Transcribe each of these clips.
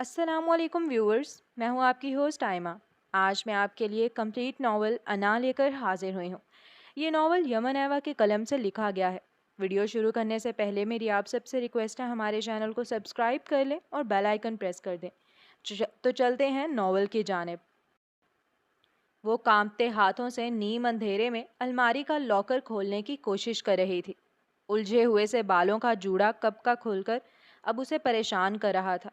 السلام علیکم ویورز، میں ہوں آپ کی ہوسٹ آئمہ۔ آج میں آپ کے لیے کمپلیٹ ناول انا لے کر حاضر ہوئی ہوں۔ یہ ناول یمن ایوا کے قلم سے لکھا گیا ہے۔ ویڈیو شروع کرنے سے پہلے میری آپ سب سے ریکویسٹ ہے ہمارے چینل کو سبسکرائب کر لیں اور بیل آئیکن پریس کر دیں۔ تو چلتے ہیں ناول کی جانب۔ وہ کانپتے ہاتھوں سے نیم اندھیرے میں الماری کا لاکر کھولنے کی کوشش کر رہی تھی۔ الجھے ہوئے سے بالوں کا جوڑا کب کا کھل کر اب اسے پریشان کر رہا تھا۔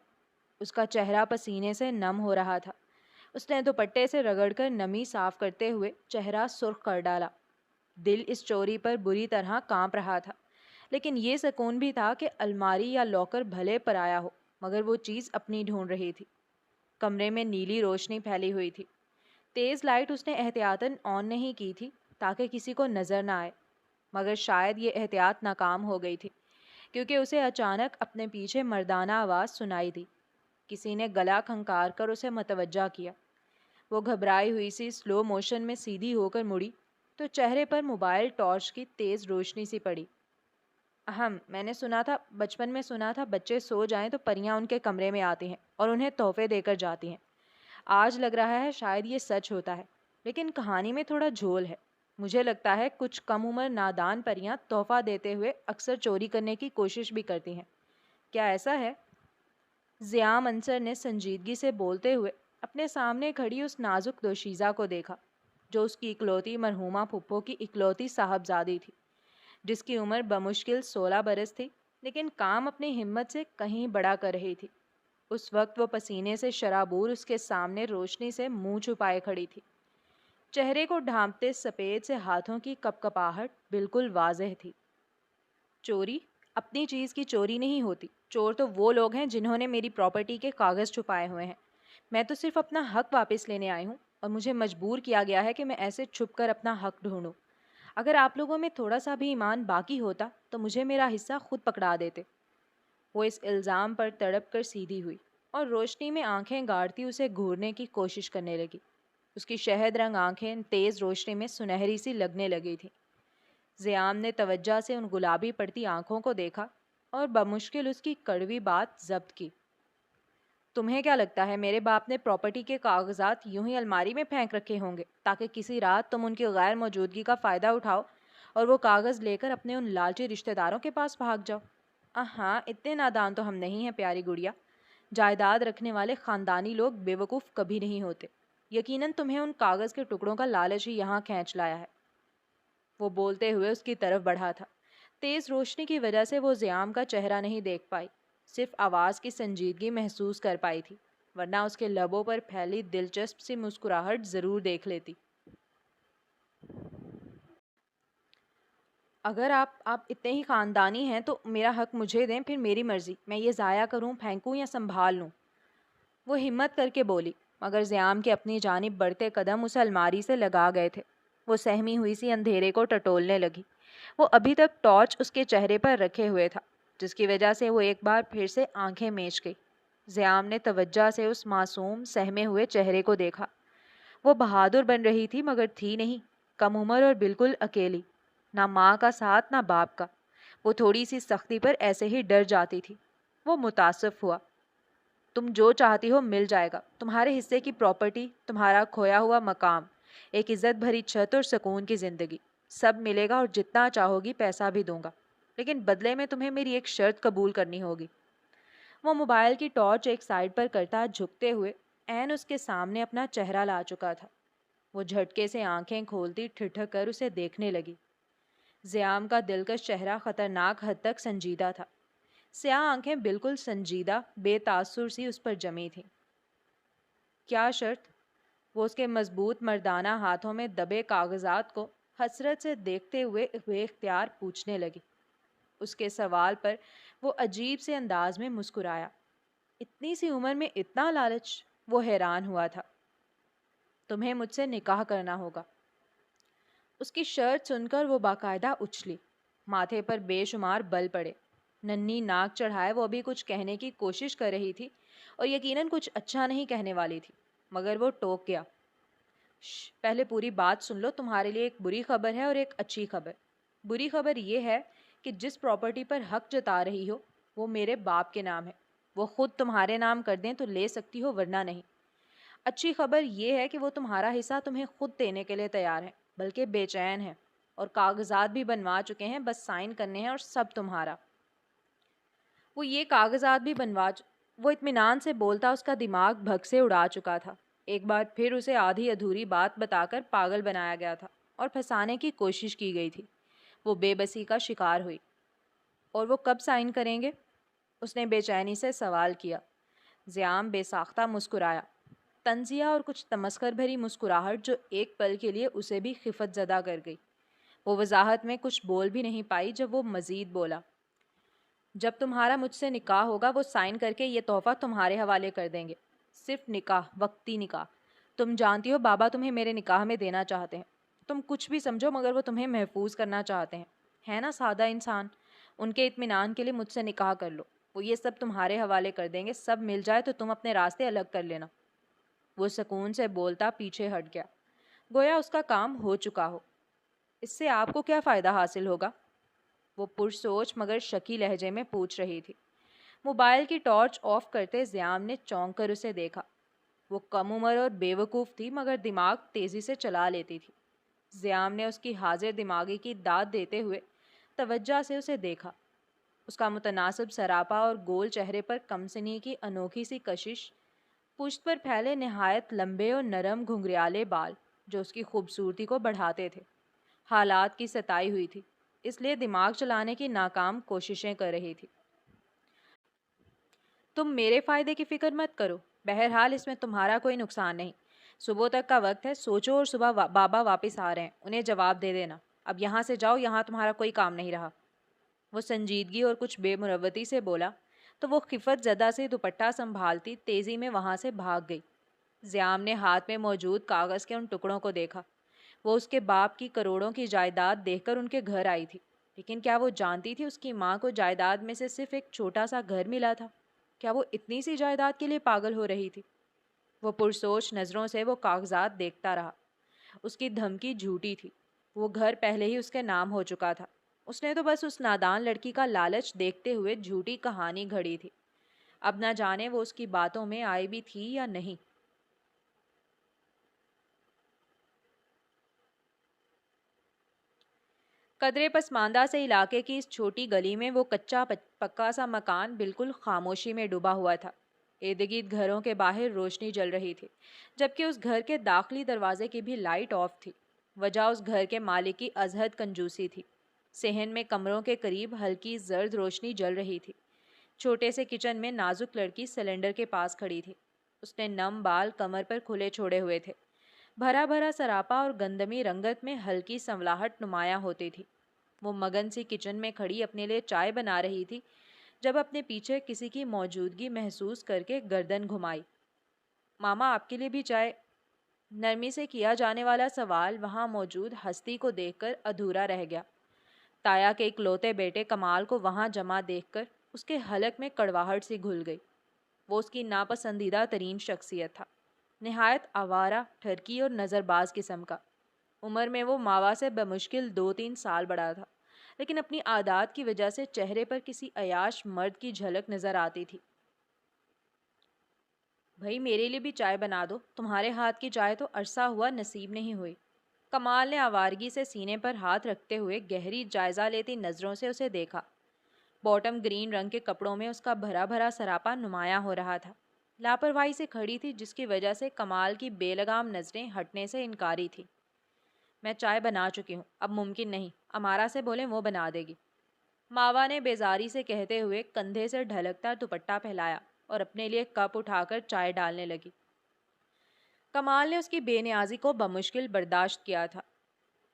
اس کا چہرہ پسینے سے نم ہو رہا تھا۔ اس نے دوپٹے سے رگڑ کر نمی صاف کرتے ہوئے چہرہ سرخ کر ڈالا۔ دل اس چوری پر بری طرح کانپ رہا تھا، لیکن یہ سکون بھی تھا کہ الماری یا لاکر بھلے پرایا ہو مگر وہ چیز اپنی ڈھونڈ رہی تھی۔ کمرے میں نیلی روشنی پھیلی ہوئی تھی۔ تیز لائٹ اس نے احتیاطاً آن نہیں کی تھی تاکہ کسی کو نظر نہ آئے، مگر شاید یہ احتیاط ناکام ہو گئی تھی کیونکہ اسے اچانک اپنے پیچھے مردانہ آواز سنائی دی۔ کسی نے گلا کھنکار کر اسے متوجہ کیا۔ وہ گھبرائی ہوئی سی سلو موشن میں سیدھی ہو کر مڑی تو چہرے پر موبائل ٹارچ کی تیز روشنی سی پڑی۔ میں نے بچپن میں سنا تھا بچے سو جائیں تو پریاں ان کے کمرے میں آتی ہیں اور انہیں تحفے دے کر جاتی ہیں۔ آج لگ رہا ہے شاید یہ سچ ہوتا ہے، لیکن کہانی میں تھوڑا جھول ہے۔ مجھے لگتا ہے کچھ کم عمر نادان پریاں تحفہ دیتے ہوئے اکثر چوری کرنے کی کوشش بھی کرتی ہیں۔ کیا ایسا ہے؟ زیام انصر نے سنجیدگی سے بولتے ہوئے اپنے سامنے کھڑی اس نازک دوشیزہ کو دیکھا جو اس کی اکلوتی مرحومہ پھپھو کی اکلوتی صاحبزادی تھی، جس کی عمر بمشکل 16 برس تھی، لیکن کام اپنی ہمت سے کہیں بڑا کر رہی تھی۔ اس وقت وہ پسینے سے شرابور اس کے سامنے روشنی سے منہ چھپائے کھڑی تھی۔ چہرے کو ڈھانپتے سفید سے ہاتھوں کی کپکپاہٹ بالکل واضح تھی۔ چوری اپنی چیز کی چوری نہیں ہوتی۔ چور تو وہ لوگ ہیں جنہوں نے میری پراپرٹی کے کاغذ چھپائے ہوئے ہیں۔ میں تو صرف اپنا حق واپس لینے آئی ہوں اور مجھے مجبور کیا گیا ہے کہ میں ایسے چھپ کر اپنا حق ڈھونڈوں۔ اگر آپ لوگوں میں تھوڑا سا بھی ایمان باقی ہوتا تو مجھے میرا حصہ خود پکڑا دیتے۔ وہ اس الزام پر تڑپ کر سیدھی ہوئی اور روشنی میں آنکھیں گاڑتی اسے گھورنے کی کوشش کرنے لگی۔ اس کی شہد رنگ آنکھیں تیز روشنی میں سنہری سی لگنے لگی تھیں۔ زیام نے توجہ سے ان گلابی پڑتی آنکھوں کو دیکھا اور بمشکل اس کی کڑوی بات ضبط کی۔ تمہیں کیا لگتا ہے میرے باپ نے پراپرٹی کے کاغذات یوں ہی الماری میں پھینک رکھے ہوں گے تاکہ کسی رات تم ان کی غیر موجودگی کا فائدہ اٹھاؤ اور وہ کاغذ لے کر اپنے ان لالچی رشتہ داروں کے پاس بھاگ جاؤ؟ اتنے نادان تو ہم نہیں ہیں پیاری گڑیا۔ جائیداد رکھنے والے خاندانی لوگ بے وقوف کبھی نہیں ہوتے۔ یقیناً تمہیں ان کاغذ کے ٹکڑوں کا لالچ ہی یہاں کھینچ لایا ہے۔ وہ بولتے ہوئے اس کی طرف بڑھا تھا۔ تیز روشنی کی وجہ سے وہ زیام کا چہرہ نہیں دیکھ پائی، صرف آواز کی سنجیدگی محسوس کر پائی تھی، ورنہ اس کے لبوں پر پھیلی دلچسپ سی مسکراہٹ ضرور دیکھ لیتی۔ اگر آپ اتنے ہی خاندانی ہیں تو میرا حق مجھے دیں، پھر میری مرضی، میں یہ ضائع کروں، پھینکوں یا سنبھال لوں۔ وہ ہمت کر کے بولی، مگر زیام کے اپنی جانب بڑھتے قدم اسے الماری سے لگا گئے تھے۔ وہ سہمی ہوئی سی اندھیرے کو ٹٹولنے لگی۔ وہ ابھی تک ٹارچ اس کے چہرے پر رکھے ہوئے تھا، جس کی وجہ سے وہ ایک بار پھر سے آنکھیں میچ گئی۔ زیام نے توجہ سے اس معصوم سہمے ہوئے چہرے کو دیکھا۔ وہ بہادر بن رہی تھی مگر تھی نہیں، کم عمر اور بالکل اکیلی، نہ ماں کا ساتھ نہ باپ کا۔ وہ تھوڑی سی سختی پر ایسے ہی ڈر جاتی تھی۔ وہ متاسف ہوا۔ تم جو چاہتی ہو مل جائے گا، تمہارے حصے کی پراپرٹی، تمہارا کھویا ہوا مقام، ایک عزت بھری چھت اور سکون کی زندگی، سب ملے گا اور جتنا چاہو گی پیسہ بھی دوں گا، لیکن بدلے میں تمہیں میری ایک شرط قبول کرنی ہوگی۔ وہ موبائل کی ٹارچ ایک سائڈ پر کرتا جھکتے ہوئے عین اس کے سامنے اپنا چہرہ لا چکا تھا۔ وہ جھٹکے سے آنکھیں کھولتی ٹھٹھک کر اسے دیکھنے لگی۔ زیام کا دلکش چہرہ خطرناک حد تک سنجیدہ تھا۔ سیاہ آنکھیں بالکل سنجیدہ بے تاثر سی اس پر جمی تھیں۔ کیا شرط؟ وہ اس کے مضبوط مردانہ ہاتھوں میں دبے کاغذات کو حسرت سے دیکھتے ہوئے بے اختیار پوچھنے لگی۔ اس کے سوال پر وہ عجیب سے انداز میں مسکرایا۔ اتنی سی عمر میں اتنا لالچ؟ وہ حیران ہوا تھا۔ تمہیں مجھ سے نکاح کرنا ہوگا۔ اس کی شرط سن کر وہ باقاعدہ اچھلی، ماتھے پر بے شمار بل پڑے، ننھی ناک چڑھائے وہ بھی کچھ کہنے کی کوشش کر رہی تھی اور یقیناً کچھ اچھا نہیں کہنے والی تھی، مگر وہ ٹوک گیا۔ پہلے پوری بات سن لو، تمہارے لیے ایک بری خبر ہے اور ایک اچھی خبر۔ بری خبر یہ ہے کہ جس پراپرٹی پر حق جتا رہی ہو وہ میرے باپ کے نام ہے۔ وہ خود تمہارے نام کر دیں تو لے سکتی ہو ورنہ نہیں۔ اچھی خبر یہ ہے کہ وہ تمہارا حصہ تمہیں خود دینے کے لیے تیار ہیں، بلکہ بے چین ہیں، اور کاغذات بھی بنوا چکے ہیں، بس سائن کرنے ہیں اور سب تمہارا۔ وہ یہ کاغذات بھی وہ اطمینان سے بولتا اس کا دماغ بھگ سے اڑا چکا تھا۔ ایک بار پھر اسے آدھی ادھوری بات بتا کر پاگل بنایا گیا تھا اور پھنسانے کی کوشش کی گئی تھی۔ وہ بے بسی کا شکار ہوئی۔ اور وہ کب سائن کریں گے؟ اس نے بے چینی سے سوال کیا۔ زیام بے ساختہ مسکرایا، طنزیہ اور کچھ تمسخر بھری مسکراہٹ جو ایک پل کے لیے اسے بھی خفت زدہ کر گئی۔ وہ وضاحت میں کچھ بول بھی نہیں پائی جب وہ مزید بولا، جب تمہارا مجھ سے نکاح ہوگا وہ سائن کر کے یہ تحفہ تمہارے حوالے کر دیں گے۔ صرف نکاح، وقتی نکاح۔ تم جانتی ہو بابا تمہیں میرے نکاح میں دینا چاہتے ہیں۔ تم کچھ بھی سمجھو مگر وہ تمہیں محفوظ کرنا چاہتے ہیں۔ ہے نا سادہ انسان؟ ان کے اطمینان کے لیے مجھ سے نکاح کر لو، وہ یہ سب تمہارے حوالے کر دیں گے، سب مل جائے تو تم اپنے راستے الگ کر لینا۔ وہ سکون سے بولتا پیچھے ہٹ گیا، گویا اس کا کام ہو چکا ہو۔ اس سے آپ کو کیا فائدہ حاصل ہوگا؟ وہ پرسوچ مگر شکی لہجے میں پوچھ رہی تھی۔ موبائل کی ٹارچ آف کرتے زیام نے چونک کر اسے دیکھا۔ وہ کم عمر اور بے وقوف تھی مگر دماغ تیزی سے چلا لیتی تھی۔ زیام نے اس کی حاضر دماغی کی داد دیتے ہوئے توجہ سے اسے دیکھا۔ اس کا متناسب سراپا اور گول چہرے پر کمسنی کی انوکھی سی کشش، پشت پر پھیلے نہایت لمبے اور نرم گھنگریالے بال جو اس کی خوبصورتی کو بڑھاتے تھے۔ حالات کی ستائی ہوئی تھی، اس لیے دماغ چلانے کی ناکام کوششیں کر رہی تھی۔ تم میرے فائدے کی فکر مت کرو، بہرحال اس میں تمہارا کوئی نقصان نہیں۔ صبح تک کا وقت ہے، سوچو، اور صبح بابا واپس آ رہے ہیں، انہیں جواب دے دینا۔ اب یہاں سے جاؤ، یہاں تمہارا کوئی کام نہیں رہا۔ وہ سنجیدگی اور کچھ بے مروتی سے بولا تو وہ خفت زدہ سے دوپٹہ سنبھالتی تیزی میں وہاں سے بھاگ گئی۔ زیام نے ہاتھ میں موجود کاغذ کے ان ٹکڑوں کو دیکھا۔ وہ اس کے باپ کی کروڑوں کی جائیداد دیکھ کر ان کے گھر آئی تھی، لیکن کیا وہ جانتی تھی اس کی ماں کو جائیداد میں سے صرف ایک چھوٹا سا گھر ملا تھا؟ کیا وہ اتنی سی جائیداد کے لیے پاگل ہو رہی تھی؟ وہ پرسوچ نظروں سے وہ کاغذات دیکھتا رہا۔ اس کی دھمکی جھوٹی تھی، وہ گھر پہلے ہی اس کے نام ہو چکا تھا۔ اس نے تو بس اس نادان لڑکی کا لالچ دیکھتے ہوئے جھوٹی کہانی گھڑی تھی۔ اب نہ جانے وہ اس کی باتوں میں آئی بھی تھی یا نہیں۔ قدرے پسماندہ سے علاقے کی اس چھوٹی گلی میں وہ کچا پکا سا مکان بالکل خاموشی میں ڈوبا ہوا تھا۔ ارد گرد گھروں کے باہر روشنی جل رہی تھی، جبکہ اس گھر کے داخلی دروازے کی بھی لائٹ آف تھی۔ وجہ اس گھر کے مالک کی ازحد کنجوسی تھی۔ صحن میں کمروں کے قریب ہلکی زرد روشنی جل رہی تھی۔ چھوٹے سے کچن میں نازک لڑکی سلنڈر کے پاس کھڑی تھی۔ اس نے نم بال کمر پر کھلے چھوڑے ہوئے تھے۔ بھرا بھرا سراپا اور گندمی رنگت میں ہلکی سنولاہٹ نمایاں ہوتی تھی۔ وہ مگن سی کچن میں کھڑی اپنے لیے چائے بنا رہی تھی جب اپنے پیچھے کسی کی موجودگی محسوس کر کے گردن گھمائی۔ ماما آپ کے لیے بھی چائے؟ نرمی سے کیا جانے والا سوال وہاں موجود ہستی کو دیکھ کر ادھورا رہ گیا۔ تایا کے اکلوتے بیٹے کمال کو وہاں جمع دیکھ کر اس کے حلق میں کڑواہٹ سی گھل گئی۔ وہ اس کی ناپسندیدہ ترین شخصیت تھا، نہایت آوارہ، ٹھرکی اور نظر باز قسم کا۔ عمر میں وہ ماوا سے بمشکل 2-3 سال بڑا تھا، لیکن اپنی عادات کی وجہ سے چہرے پر کسی عیاش مرد کی جھلک نظر آتی تھی۔ بھائی میرے لیے بھی چائے بنا دو، تمہارے ہاتھ کی چائے تو عرصہ ہوا نصیب نہیں ہوئی۔ کمال نے آوارگی سے سینے پر ہاتھ رکھتے ہوئے گہری جائزہ لیتی نظروں سے اسے دیکھا۔ باٹم گرین رنگ کے کپڑوں میں اس کا بھرا بھرا سراپا نمایاں ہو رہا تھا۔ لاپرواہی سے کھڑی تھی جس کی وجہ سے کمال کی بے لگام نظریں ہٹنے سے انکاری تھی۔ میں چائے بنا چکی ہوں، اب ممکن نہیں، امارا سے بولیں وہ بنا دے گی، ماوا نے بیزاری سے کہتے ہوئے کندھے سے ڈھلکتا دوپٹہ پھیلایا اور اپنے لیے کپ اٹھا کر چائے ڈالنے لگی۔ کمال نے اس کی بے نیازی کو بمشکل برداشت کیا تھا۔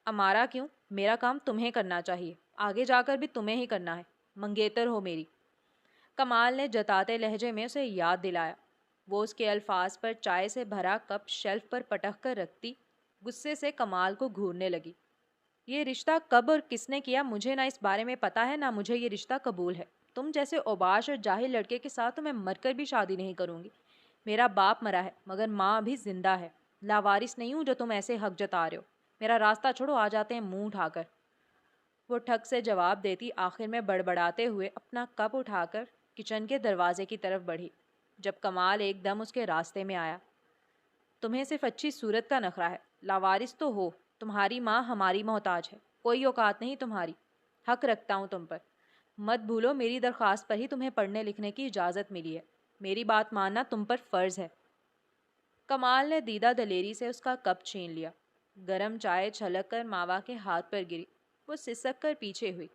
امارا کیوں؟ میرا کام تمہیں کرنا چاہیے، آگے جا کر بھی تمہیں ہی کرنا ہے، منگیتر ہو میری۔ کمال نے جتاتے لہجے میں اسے یاد دلایا۔ وہ اس کے الفاظ پر چائے سے بھرا کپ شیلف پر پٹک کر رکھتی غصے سے کمال کو گھورنے لگی۔ یہ رشتہ کب اور کس نے کیا مجھے نہ اس بارے میں پتا ہے، نہ مجھے یہ رشتہ قبول ہے۔ تم جیسے اوباش اور جاہل لڑکے کے ساتھ تو میں مر کر بھی شادی نہیں کروں گی۔ میرا باپ مرا ہے مگر ماں ابھی زندہ ہے، لاوارث نہیں ہوں جو تم ایسے حق جتا رہے ہو۔ میرا راستہ چھوڑو، آ جاتے ہیں منہ اٹھا کر۔ وہ ٹھک سے جواب دیتی آخر میں بڑبڑاتے ہوئے اپنا کپ اٹھا کر کچن کے دروازے کی طرف بڑھی جب کمال ایک دم اس کے راستے میں آیا۔ تمہیں صرف اچھی صورت کا نخرہ ہے، لاوارث تو ہو، تمہاری ماں ہماری محتاج ہے، کوئی اوقات نہیں تمہاری، حق رکھتا ہوں تم پر۔ مت بھولو میری درخواست پر ہی تمہیں پڑھنے لکھنے کی اجازت ملی ہے، میری بات ماننا تم پر فرض ہے۔ کمال نے دیدہ دلیری سے اس کا کپ چھین لیا۔ گرم چائے چھلک کر ماوا کے ہاتھ پر گری، وہ سسک کر پیچھے ہوئی،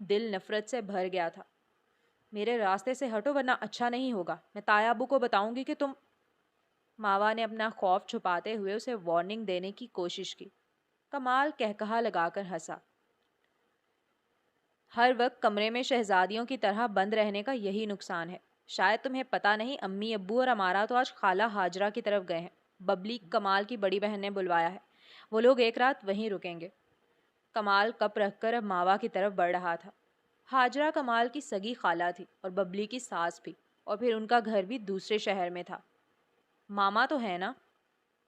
دل نفرت سے بھر گیا تھا۔ میرے راستے سے ہٹو ورنہ اچھا نہیں ہوگا، میں تایا ابو کو بتاؤں گی کہ تم… ماوا نے اپنا خوف چھپاتے ہوئے اسے وارننگ دینے کی کوشش کی۔ کمال کہکہا لگا کر ہنسا۔ ہر وقت کمرے میں شہزادیوں کی طرح بند رہنے کا یہی نقصان ہے۔ شاید تمہیں پتہ نہیں، امی ابو اور امارا تو آج خالہ ہاجرہ کی طرف گئے ہیں، ببلی کمال کی بڑی بہن نے بلوایا ہے، وہ لوگ ایک رات وہیں رکیں گے۔ کمال کپ رکھ کر اب ماوا کی طرف بڑھ رہا تھا۔ ہاجرہ کمال کی سگی خالہ تھی اور ببلی کی ساس بھی، اور پھر ان کا گھر بھی دوسرے شہر میں تھا۔ ماما تو ہے نا؟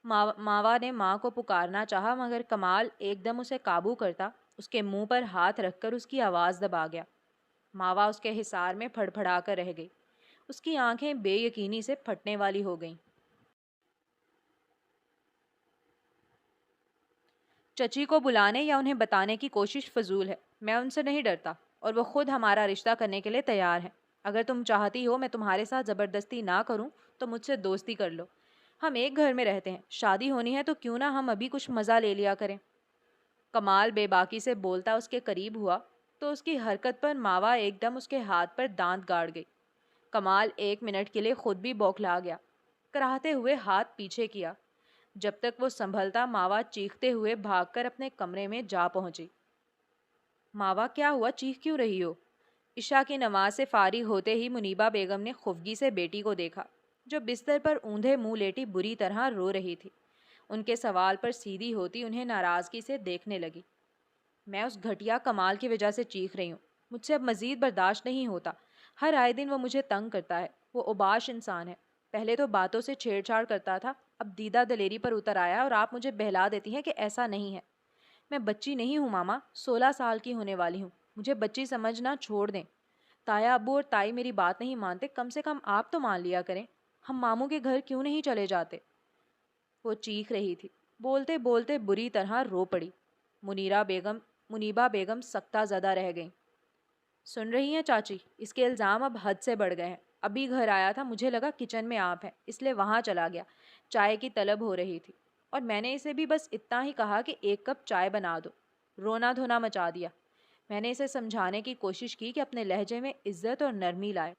ماوا نے ماں کو پکارنا چاہا مگر کمال ایک دم اسے قابو کرتا اس کے منہ پر ہاتھ رکھ کر اس کی آواز دبا گیا۔ ماوا اس کے حصار میں پھڑ پھڑا کر رہ گئی، اس کی آنکھیں بے یقینی سے پھٹنے والی ہو گئیں۔ چچی کو بلانے یا انہیں بتانے کی کوشش فضول ہے، میں ان سے نہیں ڈرتا اور وہ خود ہمارا رشتہ کرنے کے لیے تیار ہیں۔ اگر تم چاہتی ہو میں تمہارے ساتھ زبردستی نہ کروں تو مجھ سے دوستی کر لو، ہم ایک گھر میں رہتے ہیں، شادی ہونی ہے تو کیوں نہ ہم ابھی کچھ مزہ لے لیا کریں۔ کمال بے باکی سے بولتا اس کے قریب ہوا تو اس کی حرکت پر ماوا ایک دم اس کے ہاتھ پر دانت گاڑ گئی۔ کمال ایک منٹ کے لیے خود بھی بوکھلا گیا، کراہتے ہوئے ہاتھ پیچھے کیا۔ جب تک وہ سنبھلتا ماوا چیختے ہوئے بھاگ کر اپنے کمرے میں جا پہنچی۔ ماوا کیا ہوا، چیخ کیوں رہی ہو؟ عشاء کی نماز سے فارغ ہوتے ہی منیبا بیگم نے خفگی سے بیٹی کو دیکھا جو بستر پر اوندھے منہ لیٹی بری طرح رو رہی تھی۔ ان کے سوال پر سیدھی ہوتی انہیں ناراضگی سے دیکھنے لگی۔ میں اس گھٹیا کمال کی وجہ سے چیخ رہی ہوں، مجھ سے اب مزید برداشت نہیں ہوتا، ہر آئے دن وہ مجھے تنگ کرتا ہے، وہ اوباش انسان ہے، پہلے تو باتوں سے چھیڑ چھاڑ کرتا تھا، اب دیدہ دلیری پر اتر آیا اور آپ مجھے بہلا دیتی ہیں کہ ایسا نہیں ہے۔ میں بچی نہیں ہوں ماما، 16 سال کی ہونے والی ہوں، مجھے بچی سمجھنا چھوڑ دیں۔ تایا ابو اور تائی میری بات نہیں مانتے، کم سے کم آپ تو مان لیا کریں، ہم ماموں کے گھر کیوں نہیں چلے جاتے؟ وہ چیخ رہی تھی، بولتے بولتے بری طرح رو پڑی۔ منیبا بیگم سکتہ زدہ رہ گئیں۔ سن رہی ہیں چاچی، اس کے الزام اب حد سے بڑھ گئے ہیں، ابھی گھر آیا تھا، مجھے لگا کچن میں آپ ہیں اس لیے وہاں چلا گیا، چائے کی طلب ہو رہی تھی اور میں نے اسے بھی بس اتنا ہی کہا کہ 1 کپ چائے بنا دو، رونا دھونا مچا دیا۔ میں نے اسے سمجھانے کی کوشش کی کہ اپنے لہجے میں عزت اور نرمی لائے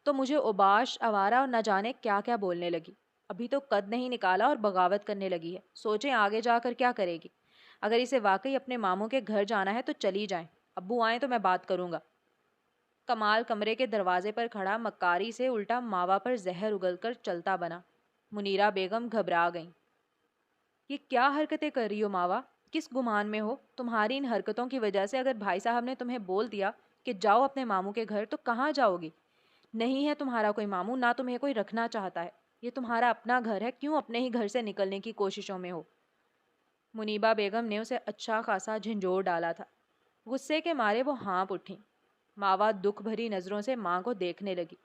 تو مجھے اوباش، آوارہ اور نہ جانے کیا کیا بولنے لگی۔ ابھی تو قد نہیں نکالا اور بغاوت کرنے لگی ہے، سوچیں آگے جا کر کیا کرے گی۔ اگر اسے واقعی اپنے ماموں کے گھر جانا ہے تو چلی جائیں، ابو آئیں تو میں بات کروں گا۔ کمال کمرے کے دروازے پر کھڑا مکاری سے الٹا ماوا پر زہر اگل کر چلتا بنا۔ منیرا بیگم گھبرا گئیں۔ یہ کیا حرکتیں کر رہی ہو ماوا؟ کس گمان میں ہو؟ تمہاری ان حرکتوں کی وجہ سے اگر بھائی صاحب نے تمہیں بول دیا کہ جاؤ اپنے ماموں کے گھر تو کہاں جاؤ گی؟ نہیں ہے تمہارا کوئی ماموں، نہ تمہیں کوئی رکھنا چاہتا ہے، یہ تمہارا اپنا گھر ہے، کیوں اپنے ہی گھر سے نکلنے کی کوششوں میں ہو؟ منیبا بیگم نے اسے اچھا خاصا جھنجھوڑ ڈالا تھا۔ غصے کے مارے وہ ہانپ اٹھیں۔ ماوا دکھ بھری نظروں سے ماں کو دیکھنے لگی۔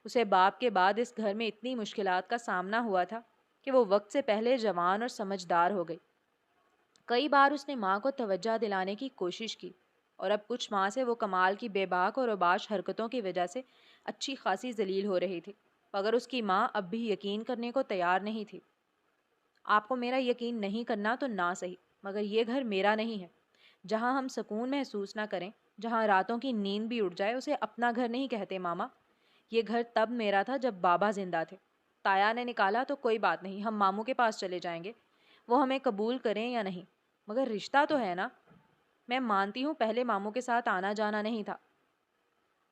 اسے باپ کے بعد اس گھر میں اتنی مشکلات کا سامنا ہوا تھا کہ وہ وقت سے پہلے جوان اور سمجھدار ہو گئی۔ کئی بار اس نے ماں کو توجہ دلانے کی کوشش کی اور اب کچھ ماہ سے وہ کمال کی بے باک اور اوباش حرکتوں کی وجہ سے اچھی خاصی ذلیل ہو رہی تھی، مگر اس کی ماں اب بھی یقین کرنے کو تیار نہیں تھی۔ آپ کو میرا یقین نہیں کرنا تو نہ صحیح، مگر یہ گھر میرا نہیں ہے۔ جہاں ہم سکون محسوس نہ کریں، جہاں راتوں کی نیند بھی اڑ جائے، اسے اپنا گھر نہیں کہتے ماما۔ یہ گھر تب میرا تھا جب بابا زندہ تھے، تایا نے نکالا تو کوئی بات نہیں، ہم ماموں کے پاس چلے جائیں گے، وہ ہمیں قبول کریں یا نہیں، مگر رشتہ تو ہے نا۔ میں مانتی ہوں پہلے ماموں کے ساتھ آنا جانا نہیں تھا،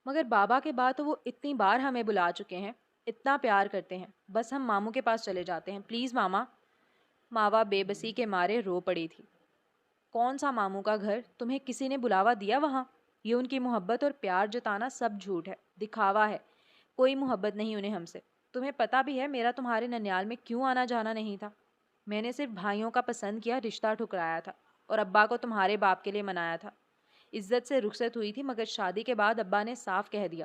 مگر بابا کے بعد تو وہ اتنی بار ہمیں بلا چکے ہیں، اتنا پیار کرتے ہیں، بس ہم ماموں کے پاس چلے جاتے ہیں، پلیز ماما۔ ماوا بے بسی کے مارے رو پڑی تھی۔ کون سا ماموں کا گھر؟ تمہیں کسی نے بلاوا دیا وہاں؟ یہ ان کی محبت اور پیار جتانا سب جھوٹ ہے، دکھاوا ہے، کوئی محبت نہیں انہیں ہم سے۔ تمہیں پتہ بھی ہے میرا تمہارے ننیال میں کیوں آنا جانا نہیں تھا؟ میں نے صرف بھائیوں کا پسند کیا رشتہ ٹھکرایا تھا اور ابا کو تمہارے باپ کے لیے منایا تھا۔ عزت سے رخصت ہوئی تھی، مگر شادی کے بعد ابا نے صاف کہہ دیا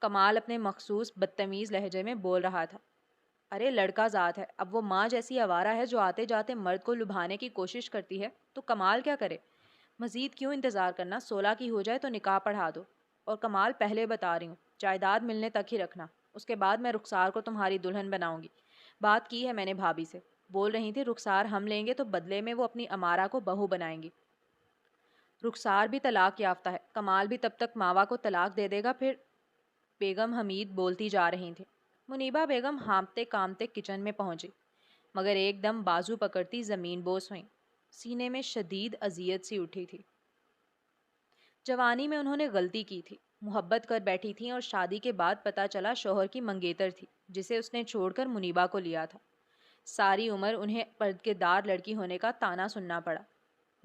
کمال اپنے مخصوص بدتمیز لہجے میں بول رہا تھا۔ ارے لڑکا ذات ہے، اب وہ ماں جیسی آوارہ ہے جو آتے جاتے مرد کو لبھانے کی کوشش کرتی ہے تو کمال کیا کرے؟ مزید کیوں انتظار کرنا، 16 کی ہو جائے تو نکاح پڑھا دو۔ اور کمال پہلے بتا رہی ہوں، جائیداد ملنے تک ہی رکھنا، اس کے بعد میں رخسار کو تمہاری دلہن بناؤں گی۔ بات کی ہے میں نے بھابھی سے، بول رہی تھی رخسار ہم لیں گے تو بدلے میں وہ اپنی امارہ کو بہو بنائیں گی۔ رخسار بھی طلاق یافتہ ہے، کمال بھی تب تک ماوا کو طلاق دے دے گا پھر۔ بیگم حمید بولتی جا رہی تھی۔ منیبا بیگم ہانپتے کامتے کچن میں پہنچی، مگر ایک دم بازو پکڑتی زمین بوس ہوئیں۔ سینے میں شدید اذیت سی اٹھی تھی۔ جوانی میں انہوں نے غلطی کی تھی، محبت کر بیٹھی تھیں اور شادی کے بعد پتہ چلا شوہر کی منگیتر تھی جسے اس نے چھوڑ کر منیبا کو لیا تھا۔ ساری عمر انہیں پردےدار لڑکی ہونے کا طعنہ سننا پڑا۔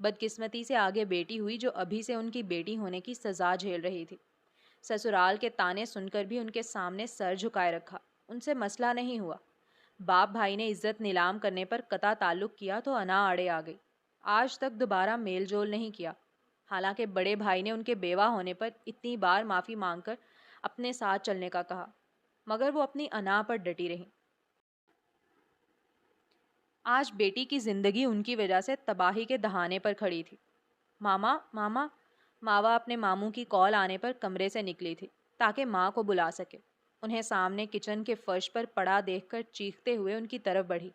بدقسمتی سے آگے بیٹی ہوئی جو ابھی سے ان کی بیٹی ہونے کی سزا جھیل رہی تھی۔ سسرال کے طعنے سن کر بھی ان کے سامنے سر جھکائے رکھا، ان سے مسئلہ نہیں ہوا۔ باپ بھائی نے عزت نیلام کرنے پر قطع تعلق کیا تو انا آڑے آ گئی۔ آج تک دوبارہ میل جول نہیں کیا، حالانکہ بڑے بھائی نے ان کے بیوہ ہونے پر اتنی بار معافی مانگ کر اپنے ساتھ چلنے کا کہا، مگر وہ اپنی انا پر ڈٹی رہیں۔ آج بیٹی کی زندگی ان کی وجہ سے تباہی کے دہانے پر کھڑی تھی۔ ماما ماما، ماوا اپنے ماموں کی کال آنے پر کمرے سے نکلی تھی تاکہ ماں کو بلا سکے۔ انہیں سامنے کچن کے فرش پر پڑا دیکھ کر چیختے ہوئے ان کی طرف بڑھی۔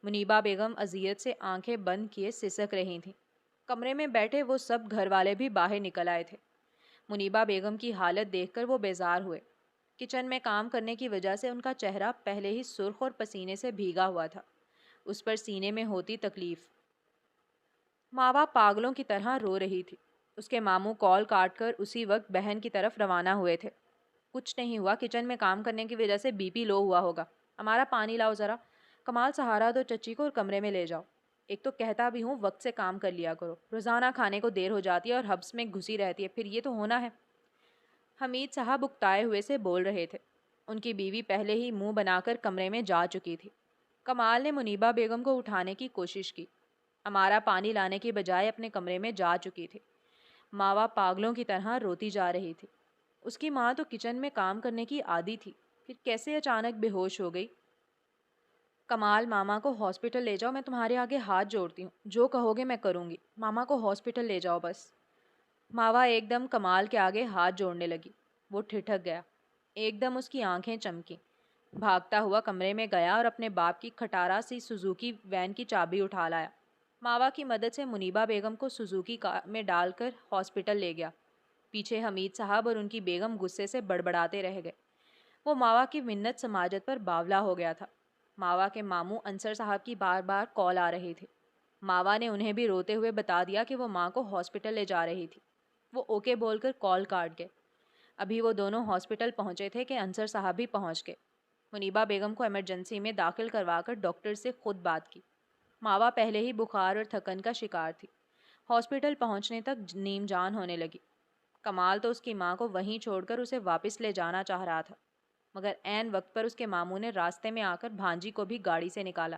منیبا بیگم اذیت سے آنکھیں بند کیے سسک رہی تھیں۔ کمرے میں بیٹھے وہ سب گھر والے بھی باہر نکل آئے تھے۔ منیبا بیگم کی حالت دیکھ کر وہ بیزار ہوئے۔ کچن میں کام کرنے کی وجہ سے ان کا چہرہ پہلے ہی سرخ اور پسینے سے بھیگا ہوا تھا، اس پر سینے میں ہوتی تکلیف۔ ماوا پاگلوں کی طرح رو رہی تھی۔ اس کے ماموں کال کاٹ کر اسی وقت بہن کی طرف روانہ ہوئے تھے۔ کچھ نہیں ہوا، کچن میں کام کرنے کی وجہ سے بی پی لو ہوا ہوگا۔ ہمارا پانی لاؤ ذرا، کمال سہارا دو چچی کو اور کمرے میں لے جاؤ۔ ایک تو کہتا بھی ہوں وقت سے کام کر لیا کرو، روزانہ کھانے کو دیر ہو جاتی ہے اور حبس میں گھسی رہتی ہے، پھر یہ تو ہونا ہے۔ حمید صاحب اکتائے ہوئے سے بول رہے تھے۔ ان کی بیوی پہلے ہی منہ بنا کر کمرے میں جا چکی تھی۔ کمال نے منیبا بیگم کو اٹھانے کی کوشش کی۔ ہمارا پانی لانے کی بجائے اپنے کمرے میں جا چکی تھی۔ ماوا پاگلوں کی طرح روتی جا رہی تھی۔ اس کی ماں تو کچن میں کام کرنے کی عادی تھی، پھر کیسے اچانک بے ہوش ہو گئی؟ کمال ماما کو ہاسپٹل لے جاؤ، میں تمہارے آگے ہاتھ جوڑتی ہوں، جو کہو گے میں کروں گی، ماما کو ہاسپٹل لے جاؤ بس۔ ماوا ایک دم کمال کے آگے ہاتھ جوڑنے لگی۔ وہ ٹھٹک گیا، ایک دم اس کی آنکھیں چمکیں۔ بھاگتا ہوا کمرے میں گیا اور اپنے باپ کی کھٹارا سی سوزوکی وین کی چابی اٹھا لایا۔ ماوا کی مدد سے منیبا بیگم کو سوزوکی کار میں ڈال کر ہاسپٹل لے گیا۔ پیچھے حمید صاحب اور ان کی بیگم غصے سے بڑبڑاتے رہ گئے۔ وہ ماوا کی منت سماجت پر باولا ہو گیا تھا۔ ماوا کے ماموں انصر صاحب کی بار بار کال آ رہی تھی۔ ماوا نے انہیں بھی روتے ہوئے بتا دیا کہ وہ ماں کو ہاسپٹل لے جا رہی تھی۔ وہ اوکے بول کر کال کاٹ گئے۔ ابھی وہ دونوں ہاسپٹل پہنچے تھے کہ انصر صاحب بھی پہنچ گئے۔ منیبا بیگم کو ایمرجنسی میں داخل کروا کر ڈاکٹر سے خود بات کی۔ ماوا پہلے ہی بخار اور تھکن کا شکار تھی۔ ہاسپٹل پہنچنے تک نیم جان ہونے لگی۔ کمال تو اس کی ماں کو وہیں چھوڑ کر اسے واپس لے جانا چاہ رہا تھا، مگر عین وقت پر اس کے ماموں نے راستے میں آ کر بھانجی کو بھی گاڑی سے نکالا۔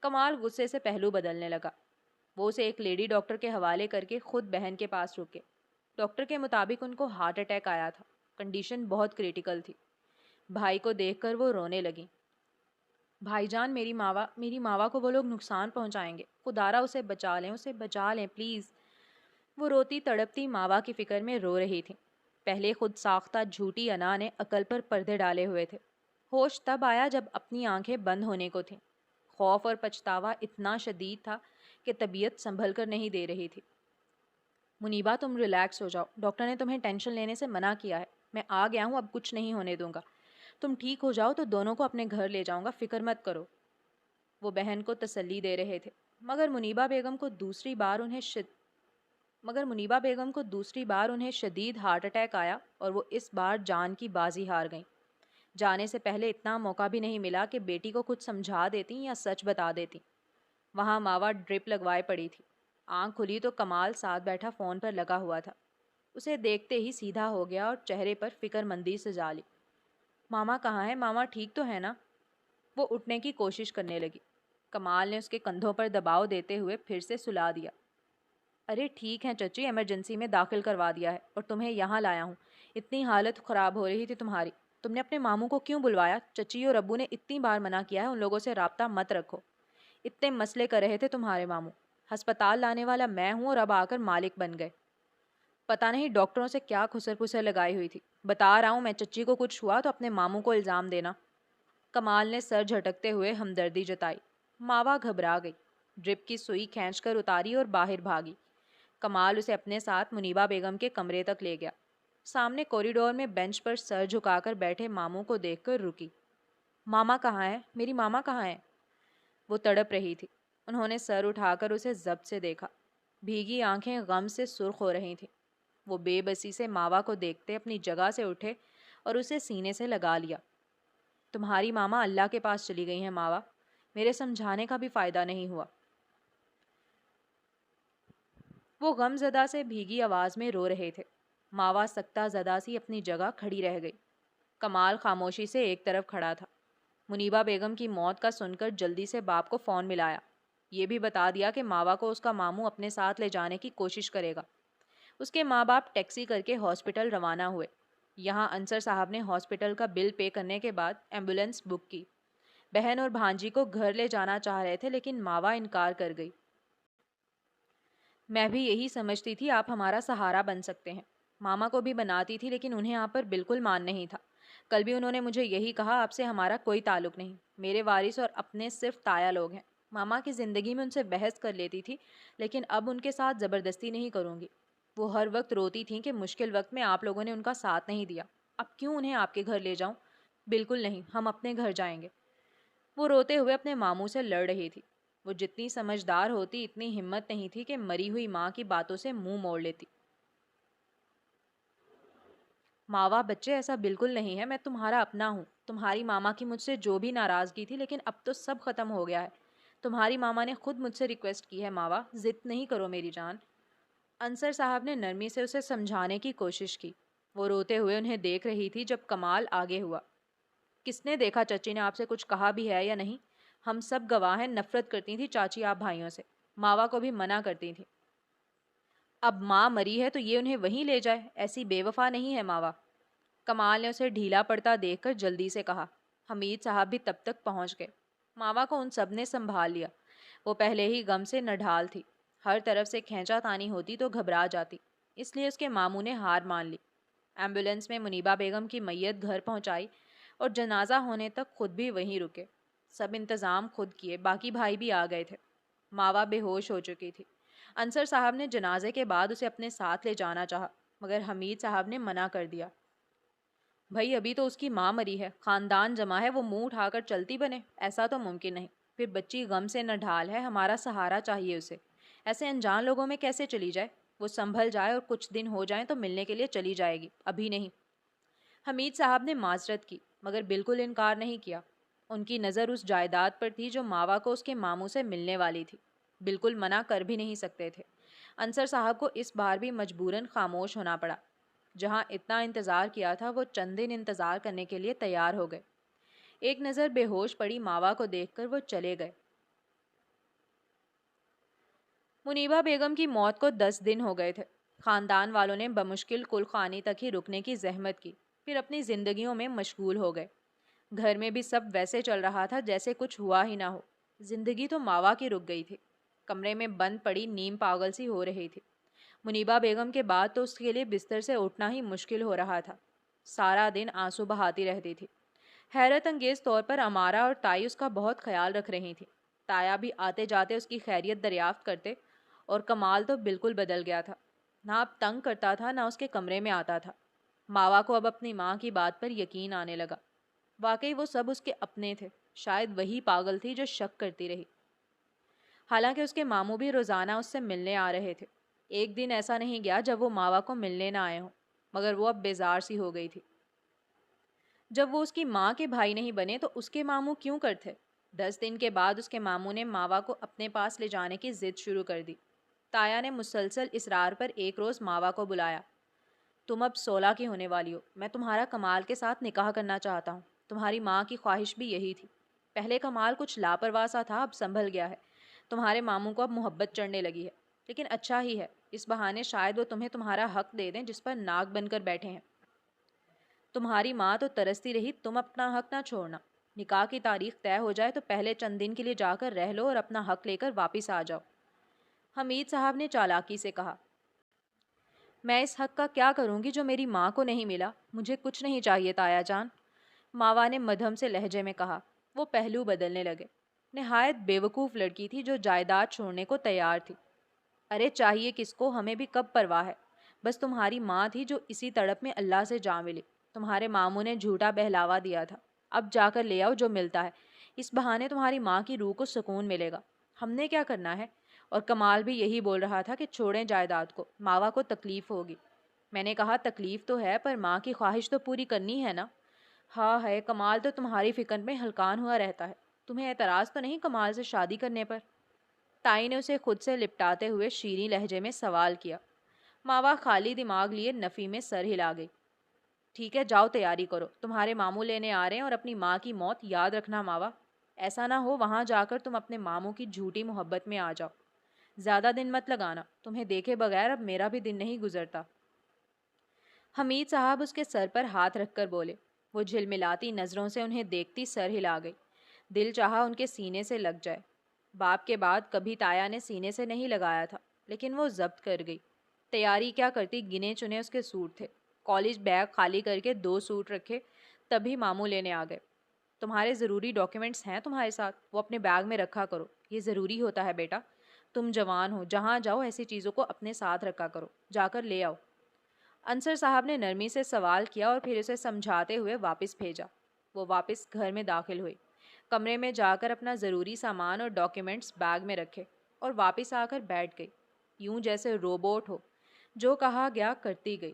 کمال غصے سے پہلو بدلنے لگا۔ وہ اسے ایک لیڈی ڈاکٹر کے حوالے کر کے خود بہن کے پاس رکے۔ ڈاکٹر کے مطابق ان کو ہارٹ اٹیک آیا تھا، کنڈیشن بہت کریٹیکل تھی۔ بھائی کو دیکھ کر وہ رونے لگی۔ بھائی جان، میری ماوا کو وہ لوگ نقصان پہنچائیں گے، خدارا اسے بچا لیں پلیز۔ وہ روتی تڑپتی ماوا کی فکر میں رو رہی تھی۔ پہلے خود ساختہ جھوٹی انا نے عقل پر پردے ڈالے ہوئے تھے۔ ہوش تب آیا جب اپنی آنکھیں بند ہونے کو تھیں۔ خوف اور پچھتاوا اتنا شدید تھا کہ طبیعت سنبھل کر نہیں دے رہی تھی۔ منیبا تم ریلیکس ہو جاؤ، ڈاکٹر نے تمہیں ٹینشن لینے سے منع کیا ہے، میں آ گیا ہوں، اب کچھ نہیں ہونے دوں گا۔ تم ٹھیک ہو جاؤ تو دونوں کو اپنے گھر لے جاؤں گا، فکر مت کرو۔ وہ بہن کو تسلی دے رہے تھے، مگر منیبا بیگم کو دوسری بار انہیں شدید ہارٹ اٹیک آیا اور وہ اس بار جان کی بازی ہار گئیں۔ جانے سے پہلے اتنا موقع بھی نہیں ملا کہ بیٹی کو کچھ سمجھا دیتی یا سچ بتا دیتی۔ وہاں ماوا ڈرپ لگوائے پڑی تھی۔ آنکھ کھلی تو کمال ساتھ بیٹھا فون پر لگا ہوا تھا۔ اسے دیکھتے ہی سیدھا ہو گیا اور چہرے پر فکر مندی سجا لی۔ ماما کہاں ہے؟ ماما ٹھیک تو ہے نا؟ وہ اٹھنے کی کوشش کرنے لگی۔ کمال نے اس کے کندھوں پر دباؤ دیتے ہوئے پھر سے سلا دیا۔ ارے ٹھیک ہے چچی، ایمرجنسی میں داخل کروا دیا ہے اور تمہیں یہاں لایا ہوں، اتنی حالت خراب ہو رہی تھی تمہاری، تم نے اپنے ماموں کو کیوں بلوایا؟ چچی اور ابو نے اتنی بار منع کیا ہے ان لوگوں سے رابطہ مت رکھو۔ اتنے مسئلے کر رہے تھے تمہارے ماموں، ہسپتال لانے والا میں ہوں اور اب آ کر مالک بن گئے۔ پتہ نہیں ڈاکٹروں سے کیا خسر پسر لگائی ہوئی تھی۔ بتا رہا ہوں میں، چچی کو کچھ ہوا تو اپنے ماموں کو الزام دینا۔ کمال نے سر جھٹکتے ہوئے ہمدردی جتائی۔ ماوا گھبرا گئی، ڈرپ کی سوئی کھینچ کر اتاری اور باہر بھاگی۔ کمال اسے اپنے ساتھ منیبا بیگم کے کمرے تک لے گیا۔ سامنے کوریڈور میں بینچ پر سر جھکا کر بیٹھے ماموں کو دیکھ کر رکی۔ ماما کہاں ہے؟ میری ماما کہاں ہے؟ وہ تڑپ رہی تھی۔ انہوں نے سر اٹھا کر اسے ضبط سے دیکھا۔ بھیگی آنکھیں غم سے سرخ ہو رہی تھیں۔ وہ بے بسی سے ماوا کو دیکھتے اپنی جگہ سے اٹھے اور اسے سینے سے لگا لیا۔ تمہاری ماما اللہ کے پاس چلی گئی ہیں ماوا، میرے سمجھانے کا بھی فائدہ نہیں ہوا۔ وہ غم زدہ سے بھیگی آواز میں رو رہے تھے۔ ماوا سکتہ زدہ سی اپنی جگہ کھڑی رہ گئی۔ کمال خاموشی سے ایک طرف کھڑا تھا۔ منیبا بیگم کی موت کا سن کر جلدی سے باپ کو فون ملایا۔ یہ بھی بتا دیا کہ ماوا کو اس کا ماموں اپنے ساتھ لے جانے کی کوشش کرے گا۔ اس کے ماں باپ ٹیکسی کر کے ہاسپٹل روانہ ہوئے۔ یہاں انصر صاحب نے ہاسپٹل کا بل پے کرنے کے بعد ایمبولینس بک کی۔ بہن اور بھانجی کو گھر لے جانا چاہ رہے تھے لیکن ماوا انکار کر گئی۔ میں بھی یہی سمجھتی تھی آپ ہمارا سہارا بن سکتے ہیں۔ ماما کو بھی بناتی تھی لیکن انہیں آپ پر بالکل مان نہیں تھا۔ کل بھی انہوں نے مجھے یہی کہا، آپ سے ہمارا کوئی تعلق نہیں، میرے وارث اور اپنے صرف تایا لوگ ہیں۔ ماما کی زندگی میں ان سے بحث کر لیتی تھی لیکن اب ان کے ساتھ زبردستی نہیں کروں گی۔ وہ ہر وقت روتی تھیں کہ مشکل وقت میں آپ لوگوں نے ان کا ساتھ نہیں دیا، اب کیوں انہیں آپ کے گھر لے جاؤں؟ بالکل نہیں، ہم اپنے گھر جائیں گے۔ وہ روتے ہوئے اپنے ماموں سے لڑ رہی تھی۔ وہ جتنی سمجھدار ہوتی اتنی ہمت نہیں تھی کہ مری ہوئی ماں کی باتوں سے منہ موڑ لیتی۔ ماوا بچے، ایسا بالکل نہیں ہے، میں تمہارا اپنا ہوں۔ تمہاری ماما کی مجھ سے جو بھی ناراضگی تھی لیکن اب تو سب ختم ہو گیا ہے۔ تمہاری ماما نے خود مجھ سے ریکویسٹ کی ہے ماوا، ضد نہیں کرو میری جان۔ انصر صاحب نے نرمی سے اسے سمجھانے کی کوشش کی۔ وہ روتے ہوئے انہیں دیکھ رہی تھی جب کمال آگے ہوا۔ کس نے دیکھا چچی نے آپ سے کچھ کہا بھی ہے یا نہیں؟ ہم سب گواہ ہیں، نفرت کرتی تھی چاچی آپ بھائیوں سے، ماوا کو بھی منع کرتی تھی۔ اب ماں مری ہے تو یہ انہیں وہیں لے جائے، ایسی بے وفا نہیں ہے ماوا۔ کمال نے اسے ڈھیلا پڑتا دیکھ کر جلدی سے کہا۔ حمید صاحب بھی تب تک پہنچ گئے۔ ماوا کو ان سب نے سنبھال لیا۔ وہ پہلے ہی غم سے نڈھال تھی، ہر طرف سے کھینچا تانی ہوتی تو گھبرا جاتی، اس لیے اس کے ماموں نے ہار مان لی۔ ایمبولینس میں منیبا بیگم کی میت گھر پہنچائی اور جنازہ ہونے تک خود بھی وہیں رکے۔ سب انتظام خود کیے، باقی بھائی بھی آ گئے تھے۔ ماوا بے ہوش ہو چکی تھی۔ انصر صاحب نے جنازے کے بعد اسے اپنے ساتھ لے جانا چاہا مگر حمید صاحب نے منع کر دیا۔ بھائی ابھی تو اس کی ماں مری ہے، خاندان جمع ہے، وہ منہ اٹھا کر چلتی بنے؟ ایسا تو ممکن نہیں۔ پھر بچی غم سے نہ ڈھال ہے، ہمارا سہارا چاہیے اسے، ایسے انجان لوگوں میں کیسے چلی جائے؟ وہ سنبھل جائے اور کچھ دن ہو جائیں تو ملنے کے لیے چلی جائے گی، ابھی نہیں۔ حمید صاحب نے معذرت کی مگر بالکل انکار نہیں کیا۔ ان کی نظر اس جائیداد پر تھی جو ماوا کو اس کے ماموں سے ملنے والی تھی، بالکل منع کر بھی نہیں سکتے تھے۔ انصر صاحب کو اس بار بھی مجبوراً خاموش ہونا پڑا۔ جہاں اتنا انتظار کیا تھا وہ چند دن انتظار کرنے کے لیے تیار ہو گئے۔ ایک نظر بے ہوش پڑی ماوا کو دیکھ کر وہ چلے گئے۔ منیبا بیگم کی موت کو 10 دن ہو گئے تھے۔ خاندان والوں نے بمشکل کل خانی تک ہی رکنے کی زحمت کی، پھر اپنی زندگیوں میں مشغول ہو گئے۔ گھر میں بھی سب ویسے چل رہا تھا جیسے کچھ ہوا ہی نہ ہو۔ زندگی تو ماوا کی رک گئی تھی، کمرے میں بند پڑی نیم پاگل سی ہو رہی تھی۔ منیبا بیگم کے بعد تو اس کے لیے بستر سے اٹھنا ہی مشکل ہو رہا تھا، سارا دن آنسو بہاتی رہتی تھی۔ حیرت انگیز طور پر امارا اور تائی اس کا بہت خیال رکھ رہی تھیں۔ تایا بھی آتے جاتے اس کی خیریت دریافت کرتے، اور کمال تو بالکل بدل گیا تھا، نہ اب تنگ کرتا تھا نہ اس کے کمرے میں آتا تھا۔ ماوا کو اب اپنی ماں کی بات پر یقین آنے لگا، واقعی وہ سب اس کے اپنے تھے، شاید وہی پاگل تھی جو شک کرتی رہی۔ حالانکہ اس کے ماموں بھی روزانہ اس سے ملنے آ رہے تھے۔ ایک دن ایسا نہیں گیا جب وہ ماوا کو ملنے نہ آئے ہوں، مگر وہ اب بیزار سی ہو گئی تھی۔ جب وہ اس کی ماں کے بھائی نہیں بنے تو اس کے ماموں کیوں کرتے؟ 10 دن کے بعد اس کے ماموں نے ماوا کو اپنے پاس لے جانے کی ضد شروع کر دی۔ تایا نے مسلسل اصرار پر ایک روز ماوا کو بلایا۔ تم اب 16 کی ہونے والی ہو، میں تمہارا کمال کے ساتھ نکاح کرنا چاہتا ہوں۔ تمہاری ماں کی خواہش بھی یہی تھی۔ پہلے کمال کچھ لاپرواہ سا تھا، اب سنبھل گیا ہے۔ تمہارے ماموں کو اب محبت چڑھنے لگی ہے، لیکن اچھا ہی ہے، اس بہانے شاید وہ تمہیں تمہارا حق دے دیں جس پر ناگ بن کر بیٹھے ہیں۔ تمہاری ماں تو ترستی رہی، تم اپنا حق نہ چھوڑنا۔ نکاح کی تاریخ طے ہو جائے تو پہلے چند دن کے لیے جا کر رہ لو اور اپنا حق لے کر واپس آ جاؤ۔ حمید صاحب نے چالاکی سے کہا۔ میں اس حق کا کیا کروں گی جو میری ماں کو نہیں ملا؟ مجھے کچھ نہیں چاہیے تایا جان، ماوا نے مدھم سے لہجے میں کہا۔ وہ پہلو بدلنے لگے۔ نہایت بیوقوف لڑکی تھی جو جائیداد چھوڑنے کو تیار تھی۔ ارے چاہیے کس کو، ہمیں بھی کب پرواہ ہے؟ بس تمہاری ماں تھی جو اسی تڑپ میں اللہ سے جا ملی۔ تمہارے ماموں نے جھوٹا بہلاوا دیا تھا، اب جا کر لے آؤ جو ملتا ہے، اس بہانے تمہاری ماں کی روح کو سکون ملے گا۔ ہم نے کیا کرنا ہے؟ اور کمال بھی یہی بول رہا تھا کہ چھوڑیں جائیداد کو، ماوا کو تکلیف ہوگی۔ میں نے کہا تکلیف تو ہے پر ماں کی خواہش تو پوری کرنی ہے نا۔ ہاں ہے، کمال تو تمہاری فکر میں ہلکان ہوا رہتا ہے، تمہیں اعتراض تو نہیں کمال سے شادی کرنے پر؟ تائی نے اسے خود سے لپٹاتے ہوئے شیریں لہجے میں سوال کیا۔ ماوا خالی دماغ لیے نفی میں سر ہلا گئی۔ ٹھیک ہے جاؤ تیاری کرو، تمہارے ماموں لینے آ رہے ہیں، اور اپنی ماں کی موت یاد رکھنا ماوا، ایسا نہ ہو وہاں جا کر تم اپنے ماموں کی جھوٹی محبت میں آ جاؤ۔ زیادہ دن مت لگانا، تمہیں دیکھے بغیر اب میرا بھی دن نہیں گزرتا۔ حمید صاحب اس کے سر پر ہاتھ رکھ کر بولے۔ وہ جھلملاتی نظروں سے انہیں دیکھتی سر ہلا گئی۔ دل چاہا ان کے سینے سے لگ جائے۔ باپ کے بعد کبھی تایا نے سینے سے نہیں لگایا تھا، لیکن وہ ضبط کر گئی۔ تیاری کیا کرتی، گنے چنے اس کے سوٹ تھے۔ کالج بیگ خالی کر کے 2 سوٹ رکھے، تبھی ماموں لینے آ گئے۔ تمہارے ضروری ڈاکیومنٹس ہیں تمہارے ساتھ، وہ اپنے بیگ میں رکھا کرو، یہ ضروری ہوتا ہے بیٹا۔ تم جوان ہو، جہاں جاؤ ایسی چیزوں کو اپنے ساتھ رکھا کرو، جا کر لے آؤ۔ انصر صاحب نے نرمی سے سوال کیا اور پھر اسے سمجھاتے ہوئے واپس بھیجا۔ وہ واپس گھر میں داخل ہوئی، کمرے میں جا کر اپنا ضروری سامان اور ڈاکیومنٹس بیگ میں رکھے اور واپس آ کر بیٹھ گئی، یوں جیسے روبوٹ ہو، جو کہا گیا کرتی گئی۔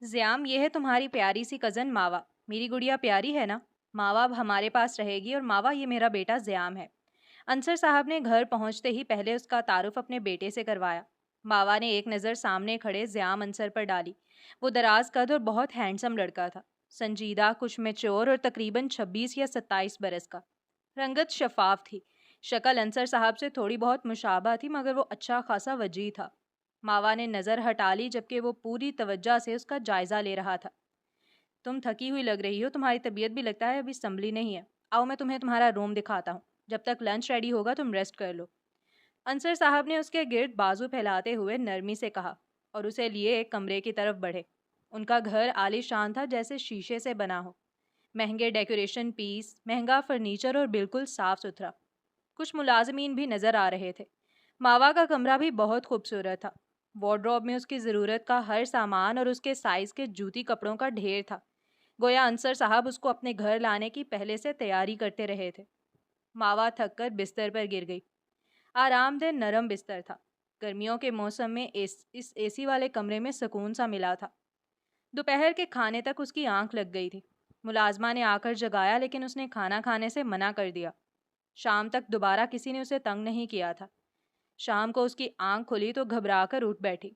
زیام، یہ ہے تمہاری پیاری سی کزن ماوا۔ میری گڑیا پیاری ہے نا؟ ماوا اب ہمارے پاس رہے گی، اور ماوا یہ میرا بیٹا زیام ہے۔ انصر صاحب نے گھر پہنچتے ہی پہلے اس کا تعارف اپنے بیٹے سے کروایا۔ ماوا نے ایک نظر سامنے کھڑے زیام انصر پر ڈالی۔ وہ دراز قد اور بہت ہینڈسم لڑکا تھا، سنجیدہ، کچھ میچور اور تقریباً 26 یا 27 برس کا۔ رنگت شفاف تھی، شکل انصر صاحب سے تھوڑی بہت مشابہ تھی، مگر وہ اچھا خاصا وجیح تھا۔ ماوا نے نظر ہٹا لی جبکہ وہ پوری توجہ سے اس کا جائزہ لے رہا تھا۔ تم تھکی ہوئی لگ رہی ہو، تمہاری طبیعت بھی لگتا ہے ابھی سنبھلی نہیں ہے۔ آؤ میں تمہیں تمہارا روم دکھاتا ہوں، جب تک لنچ ریڈی ہوگا تم ریسٹ کر لو۔ انصر صاحب نے اس کے گرد بازو پھیلاتے ہوئے نرمی سے کہا، اور اسے لیے ایک کمرے کی طرف بڑھے۔ ان کا گھر عالی شان تھا، جیسے شیشے سے بنا ہو، مہنگے ڈیکوریشن پیس، مہنگا فرنیچر اور بالکل صاف ستھرا۔ کچھ ملازمین بھی نظر آ رہے تھے۔ ماوا کا کمرہ بھی بہت خوبصورت تھا۔ وارڈروب میں اس کی ضرورت کا ہر سامان اور اس کے سائز کے جوتی کپڑوں کا ڈھیر تھا، گویا انصر صاحب اس کو اپنے گھر لانے کی پہلے سے تیاری کرتے رہے تھے۔ ماوا تھک کر بستر پر گر گئی۔ آرام دہ نرم بستر تھا، گرمیوں کے موسم میں اس اے سی والے کمرے میں سکون سا ملا تھا۔ دوپہر کے کھانے تک اس کی آنکھ لگ گئی تھی۔ ملازمہ نے آ کر جگایا، لیکن اس نے کھانا کھانے سے منع کر دیا۔ شام تک دوبارہ کسی نے اسے تنگ نہیں کیا تھا۔ شام کو اس کی آنکھ کھلی تو گھبرا کر اٹھ بیٹھی۔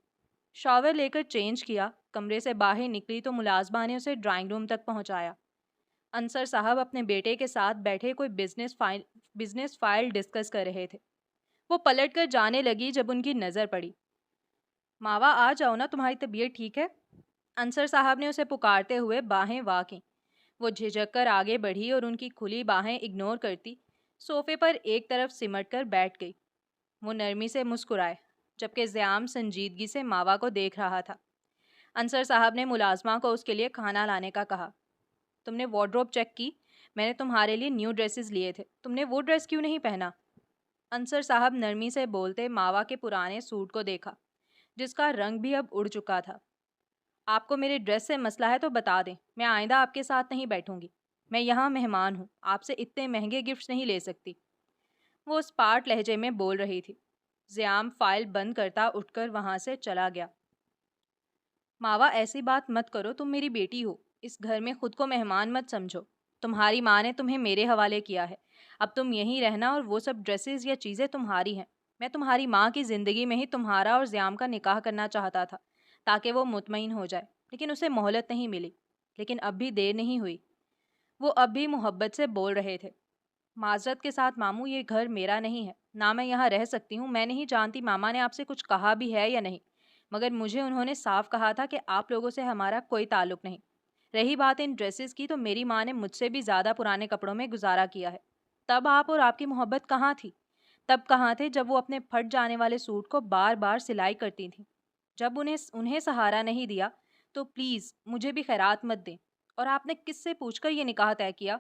شاور لے کر چینج کیا، کمرے سے باہر نکلی تو ملازمہ نے اسے ڈرائنگ روم تک پہنچایا۔ انصر صاحب اپنے بیٹے کے ساتھ بیٹھے کوئی بزنس فائل ڈسکس کر رہے تھے۔ وہ پلٹ کر جانے لگی جب ان کی نظر پڑی۔ ماوا آ جاؤ نا، تمہاری طبیعت ٹھیک ہے؟ انصر صاحب نے اسے پکارتے ہوئے باہیں واہ کیں۔ وہ جھجک کر آگے بڑھی اور ان کی کھلی باہیں اگنور کرتی صوفے پر ایک طرف سمٹ کر بیٹھ گئی۔ وہ نرمی سے مسکرائے، جبکہ زیام سنجیدگی سے ماوا کو دیکھ رہا تھا۔ انصر صاحب نے ملازمہ کو اس کے لیے کھانا لانے کا کہا۔ تم نے وارڈروب چیک کی؟ میں نے تمہارے لیے نیو ڈریسز لیے تھے، تم نے وہ ڈریس کیوں نہیں پہنا؟ انصر صاحب نرمی سے بولتے ماوا کے پرانے سوٹ کو دیکھا، جس کا رنگ بھی اب اڑ چکا تھا۔ آپ کو میرے ڈریس سے مسئلہ ہے تو بتا دیں، میں آئندہ آپ کے ساتھ نہیں بیٹھوں گی۔ میں یہاں مہمان ہوں، آپ سے اتنے مہنگے گفٹس نہیں لے سکتی۔ وہ اسپاٹ لہجے میں بول رہی تھی۔ زیام فائل بند کرتا اٹھ کر وہاں سے چلا گیا۔ ماوا ایسی بات مت کرو، تم میری بیٹی ہو، اس گھر میں خود کو مہمان مت سمجھو۔ تمہاری ماں نے تمہیں میرے حوالے کیا ہے، اب تم یہیں رہنا، اور وہ سب ڈریسز یا چیزیں تمہاری ہیں۔ میں تمہاری ماں کی زندگی میں ہی تمہارا اور زیام کا نکاح کرنا چاہتا تھا تاکہ وہ مطمئن ہو جائے، لیکن اسے مہلت نہیں ملی۔ لیکن اب بھی دیر نہیں ہوئی۔ وہ اب بھی محبت سے بول رہے تھے۔ معذرت کے ساتھ ماموں، یہ گھر میرا نہیں ہے، نہ میں یہاں رہ سکتی ہوں۔ میں نہیں جانتی ماما نے آپ سے کچھ کہا بھی ہے یا نہیں، مگر مجھے انہوں نے صاف کہا تھا کہ آپ لوگوں سے ہمارا کوئی تعلق نہیں۔ رہی بات ان ڈریسز کی، تو میری ماں نے مجھ سے بھی زیادہ پرانے کپڑوں میں گزارا کیا ہے۔ تب آپ اور آپ کی محبت کہاں تھی؟ تب کہاں تھے جب وہ اپنے پھٹ جانے والے سوٹ کو بار بار سلائی کرتی تھیں؟ جب انہیں سہارا نہیں دیا تو پلیز مجھے بھی خیرات مت دیں۔ اور آپ نے کس سے پوچھ کر یہ نکاح طے کیا؟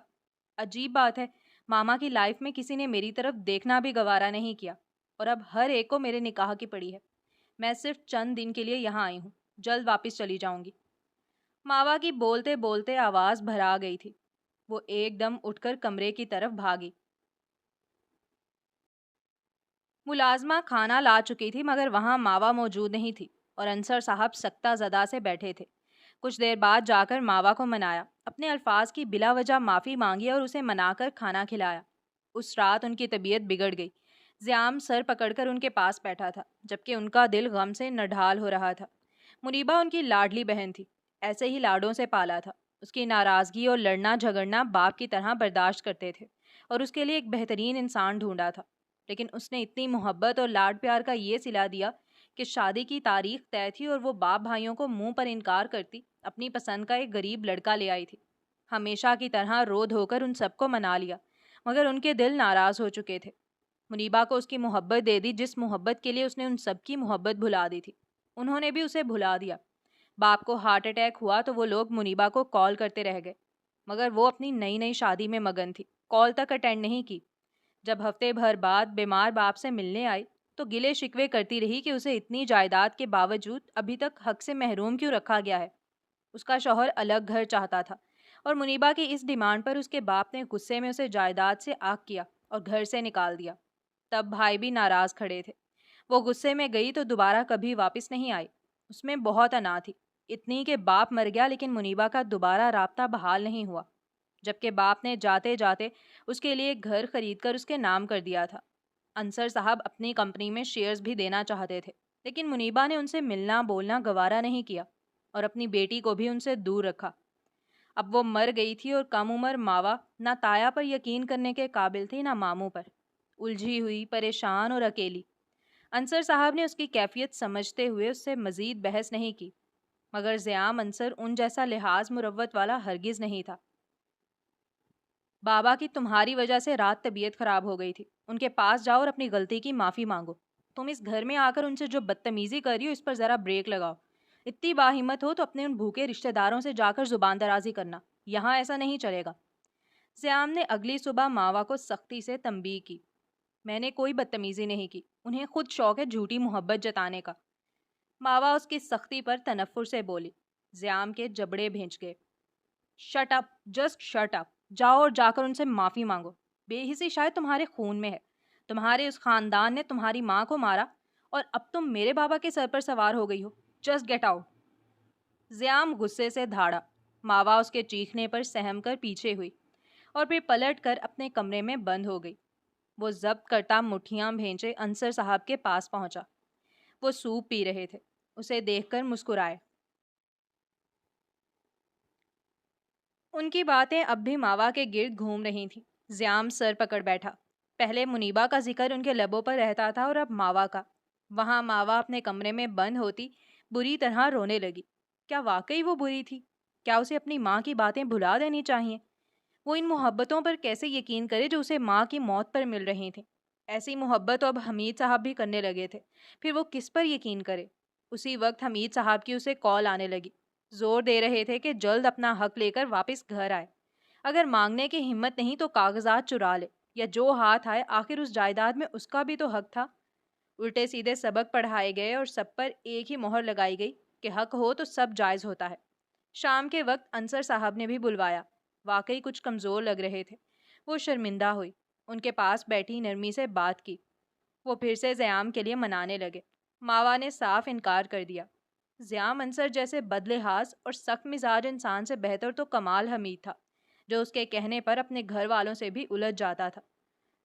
عجیب بات ہے، ماما کی لائف میں کسی نے میری طرف دیکھنا بھی گوارا نہیں کیا، اور اب ہر ایک کو میرے نکاح کی پڑی ہے۔ میں صرف چند دن کے لیے یہاں آئی ہوں، جلد واپس چلی جاؤں گی۔ ماوا کی بولتے بولتے آواز بھرا گئی تھی۔ وہ ایک دم اٹھ کر کمرے کی طرف بھاگی۔ ملازمہ کھانا لا چکی تھی، مگر وہاں ماوا موجود نہیں تھی اور انصر صاحب سکتہ زدہ سے بیٹھے تھے۔ کچھ دیر بعد جا کر ماوا کو منایا، اپنے الفاظ کی بلا وجہ معافی مانگی اور اسے منا کر کھانا کھلایا۔ اس رات ان کی طبیعت بگڑ گئی۔ زیام سر پکڑ کر ان کے پاس بیٹھا تھا، جبکہ ان کا دل غم سے نڈھال ہو رہا تھا۔ منیبا ان کی لاڈلی بہن تھی، ایسے ہی لاڈوں سے پالا تھا۔ اس کی ناراضگی اور لڑنا جھگڑنا باپ کی طرح برداشت کرتے تھے اور اس کے لیے ایک بہترین انسان ڈھونڈا تھا، لیکن اس نے اتنی محبت اور لاڈ پیار کا یہ صلہ دیا کہ شادی کی تاریخ طے تھی اور وہ باپ بھائیوں کو منہ پر انکار کرتی اپنی پسند کا ایک غریب لڑکا لے آئی تھی۔ ہمیشہ کی طرح رو دھو کر ان سب کو منا لیا، مگر ان کے دل ناراض ہو چکے تھے۔ منیبا کو اس کی محبت دے دی جس محبت کے لیے اس نے ان سب کی محبت بھلا دی تھی، انہوں نے بھی اسے بھلا دیا۔ باپ کو ہارٹ اٹیک ہوا تو وہ لوگ منیبا کو کال کرتے رہ گئے، مگر وہ اپنی نئی نئی شادی میں مگن تھی، کال تک اٹینڈ نہیں کی۔ جب ہفتے بھر بعد بیمار باپ سے ملنے آئی تو گلے شکوے کرتی رہی کہ اسے اتنی جائیداد کے باوجود ابھی تک حق سے محروم کیوں رکھا گیا ہے۔ اس کا شوہر الگ گھر چاہتا تھا اور منیبا کی اس ڈیمانڈ پر اس کے باپ نے غصے میں اسے جائیداد سے آگ کیا اور گھر سے نکال دیا۔ تب بھائی بھی ناراض کھڑے تھے۔ وہ غصے میں گئی تو دوبارہ کبھی واپس نہیں آئی۔ اس میں بہت انا تھی، اتنی کہ باپ مر گیا لیکن منیبا کا دوبارہ رابطہ بحال نہیں ہوا، جبکہ باپ نے جاتے جاتے اس کے لیے ایک گھر خرید کر اس کے نام کر دیا تھا۔ انصر صاحب اپنی کمپنی میں شیئرز بھی دینا چاہتے تھے، لیکن منیبا نے ان سے ملنا بولنا گوارا نہیں کیا اور اپنی بیٹی کو بھی ان سے دور رکھا۔ اب وہ مر گئی تھی اور کم عمر ماوا نہ تایا پر یقین کرنے کے قابل تھی نہ ماموں پر، الجھی ہوئی، پریشان اور اکیلی۔ انصر صاحب نے اس کی کیفیت سمجھتے ہوئے اس سے مزید بحث نہیں کی، مگر زیام انصر ان جیسا لحاظ مروت والا ہرگز نہیں تھا۔ بابا کی تمہاری وجہ سے رات طبیعت خراب ہو گئی تھی، ان کے پاس جاؤ اور اپنی غلطی کی معافی مانگو۔ تم اس گھر میں آ کر ان سے جو بدتمیزی کر رہی ہو اس پر ذرا بریک لگاؤ۔ اتنی باہمت ہو تو اپنے ان بھوکے رشتہ داروں سے جا کر زبان درازی کرنا، یہاں ایسا نہیں چلے گا۔ زیام نے اگلی صبح ماوا کو سختی سے تنبیہ کی۔ میں نے کوئی بدتمیزی نہیں کی، انہیں خود شوق ہے جھوٹی محبت جتانے کا۔ ماوا اس کی سختی پر تنفر سے بولی۔ زیام کے جبڑے بھینچ گئے۔ Shut up, just shut up, جاؤ اور جا کر ان سے معافی مانگو۔ بے حسی شاید تمہارے خون میں ہے، تمہارے اس خاندان نے تمہاری ماں کو مارا اور اب تم میرے بابا کے سر پر سوار ہو گئی ہو۔ Just get out. زیام غصے سے دھاڑا۔ ماوا اس کے چیخنے پر سہم کر پیچھے ہوئی اور پھر پلٹ کر اپنے کمرے میں بند ہو گئی۔ وہ ضبط کرتا مٹھیاں بھینچے انصر صاحب کے پاس پہنچا۔ وہ سوپ پی رہے تھے، اسے دیکھ کر مسکرائے۔ ان کی باتیں اب بھی ماوا کے گرد گھوم رہی تھیں۔ زیام سر پکڑ بیٹھا۔ پہلے منیبا کا ذکر ان کے لبوں پر رہتا تھا اور اب ماوا کا۔ وہاں ماوا اپنے کمرے میں بند ہوتی بری طرح رونے لگی۔ کیا واقعی وہ بری تھی؟ کیا اسے اپنی ماں کی باتیں بھلا دینی چاہیے؟ وہ ان محبتوں پر کیسے یقین کرے جو اسے ماں کی موت پر مل رہی تھیں؟ ایسی محبت تو اب حمید صاحب بھی کرنے لگے تھے، پھر وہ کس پر یقین کرے؟ اسی وقت حمید صاحب کی اسے کال آنے لگی۔ زور دے رہے تھے کہ جلد اپنا حق لے کر واپس گھر آئے۔ اگر مانگنے کی ہمت نہیں تو کاغذات چرا لے، یا جو ہاتھ آئے، آخر اس جائیداد میں اس کا بھی تو حق تھا۔ الٹے سیدھے سبق پڑھائے گئے اور سب پر ایک ہی مہر لگائی گئی کہ حق ہو تو سب جائز ہوتا ہے۔ شام کے وقت انصر صاحب نے بھی بلوایا۔ واقعی کچھ کمزور لگ رہے تھے۔ وہ شرمندہ ہوئی، ان کے پاس بیٹھی نرمی سے بات کی۔ وہ پھر سے زیام کے لیے منانے لگے۔ ماوا نے صاف انکار کر دیا۔ زیام انصر جیسے بدلحاظ اور سخت مزاج انسان سے بہتر تو کمال حمید تھا، جو اس کے کہنے پر اپنے گھر والوں سے بھی الجھ جاتا تھا۔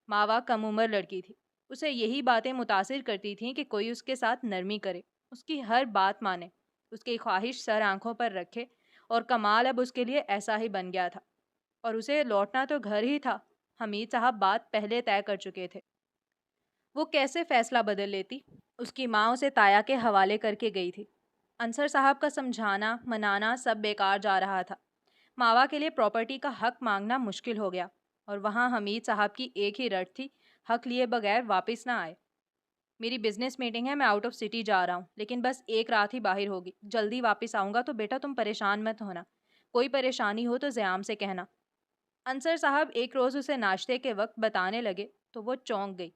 ماوا کم عمر لڑکی تھی، اسے یہی باتیں متاثر کرتی تھیں کہ کوئی اس کے ساتھ نرمی کرے، اس کی ہر بات مانے، اس کی خواہش سر آنکھوں پر رکھے، اور کمال اب اس کے لیے ایسا ہی بن گیا تھا۔ اور اسے لوٹنا تو گھر ہی تھا، حمید صاحب بات پہلے طے کر چکے تھے۔ وہ کیسے فیصلہ بدل لیتی؟ اس کی ماں اسے تایا کے حوالے کر کے گئی تھی۔ انصر صاحب کا سمجھانا منانا سب بیکار جا رہا تھا۔ ماوا کے لیے پراپرٹی کا حق مانگنا مشکل ہو گیا، اور وہاں حمید صاحب کی ایک ہی رٹ تھی، حق لیے بغیر واپس نہ آئے۔ میری بزنس میٹنگ ہے، میں آؤٹ آف سٹی جا رہا ہوں، لیکن بس ایک رات ہی باہر ہوگی، جلدی واپس آؤں گا، تو بیٹا تم پریشان مت ہونا، کوئی پریشانی ہو تو زیام سے کہنا۔ انصر صاحب ایک روز اسے ناشتے کے وقت بتانے لگے تو وہ چونک گئی۔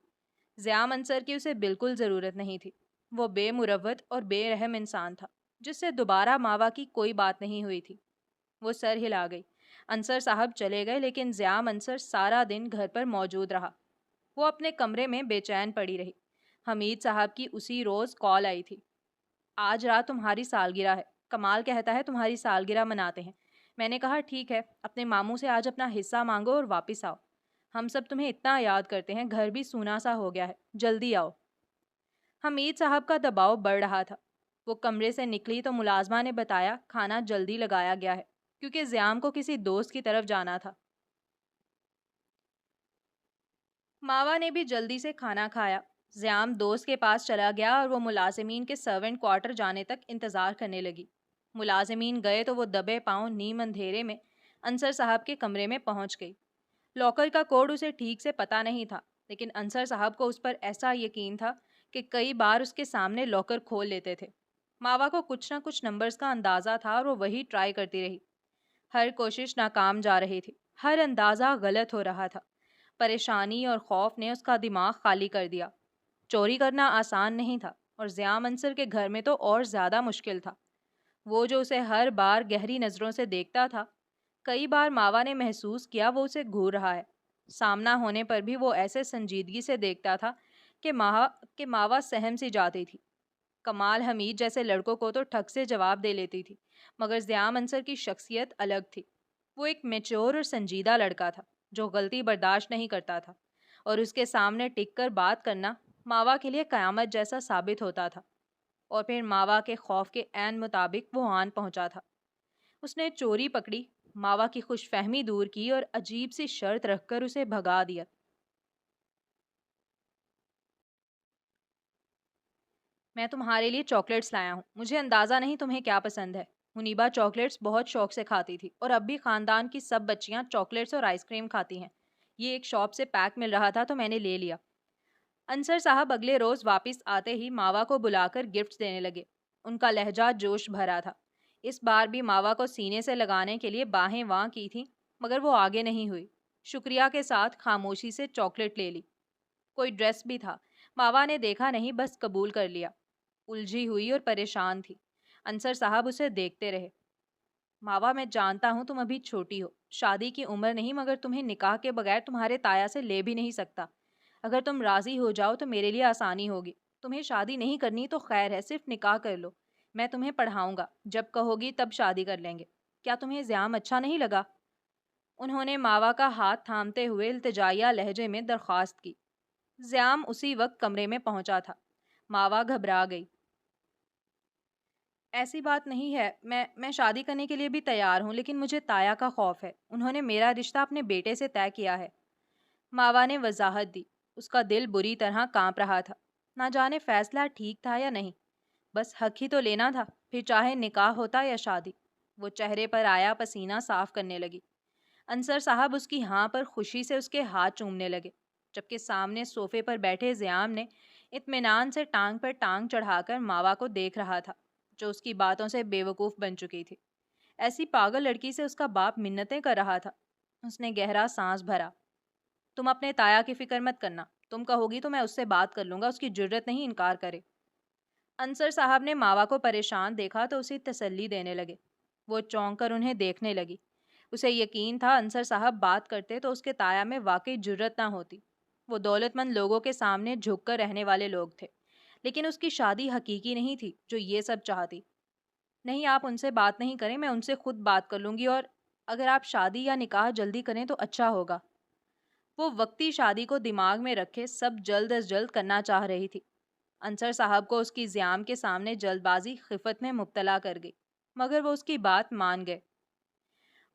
زیام انصر کی اسے بالکل ضرورت نہیں تھی۔ وہ بے مروت اور بے رحم انسان تھا جس سے دوبارہ ماوا کی کوئی بات نہیں ہوئی تھی۔ وہ سر ہلا گئی۔ انصر صاحب چلے گئے، لیکن زیام انصر سارا دن گھر پر موجود رہا۔ وہ اپنے کمرے میں بے چین پڑی رہی۔ حمید صاحب کی اسی روز کال آئی تھی۔ آج رات تمہاری سالگرہ ہے، کمال کہتا ہے تمہاری سالگرہ مناتے ہیں۔ میں نے کہا ٹھیک ہے، اپنے ماموں سے آج اپنا حصہ مانگو اور واپس آؤ۔ ہم سب تمہیں اتنا یاد کرتے ہیں، گھر بھی سونا سا ہو گیا ہے، جلدی آؤ۔ حمید صاحب کا دباؤ بڑھ رہا تھا۔ وہ کمرے سے نکلی تو ملازمہ نے بتایا کھانا جلدی لگایا گیا ہے، کیونکہ زیام کو کسی دوست کی طرف جانا تھا۔ ماوا نے بھی جلدی سے کھانا کھایا۔ زیام دوست کے پاس چلا گیا اور وہ ملازمین کے سرونٹ کوارٹر جانے تک انتظار کرنے لگی۔ ملازمین گئے تو وہ دبے پاؤں نیم اندھیرے میں انصر صاحب کے کمرے میں پہنچ گئی۔ لاکر کا کوڈ اسے ٹھیک سے پتہ نہیں تھا، لیکن انصر صاحب کو اس پر ایسا یقین تھا کہ کئی بار اس کے سامنے لاکر کھول لیتے تھے۔ ماوا کو کچھ نہ کچھ نمبرز کا اندازہ تھا اور وہ وہی ٹرائی کرتی رہی۔ ہر کوشش ناکام جا رہی تھی، ہر اندازہ غلط ہو رہا تھا۔ پریشانی اور خوف نے اس کا دماغ خالی کر دیا۔ چوری کرنا آسان نہیں تھا، اور زیام انصر کے گھر میں تو اور زیادہ مشکل تھا۔ وہ جو اسے ہر بار گہری نظروں سے دیکھتا تھا، کئی بار ماوا نے محسوس کیا وہ اسے گھور رہا ہے۔ سامنا ہونے پر بھی وہ ایسے سنجیدگی سے دیکھتا تھا کہ ماوا سہم سی جاتی تھی۔ کمال حمید جیسے لڑکوں کو تو ٹھگ سے جواب دے لیتی تھی، مگر زیام انصر کی شخصیت الگ تھی۔ وہ ایک میچور اور سنجیدہ لڑکا تھا جو غلطی برداشت نہیں کرتا تھا، اور اس کے سامنے ٹک کر بات کرنا ماوا کے لیے قیامت جیسا ثابت ہوتا تھا۔ اور پھر ماوا کے خوف کے عین مطابق وہ آن پہنچا تھا۔ اس نے چوری پکڑی، ماوا کی خوش فہمی دور کی اور عجیب سی شرط رکھ کر اسے بھگا دیا۔ میں تمہارے لیے چاکلیٹس لایا ہوں، مجھے اندازہ نہیں تمہیں کیا پسند ہے۔ منیبا چاکلیٹس بہت شوق سے کھاتی تھی، اور اب بھی خاندان کی سب بچیاں چاکلیٹس اور آئس کریم کھاتی ہیں۔ یہ ایک شاپ سے پیک مل رہا تھا تو میں نے لے لیا۔ انصر صاحب اگلے روز واپس آتے ہی ماوا کو بلا کر گفٹس دینے لگے۔ ان کا لہجہ جوش بھرا تھا۔ اس بار بھی ماوا کو سینے سے لگانے کے لیے باہیں واں کی تھیں، مگر وہ آگے نہیں ہوئی۔ شکریہ کے ساتھ خاموشی سے چاکلیٹ لے لی۔ کوئی ڈریس بھی تھا، ماوا نے دیکھا نہیں، بس قبول کر لیا۔ الجھی ہوئی اور پریشان تھی۔ انصر صاحب اسے دیکھتے رہے۔ ماوا، میں جانتا ہوں تم ابھی چھوٹی ہو، شادی کی عمر نہیں، مگر تمہیں نکاح کے بغیر تمہارے تایا سے لے بھی نہیں سکتا۔ اگر تم راضی ہو جاؤ تو میرے لیے آسانی ہوگی۔ تمہیں شادی نہیں کرنی تو خیر ہے، صرف نکاح کر لو۔ میں تمہیں پڑھاؤں گا، جب کہو گی تب شادی کر لیں گے۔ کیا تمہیں زیام اچھا نہیں لگا؟ انہوں نے ماوا کا ہاتھ تھامتے ہوئے التجائیہ لہجے میں درخواست کی۔ زیام اسی وقت کمرے میں پہنچا تھا۔ ماوا گھبرا گئی۔ ایسی بات نہیں ہے، میں شادی کرنے کے لیے بھی تیار ہوں، لیکن مجھے تایا کا خوف ہے۔ انہوں نے میرا رشتہ اپنے بیٹے سے طے کیا ہے۔ ماوا نے وضاحت دی۔ اس کا دل بری طرح کانپ رہا تھا۔ نہ جانے فیصلہ ٹھیک تھا یا نہیں، بس حق ہی تو لینا تھا، پھر چاہے نکاح ہوتا یا شادی۔ وہ چہرے پر آیا پسینہ صاف کرنے لگی۔ انصر صاحب اس کی ہاں پر خوشی سے اس کے ہاتھ چومنے لگے، جبکہ سامنے صوفے پر بیٹھے زیام نے اطمینان سے ٹانگ پر ٹانگ چڑھا کر ماوا کو دیکھ رہا تھا، جو اس کی باتوں سے بے وقوف بن چکی تھی۔ ایسی پاگل لڑکی سے اس کا باپ منتیں کر رہا تھا۔ اس نے گہرا سانس بھرا۔ تم اپنے تایا کی فکر مت کرنا، تم کہو گی تو میں اس سے بات کر لوں گا، اس کی جرت نہیں انکار کرے۔ انصر صاحب نے ماوا کو پریشان دیکھا تو اسے تسلی دینے لگے۔ وہ چونک کر انہیں دیکھنے لگی۔ اسے یقین تھا انصر صاحب بات کرتے تو اس کے تایا میں واقعی جرت نہ ہوتی۔ وہ دولت مند لوگوں کے سامنے جھک کر رہنے والے لوگ تھے، لیکن اس کی شادی حقیقی نہیں تھی جو یہ سب چاہتی۔ نہیں، آپ ان سے بات نہیں کریں، میں ان سے خود بات کر لوں گی، اور اگر آپ شادی یا نکاح جلدی کریں تو اچھا ہوگا۔ وہ وقتی شادی کو دماغ میں رکھے سب جلد از جلد کرنا چاہ رہی تھی۔ انصر صاحب کو اس کی زیام کے سامنے جلد بازی خفت میں مبتلا کر گئی، مگر وہ اس کی بات مان گئے۔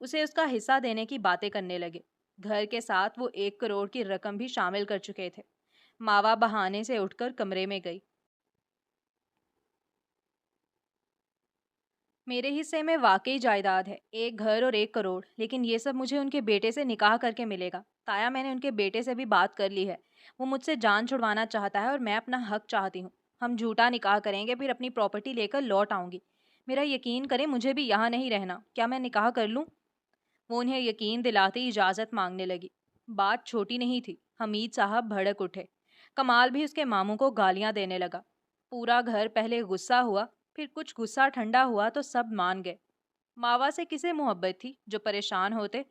اسے اس کا حصہ دینے کی باتیں کرنے لگے۔ گھر کے ساتھ وہ 1 کروڑ کی رقم بھی شامل کر چکے تھے۔ ماوا بہانے سے اٹھ کر کمرے میں گئی۔ میرے حصے میں واقعی جائیداد ہے، ایک گھر اور 1 کروڑ، لیکن یہ سب مجھے ان کے بیٹے سے نکاح کر کے ملے گا۔ تایا، میں نے ان کے بیٹے سے بھی بات کر لی ہے، وہ مجھ سے جان چھڑوانا چاہتا ہے اور میں اپنا حق چاہتی ہوں۔ ہم جھوٹا نکاح کریں گے، پھر اپنی پراپرٹی لے کر لوٹ آؤں گی۔ میرا یقین کریں، مجھے بھی یہاں نہیں رہنا، کیا میں نکاح کر لوں؟ وہ انہیں یقین دلاتے اجازت مانگنے لگی۔ بات چھوٹی نہیں تھی، حمید صاحب بھڑک اٹھے۔ کمال بھی اس کے ماموں کو گالیاں دینے لگا۔ پورا گھر پہلے غصہ ہوا، پھر کچھ غصہ ٹھنڈا ہوا تو سب مان گئے۔ ماوا سے کسے محبت تھی جو پریشان ہوتے؟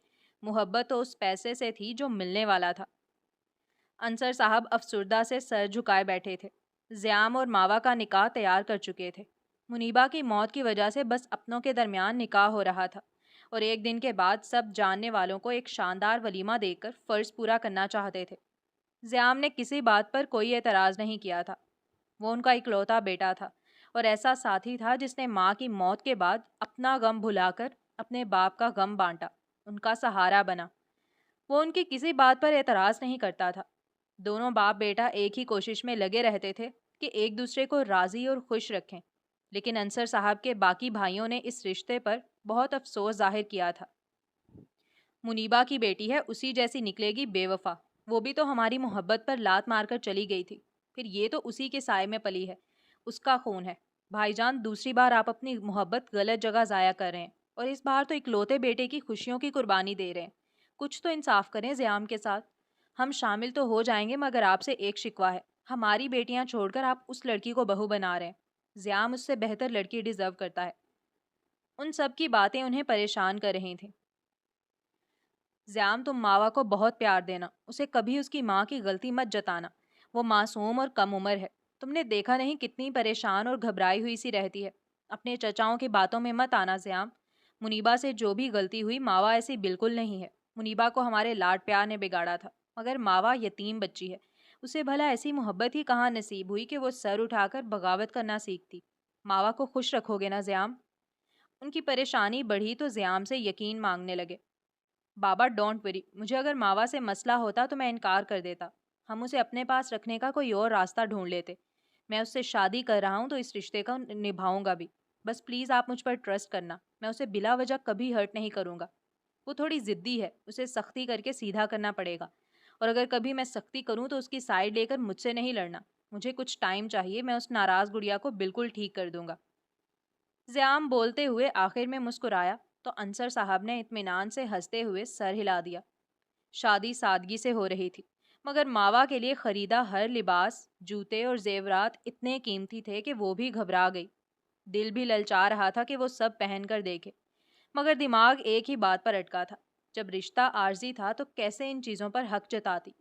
محبت تو اس پیسے سے تھی جو ملنے والا تھا۔ انصر صاحب افسردہ سے سر جھکائے بیٹھے تھے۔ زیام اور ماوا کا نکاح تیار کر چکے تھے۔ منیبا کی موت کی وجہ سے بس اپنوں کے درمیان نکاح ہو رہا تھا، اور 1 دن کے بعد سب جاننے والوں کو ایک شاندار ولیمہ دے کر فرض پورا کرنا چاہتے تھے۔ زیام نے کسی بات پر کوئی اعتراض نہیں کیا تھا۔ وہ ان کا اکلوتا بیٹا تھا اور ایسا ساتھی تھا جس نے ماں کی موت کے بعد اپنا غم بھلا کر اپنے باپ کا غم بانٹا، ان کا سہارا بنا۔ وہ ان کی کسی بات پر اعتراض نہیں کرتا تھا۔ دونوں باپ بیٹا ایک ہی کوشش میں لگے رہتے تھے کہ ایک دوسرے کو راضی اور خوش رکھیں، لیکن انصر صاحب کے باقی بھائیوں نے اس رشتے پر بہت افسوس ظاہر کیا تھا۔ منیبا کی بیٹی ہے، اسی جیسی نکلے گی بے وفا، وہ بھی تو ہماری محبت پر لات مار کر چلی گئی تھی، پھر یہ تو اسی کے سائے میں پلی ہے، اس کا خون ہے۔ بھائی جان، دوسری بار آپ اپنی محبت غلط جگہ ضائع کر رہے ہیں، اور اس بار تو اکلوتے بیٹے کی خوشیوں کی قربانی دے رہے ہیں۔ کچھ تو انصاف کریں زیام کے ساتھ۔ ہم شامل تو ہو جائیں گے، مگر آپ سے ایک شکوہ ہے، ہماری بیٹیاں چھوڑ کر آپ اس لڑکی کو بہو بنا رہے ہیں۔ زیام اس سے بہتر لڑکی ڈیزرو کرتا ہے۔ ان سب کی باتیں انہیں پریشان کر رہی تھیں۔ زیام، تم ماوا کو بہت پیار دینا، اسے کبھی اس کی ماں کی غلطی مت جتانا، وہ معصوم اور کم عمر ہے۔ تم نے دیکھا نہیں کتنی پریشان اور گھبرائی ہوئی سی رہتی ہے۔ اپنے چچاؤں کی باتوں میں مت آنا زیام۔ منیبا سے جو بھی غلطی ہوئی، ماوا ایسی بالکل نہیں ہے۔ منیبا کو ہمارے لاڈ پیار نے بگاڑا تھا، مگر ماوا یتیم بچی ہے، اسے بھلا ایسی محبت ہی کہاں نصیب ہوئی کہ وہ سر اٹھا کر بغاوت کرنا سیکھتی۔ ماوا کو خوش رکھو گے نا زیام؟ ان کی پریشانی بڑھی تو زیام سے یقین مانگنے لگے۔ بابا ڈونٹ وری، مجھے اگر ماوا سے مسئلہ ہوتا تو میں انکار کر دیتا، ہم اسے اپنے پاس رکھنے کا کوئی اور راستہ ڈھونڈ لیتے۔ میں اس سے شادی کر رہا ہوں تو اس رشتے کو نبھاؤں گا بھی۔ بس پلیز آپ مجھ پر ٹرسٹ کرنا، میں اسے بلا وجہ کبھی ہرٹ نہیں کروں گا۔ وہ تھوڑی ضدی ہے، اسے سختی کر کے سیدھا کرنا پڑے گا، اور اگر کبھی میں سختی کروں تو اس کی سائڈ لے کر مجھ سے نہیں لڑنا۔ مجھے کچھ ٹائم چاہیے، میں اس ناراض گڑیا کو بالکل ٹھیک کر دوں گا۔ زیام بولتے ہوئے آخر میں مسکرایا تو انصر صاحب نے اطمینان سے ہنستے ہوئے سر ہلا دیا۔ شادی سادگی سے ہو رہی تھی، مگر ماوا کے لیے خریدا ہر لباس، جوتے اور زیورات اتنے قیمتی تھے کہ وہ بھی گھبرا گئی۔ دل بھی للچا رہا تھا کہ وہ سب پہن کر دیکھے، مگر دماغ ایک ہی بات پر اٹکا تھا، جب رشتہ عارضی تھا تو کیسے ان چیزوں پر حق جتاتی؟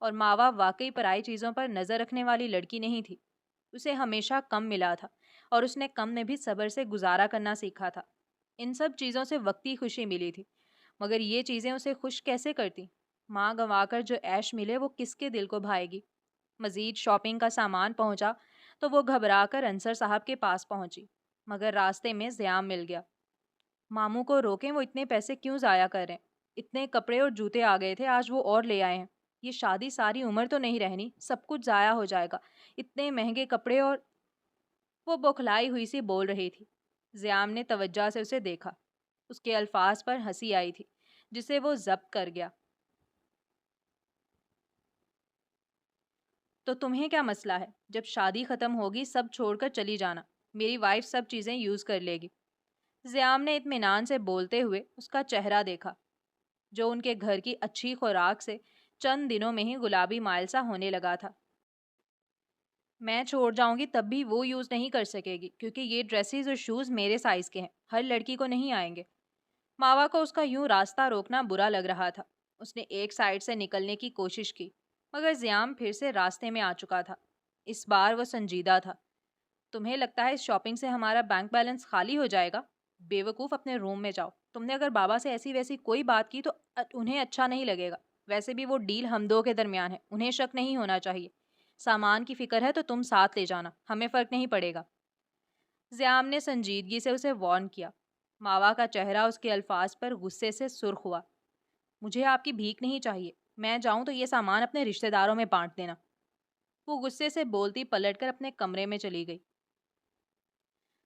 اور ماوا واقعی پرائی چیزوں پر نظر رکھنے والی لڑکی نہیں تھی۔ اسے ہمیشہ کم ملا تھا، اور اس نے کم میں بھی صبر سے گزارا کرنا سیکھا تھا۔ ان سب چیزوں سے وقتی خوشی ملی تھی، مگر یہ چیزیں اسے خوش کیسے کرتی؟ ماں گنوا کر جو عیش ملے وہ کس کے دل کو بھائے گی؟ مزید شاپنگ کا سامان پہنچا تو وہ گھبرا کر انصر صاحب کے پاس پہنچی، مگر راستے میں زیام مل گیا۔ ماموں کو روکیں، وہ اتنے پیسے کیوں ضائع کر رہے ہیں؟ اتنے کپڑے اور جوتے آ گئے تھے، آج وہ اور لے آئے ہیں۔ یہ شادی ساری عمر تو نہیں رہنی، سب کچھ ضائع ہو جائے گا، اتنے مہنگے کپڑے اور… وہ بوکھلائی ہوئی سی بول رہی تھی۔ زیام نے توجہ سے اسے دیکھا، اس کے الفاظ پر ہنسی آئی تھی جسے وہ ضبط کر گیا۔ تو تمہیں کیا مسئلہ ہے؟ جب شادی ختم ہوگی سب چھوڑ کر چلی جانا، میری وائف سب چیزیں یوز کر لے گی۔ زیام نے اطمینان سے بولتے ہوئے اس کا چہرہ دیکھا، جو ان کے گھر کی اچھی خوراک سے چند دنوں میں ہی گلابی مائل سا ہونے لگا تھا۔ میں چھوڑ جاؤں گی تب بھی وہ یوز نہیں کر سکے گی، کیونکہ یہ ڈریسز اور شوز میرے سائز کے ہیں، ہر لڑکی کو نہیں آئیں گے۔ ماوا کو اس کا یوں راستہ روکنا برا لگ رہا تھا۔ اس نے ایک سائڈ سے نکلنے کی کوشش کی، مگر زیام پھر سے راستے میں آ چکا تھا۔ اس بار وہ سنجیدہ تھا۔ تمہیں لگتا ہے اس شاپنگ سے ہمارا بینک بیلنس خالی ہو جائے گا؟ بے وقوف، اپنے روم میں جاؤ۔ تم نے اگر بابا سے ایسی ویسی کوئی بات کی تو انہیں اچھا نہیں لگے گا۔ ویسے بھی وہ ڈیل ہم دو کے درمیان ہے، انہیں شک نہیں ہونا چاہیے۔ سامان کی فکر ہے تو تم ساتھ لے جانا، ہمیں فرق نہیں پڑے گا۔ زیام نے سنجیدگی سے اسے وارن کیا۔ ماوا کا چہرہ اس کے الفاظ پر غصے سے سرخ ہوا۔ مجھے آپ کی بھیک نہیں چاہیے، میں جاؤں تو یہ سامان اپنے رشتہ داروں میں بانٹ دینا۔ وہ غصے سے بولتی پلٹ کر اپنے کمرے میں چلی گئی۔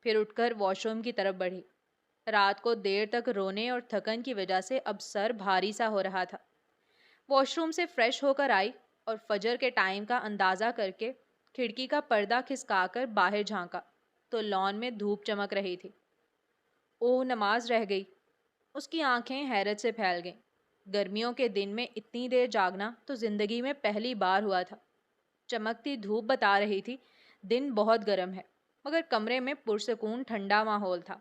پھر اٹھ کر واش روم کی طرف بڑھی۔ رات کو دیر تک رونے اور تھکن کی وجہ سے اب سر بھاری سا ہو رہا تھا۔ واش روم سے فریش ہو کر آئی اور فجر کے ٹائم کا اندازہ کر کے کھڑکی کا پردہ کھسکا کر باہر جھانکا تو لان میں دھوپ چمک رہی تھی۔ اوہ، نماز رہ گئی۔ اس کی آنکھیں حیرت سے پھیل گئیں۔ گرمیوں کے دن میں اتنی دیر جاگنا تو زندگی میں پہلی بار ہوا تھا۔ چمکتی دھوپ بتا رہی تھی دن بہت گرم ہے، مگر کمرے میں پرسکون ٹھنڈا ماحول تھا۔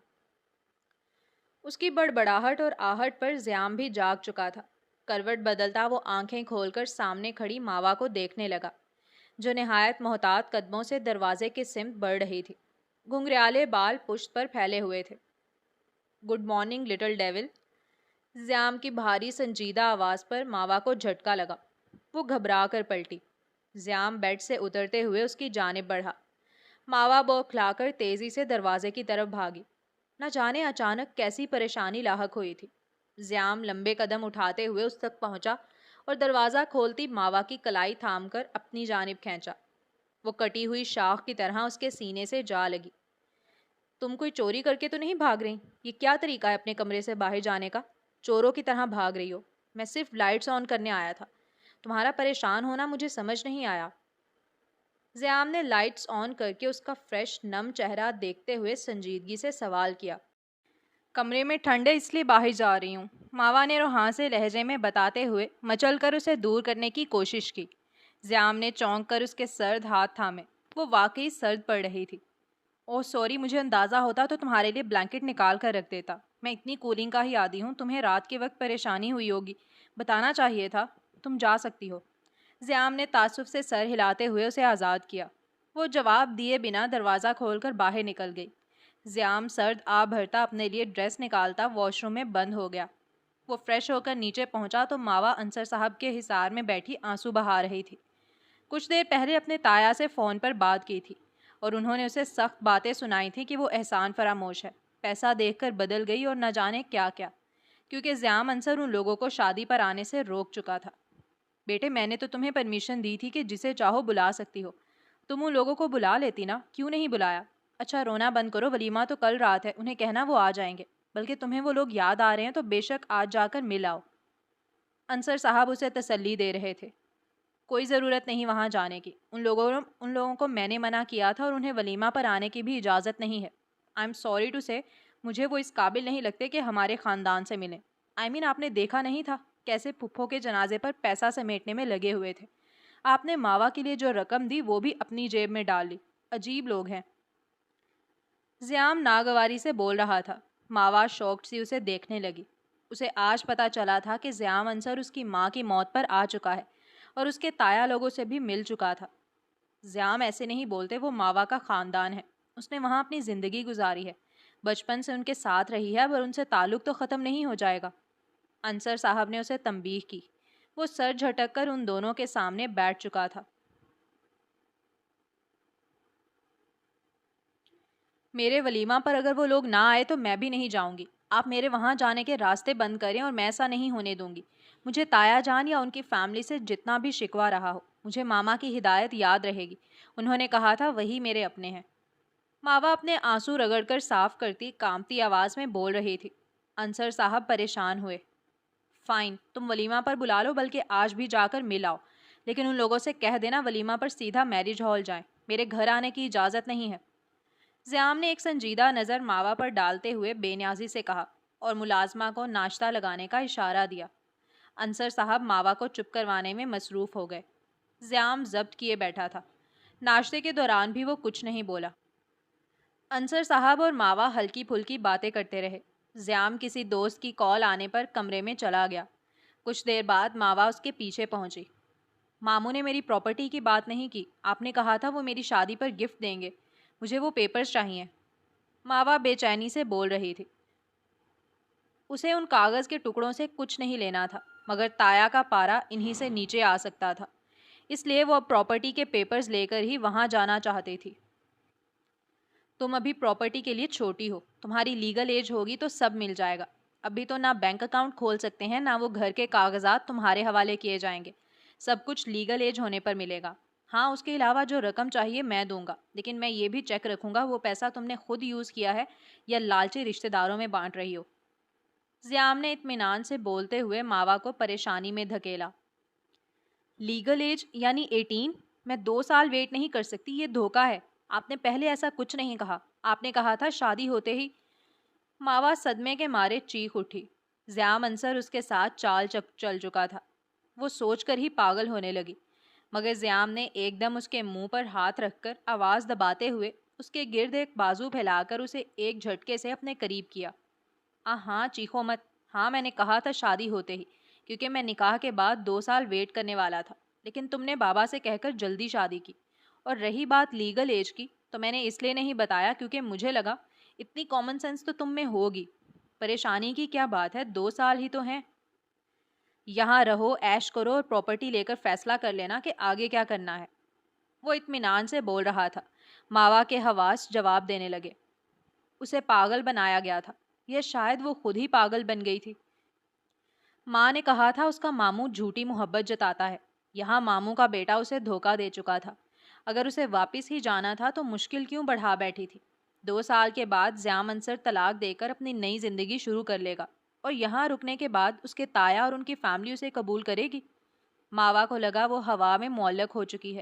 اس کی بڑبڑاہٹ اور آہٹ پر زیام بھی جاگ چکا تھا۔ کروٹ بدلتا وہ آنکھیں کھول کر سامنے کھڑی ماوا کو دیکھنے لگا، جو نہایت محتاط قدموں سے دروازے کی سمت بڑھ رہی تھی۔ گھنگریالے بال پشت پر پھیلے ہوئے تھے۔ Good morning little devil. Ziyam کی بھاری سنجیدہ آواز پر ماوا کو جھٹکا لگا۔ وہ گھبرا کر پلٹی۔ زیام بیڈ سے اترتے ہوئے اس کی جانب بڑھا۔ ماوا بوکھلا کر تیزی سے دروازے کی طرف بھاگی۔ نہ جانے اچانک کیسی پریشانی لاحق ہوئی تھی۔ زیام لمبے قدم اٹھاتے ہوئے اس تک پہنچا اور دروازہ کھولتی ماوا کی کلائی تھام کر اپنی جانب کھینچا۔ وہ کٹی ہوئی شاخ کی طرح اس کے سینے سے جا لگی۔ تم کوئی چوری کر کے تو نہیں بھاگ رہی؟ یہ کیا طریقہ ہے اپنے کمرے سے باہر جانے کا؟ چوروں کی طرح بھاگ رہی ہو۔ میں صرف لائٹس آن کرنے آیا تھا۔ تمہارا پریشان ہونا مجھے سمجھ نہیں آیا۔ زیام نے لائٹس آن کر کے اس کا فریش نم چہرہ دیکھتے ہوئے سنجیدگی سے سوال کیا۔ کمرے میں ٹھنڈ ہے اس لیے باہر جا رہی ہوں، ماوا نے روحاں لہجے میں بتاتے ہوئے مچل کر اسے دور کرنے کی کوشش کی۔ زیام نے چونک کر اس کے سرد ہاتھ تھامے۔ وہ واقعی سرد پڑ رہی تھی۔ اوہ سوری، مجھے اندازہ ہوتا تو تمہارے لیے بلینکٹ نکال کر رکھ دیتا۔ میں اتنی کولنگ کا ہی عادی ہوں، تمہیں رات کے وقت پریشانی ہوئی ہوگی، بتانا چاہیے تھا۔ تم جا سکتی ہو۔ زیام نے تعصب سے سر ہلاتے ہوئے اسے آزاد کیا۔ وہ جواب دیے بنا دروازہ کھول کر باہر نکل گئی۔ زیام سرد آ بھرتا اپنے لیے ڈریس نکالتا واش روم میں بند ہو گیا۔ وہ فریش ہو کر نیچے پہنچا تو ماوا انصر صاحب کے حصار میں بیٹھی آنسو بہا رہی تھی۔ کچھ دیر پہلے اپنے تایا سے فون پر بات کی تھی اور انہوں نے اسے سخت باتیں سنائی تھیں کہ وہ احسان فراموش ہے، پیسہ دیکھ کر بدل گئی اور نہ جانے کیا کیا، کیونکہ زیام انصر ان لوگوں کو شادی پر آنے سے روک چکا تھا۔ بیٹے، میں نے تو تمہیں پرمیشن دی تھی کہ جسے چاہو بلا سکتی ہو، تم ان لوگوں کو بلا لیتی نا، کیوں نہیں بلایا؟ اچھا رونا بند کرو، ولیمہ تو کل رات ہے، انہیں کہنا وہ آ جائیں گے، بلکہ تمہیں وہ لوگ یاد آ رہے ہیں تو بے شک آج جا کر مل آؤ۔ انصر صاحب اسے تسلی دے رہے تھے۔ کوئی ضرورت نہیں وہاں جانے کی، ان لوگوں کو میں نے منع کیا تھا اور انہیں ولیمہ پر آنے کی بھی اجازت نہیں ہے۔ آئی ایم سوری ٹو سے، مجھے وہ اس قابل نہیں لگتے کہ ہمارے خاندان سے ملیں۔ آپ نے دیکھا نہیں تھا کیسے پھپھو کے جنازے پر پیسہ سمیٹنے میں لگے ہوئے تھے؟ آپ نے ماوا کے لیے جو رقم دی وہ بھی اپنی جیب میں ڈال لی۔ عجیب لوگ ہیں۔ زیام ناگواری سے بول رہا تھا۔ ماوا شوقڈ سی اسے دیکھنے لگی۔ اسے آج پتا چلا تھا کہ زیام انصر اس کی ماں کی موت پر آ چکا ہے اور اس کے تایا لوگوں سے بھی مل چکا تھا۔ زیام ایسے نہیں بولتے، وہ ماوا کا خاندان ہے، اس نے وہاں اپنی زندگی گزاری ہے، بچپن سے ان کے ساتھ رہی ہے، پر ان سے تعلق تو ختم نہیں ہو جائے گا۔ انصر صاحب نے اسے تنبیہ کی۔ وہ سر جھٹک کر ان دونوں کے سامنے بیٹھ چکا تھا۔ میرے ولیمہ پر اگر وہ لوگ نہ آئے تو میں بھی نہیں جاؤں گی۔ آپ میرے وہاں جانے کے راستے بند کریں اور میں ایسا نہیں ہونے دوں گی۔ مجھے تایا جان یا ان کی فیملی سے جتنا بھی شکوہ رہا ہو، مجھے ماما کی ہدایت یاد رہے گی، انہوں نے کہا تھا وہی میرے اپنے ہیں۔ ماوا اپنے آنسو رگڑ کر صاف کرتی کانپتی آواز میں بول رہی تھی۔ انصر صاحب پریشان ہوئے۔ فائن، تم ولیمہ پر بلا لو، بلکہ آج بھی جا کر مل آؤ، لیکن ان لوگوں سے کہہ دینا ولیمہ پر سیدھا میرج ہال جائیں، میرے گھر آنے کی اجازت نہیں ہے۔ زیام نے ایک سنجیدہ نظر ماوا پر ڈالتے ہوئے بے نیازی سے کہا اور ملازمہ کو ناشتہ لگانے کا اشارہ دیا۔ انصر صاحب ماوا کو چپ کروانے میں مصروف ہو گئے۔ زیام ضبط کیے بیٹھا تھا۔ ناشتے کے دوران بھی وہ کچھ نہیں بولا۔ انصر صاحب اور ماوا ہلکی پھلکی باتیں کرتے رہے۔ زیام کسی دوست کی کال آنے پر کمرے میں چلا گیا۔ کچھ دیر بعد ماوا اس کے پیچھے پہنچی۔ ماموں نے میری پراپرٹی کی بات نہیں کی، آپ نے کہا تھا وہ میری شادی پر گفٹ دیں گے، مجھے وہ پیپرز چاہیے۔ ماوا بے چینی سے بول رہی تھی۔ اسے ان کاغذ کے ٹکڑوں سے کچھ نہیں لینا تھا، مگر تایا کا پارا انہی سے نیچے آ سکتا تھا، اس لیے وہ اب پراپرٹی کے پیپرز لے کر ہی وہاں جانا چاہتی تھی۔ تم ابھی پراپرٹی کے لیے چھوٹی ہو، تمہاری لیگل ایج ہوگی تو سب مل جائے گا۔ ابھی تو نہ بینک اکاؤنٹ کھول سکتے ہیں، نہ وہ گھر کے کاغذات تمہارے حوالے کیے جائیں گے، سب کچھ لیگل ایج ہونے پر ملے گا۔ ہاں، اس کے علاوہ جو رقم چاہیے میں دوں گا، لیکن میں یہ بھی چیک رکھوں گا وہ پیسہ تم نے خود یوز کیا ہے یا لالچی رشتہ داروں میں بانٹ رہی ہو۔ زیام نے اطمینان سے بولتے ہوئے ماوا کو پریشانی میں دھکیلا۔ لیگل ایج یعنی 18؟ میں 2 سال ویٹ نہیں کر سکتی، یہ دھوکا ہے۔ آپ نے پہلے ایسا کچھ نہیں کہا، آپ نے کہا تھا شادی ہوتے ہی۔ ماوا صدمے کے مارے چیخ اٹھی۔ زیام انصر اس کے ساتھ چل چکا تھا۔ وہ سوچ کر ہی پاگل ہونے لگی، مگر زیام نے ایک دم اس کے منہ پر ہاتھ رکھ کر آواز دباتے ہوئے اس کے گرد ایک بازو پھیلا کر اسے ایک جھٹکے سے اپنے قریب کیا۔ ہاں چیخو مت، ہاں میں نے کہا تھا شادی ہوتے ہی، کیونکہ میں نکاح کے بعد 2 سال ویٹ کرنے والا تھا، لیکن تم نے بابا سے کہہ کر جلدی شادی کی۔ اور رہی بات لیگل ایج کی، تو میں نے اس لیے نہیں بتایا کیونکہ مجھے لگا اتنی کامن سینس تو تم میں ہوگی۔ پریشانی کی کیا بات ہے، 2 سال ہی تو ہیں۔ یہاں رہو، ایش کرو اور پراپرٹی لے کر فیصلہ کر لینا کہ آگے کیا کرنا ہے۔ وہ اطمینان سے بول رہا تھا۔ ماوا کے حواس جواب دینے لگے۔ اسے پاگل بنایا گیا تھا، یا شاید وہ خود ہی پاگل بن گئی تھی۔ ماں نے کہا تھا اس کا ماموں جھوٹی محبت جتاتا ہے۔ یہاں ماموں کا بیٹا اسے دھوکہ دے چکا تھا۔ اگر اسے واپس ہی جانا تھا تو مشکل کیوں بڑھا بیٹھی تھی؟ 2 سال کے بعد زیام انصر طلاق دے کر اپنی نئی زندگی شروع کر لے گا، اور یہاں رکنے کے بعد اس کے تایا اور ان کی فیملی اسے قبول کرے گی؟ ماوا کو لگا وہ ہوا میں معلق ہو چکی ہے،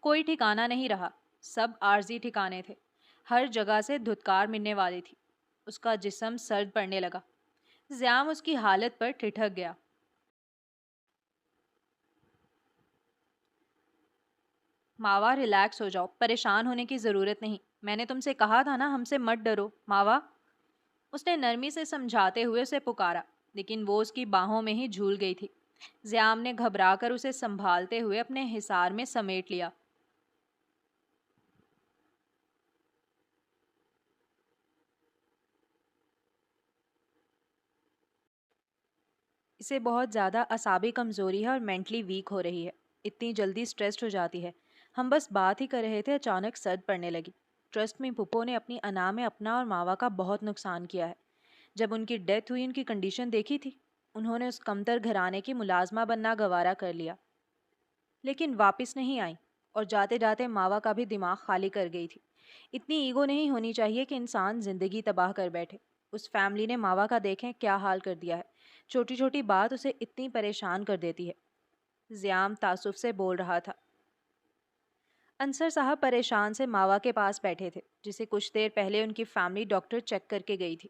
کوئی ٹھکانہ نہیں رہا، سب عارضی ٹھکانے تھے، ہر جگہ سے دھتکار ملنے والی تھی۔ اس کا جسم سرد پڑنے لگا۔ زیام اس کی حالت پر ٹھٹک گیا۔ ماوا ریلیکس ہو جاؤ، پریشان ہونے کی ضرورت نہیں، میں نے تم سے کہا تھا نا ہم سے مت ڈرو ماوا۔ اس نے نرمی سے سمجھاتے ہوئے اسے پکارا، لیکن وہ اس کی باہوں میں ہی جھول گئی تھی۔ زیام نے گھبرا کر اسے سنبھالتے ہوئے اپنے حصار میں سمیٹ لیا۔ اسے بہت زیادہ اعصابی کمزوری ہے اور مینٹلی ویک ہو رہی ہے، اتنی جلدی سٹریسڈ ہو جاتی ہے۔ ہم بس بات ہی کر رہے تھے، اچانک سرد پڑنے لگی۔ ٹرسٹ میں پھپھو نے اپنی انا میں اپنا اور ماوا کا بہت نقصان کیا ہے۔ جب ان کی ڈیتھ ہوئی ان کی کنڈیشن دیکھی تھی، انہوں نے اس کمتر گھرانے کی ملازمہ بننا گوارا کر لیا، لیکن واپس نہیں آئی، اور جاتے جاتے ماوا کا بھی دماغ خالی کر گئی تھی۔ اتنی ایگو نہیں ہونی چاہیے کہ انسان زندگی تباہ کر بیٹھے۔ اس فیملی نے ماوا کا دیکھیں کیا حال کر دیا ہے، چھوٹی چھوٹی بات اسے اتنی پریشان کر دیتی ہے۔ زیام تعصب سے بول رہا تھا۔ انصر صاحب پریشان سے ماوا کے پاس بیٹھے تھے، جسے کچھ دیر پہلے ان کی فیملی ڈاکٹر چیک کر کے گئی تھی۔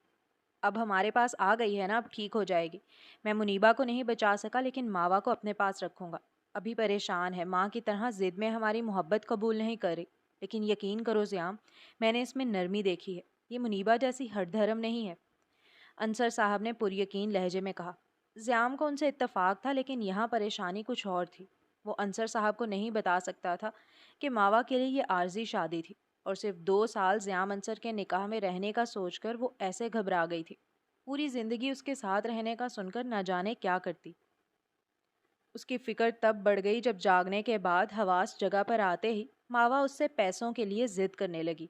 اب ہمارے پاس آ گئی ہے نا، اب ٹھیک ہو جائے گی۔ میں منیبا کو نہیں بچا سکا، لیکن ماوا کو اپنے پاس رکھوں گا۔ ابھی پریشان ہے، ماں کی طرح ضد میں ہماری محبت قبول نہیں کر رہی، لیکن یقین کرو زیام، میں نے اس میں نرمی دیکھی ہے، یہ منیبا جیسی ہٹ دھرم نہیں ہے۔ انصر صاحب نے پر یقین لہجے میں کہا۔ زیام کو ان سے اتفاق تھا، لیکن یہاں پریشانی کچھ اور تھی۔ وہ انصر صاحب کو نہیں بتا سکتا تھا کہ ماوا کے لیے یہ عارضی شادی تھی، اور صرف 2 سال زیام انصر کے نکاح میں رہنے کا سوچ کر وہ ایسے گھبرا گئی تھی۔ پوری زندگی اس کے ساتھ رہنے کا سن کر نہ جانے کیا کرتی۔ اس کی فکر تب بڑھ گئی جب جاگنے کے بعد حواس جگہ پر آتے ہی ماوا اس سے پیسوں کے لیے ضد کرنے لگی۔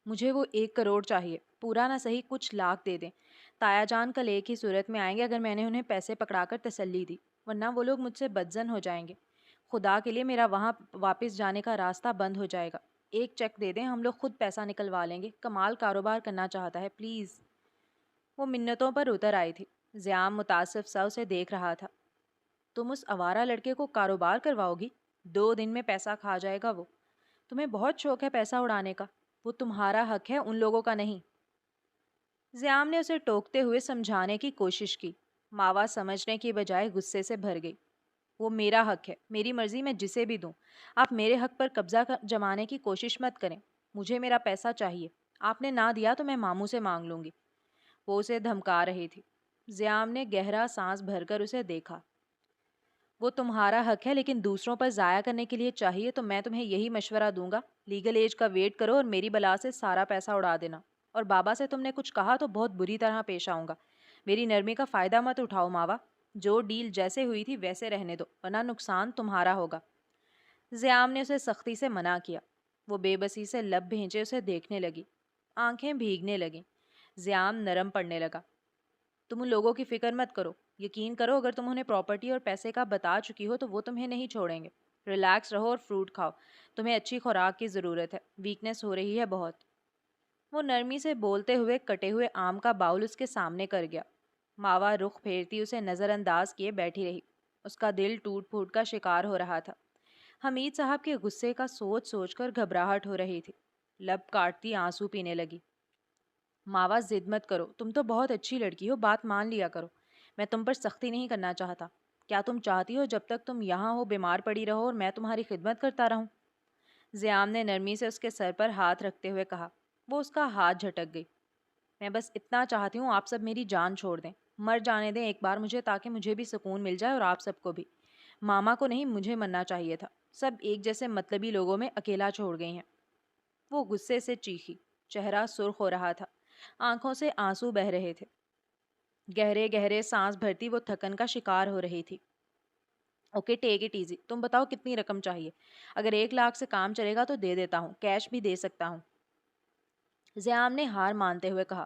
مجھے وہ 1 کروڑ چاہیے، پورا نہ صحیح کچھ لاکھ دے دیں۔ تایا جان کل ایک ہی صورت میں آئیں گے اگر میں نے انہیں پیسے پکڑا کر تسلی دی، ورنہ وہ لوگ مجھ سے بدظن ہو جائیں گے۔ خدا کے لیے میرا وہاں واپس جانے کا راستہ بند ہو جائے گا۔ ایک چیک دے دیں، ہم لوگ خود پیسہ نکلوا لیں گے، کمال کاروبار کرنا چاہتا ہے، پلیز۔ وہ منتوں پر اتر آئی تھی۔ زیام متاسف سا اسے دیکھ رہا تھا۔ تم اس آوارہ لڑکے کو کاروبار کرواؤ گی؟ 2 دن میں پیسہ کھا جائے گا وہ۔ تمہیں بہت شوق ہے پیسہ اڑانے کا، وہ تمہارا حق ہے، ان لوگوں کا نہیں۔ زیام نے اسے ٹوکتے ہوئے سمجھانے کی کوشش کی۔ ماوا سمجھنے کی بجائے غصے سے بھر گئی۔ وہ میرا حق ہے، میری مرضی میں جسے بھی دوں۔ آپ میرے حق پر قبضہ جمانے کی کوشش مت کریں، مجھے میرا پیسہ چاہیے۔ آپ نے نہ دیا تو میں ماموں سے مانگ لوں گی۔ وہ اسے دھمکا رہی تھی۔ زیام نے گہرا سانس بھر کر اسے دیکھا۔ وہ تمہارا حق ہے، لیکن دوسروں پر ضائع کرنے کے لیے چاہیے تو میں تمہیں یہی مشورہ دوں گا، لیگل ایج کا ویٹ کرو اور میری بلا سے سارا پیسہ اڑا دینا۔ اور بابا سے تم نے کچھ کہا تو بہت بری طرح پیش آؤں گا۔ میری نرمی کا فائدہ مت اٹھاؤ ماوا، جو ڈیل جیسے ہوئی تھی ویسے رہنے دو، ورنہ نقصان تمہارا ہوگا۔ زیام نے اسے سختی سے منع کیا۔ وہ بے بسی سے لب بھینچے اسے دیکھنے لگی، آنکھیں بھیگنے لگیں۔ زیام نرم پڑنے لگا۔ تم ان لوگوں کی فکر مت کرو، یقین کرو اگر تم انہیں پراپرٹی اور پیسے کا بتا چکی ہو تو وہ تمہیں نہیں چھوڑیں گے۔ ریلیکس رہو اور فروٹ کھاؤ، تمہیں اچھی خوراک کی ضرورت ہے، ویکنیس ہو رہی ہے بہت۔ وہ نرمی سے بولتے ہوئے کٹے ہوئے آم کا باؤل اس کے سامنے کر گیا۔ ماوا رخ پھیرتی اسے نظر انداز کیے بیٹھی رہی۔ اس کا دل ٹوٹ پھوٹ کا شکار ہو رہا تھا۔ حمید صاحب کے غصے کا سوچ سوچ کر گھبراہٹ ہو رہی تھی۔ لب کاٹتی آنسو پینے لگی۔ ماوا ضد مت کرو، تم تو بہت اچھی لڑکی ہو، بات مان لیا کرو۔ میں تم پر سختی نہیں کرنا چاہتا۔ کیا تم چاہتی ہو جب تک تم یہاں ہو بیمار پڑی رہو اور میں تمہاری خدمت کرتا رہوں؟ زیام نے نرمی سے اس کے سر پر ہاتھ رکھتے ہوئے کہا۔ وہ اس کا ہاتھ جھٹک گئی۔ میں بس اتنا چاہتی ہوں آپ سب میری جان چھوڑ دیں، مر جانے دیں ایک بار مجھے، تاکہ مجھے بھی سکون مل جائے اور آپ سب کو بھی۔ ماما کو نہیں، مجھے مرنا چاہیے تھا۔ سب ایک جیسے مطلبی لوگوں میں اکیلا چھوڑ گئی ہیں۔ وہ غصے سے چیخی، چہرہ سرخ ہو رہا تھا، آنکھوں سے آنسو بہہ رہے تھے۔ گہرے گہرے سانس بھرتی وہ تھکن کا شکار ہو رہی تھی۔ اوکے ٹیک اٹ ایزی، تم بتاؤ کتنی رقم چاہیے؟ اگر 1 لاکھ سے کام چلے گا تو دے دیتا ہوں، کیش بھی دے سکتا ہوں۔ زیام نے ہار مانتے ہوئے کہا۔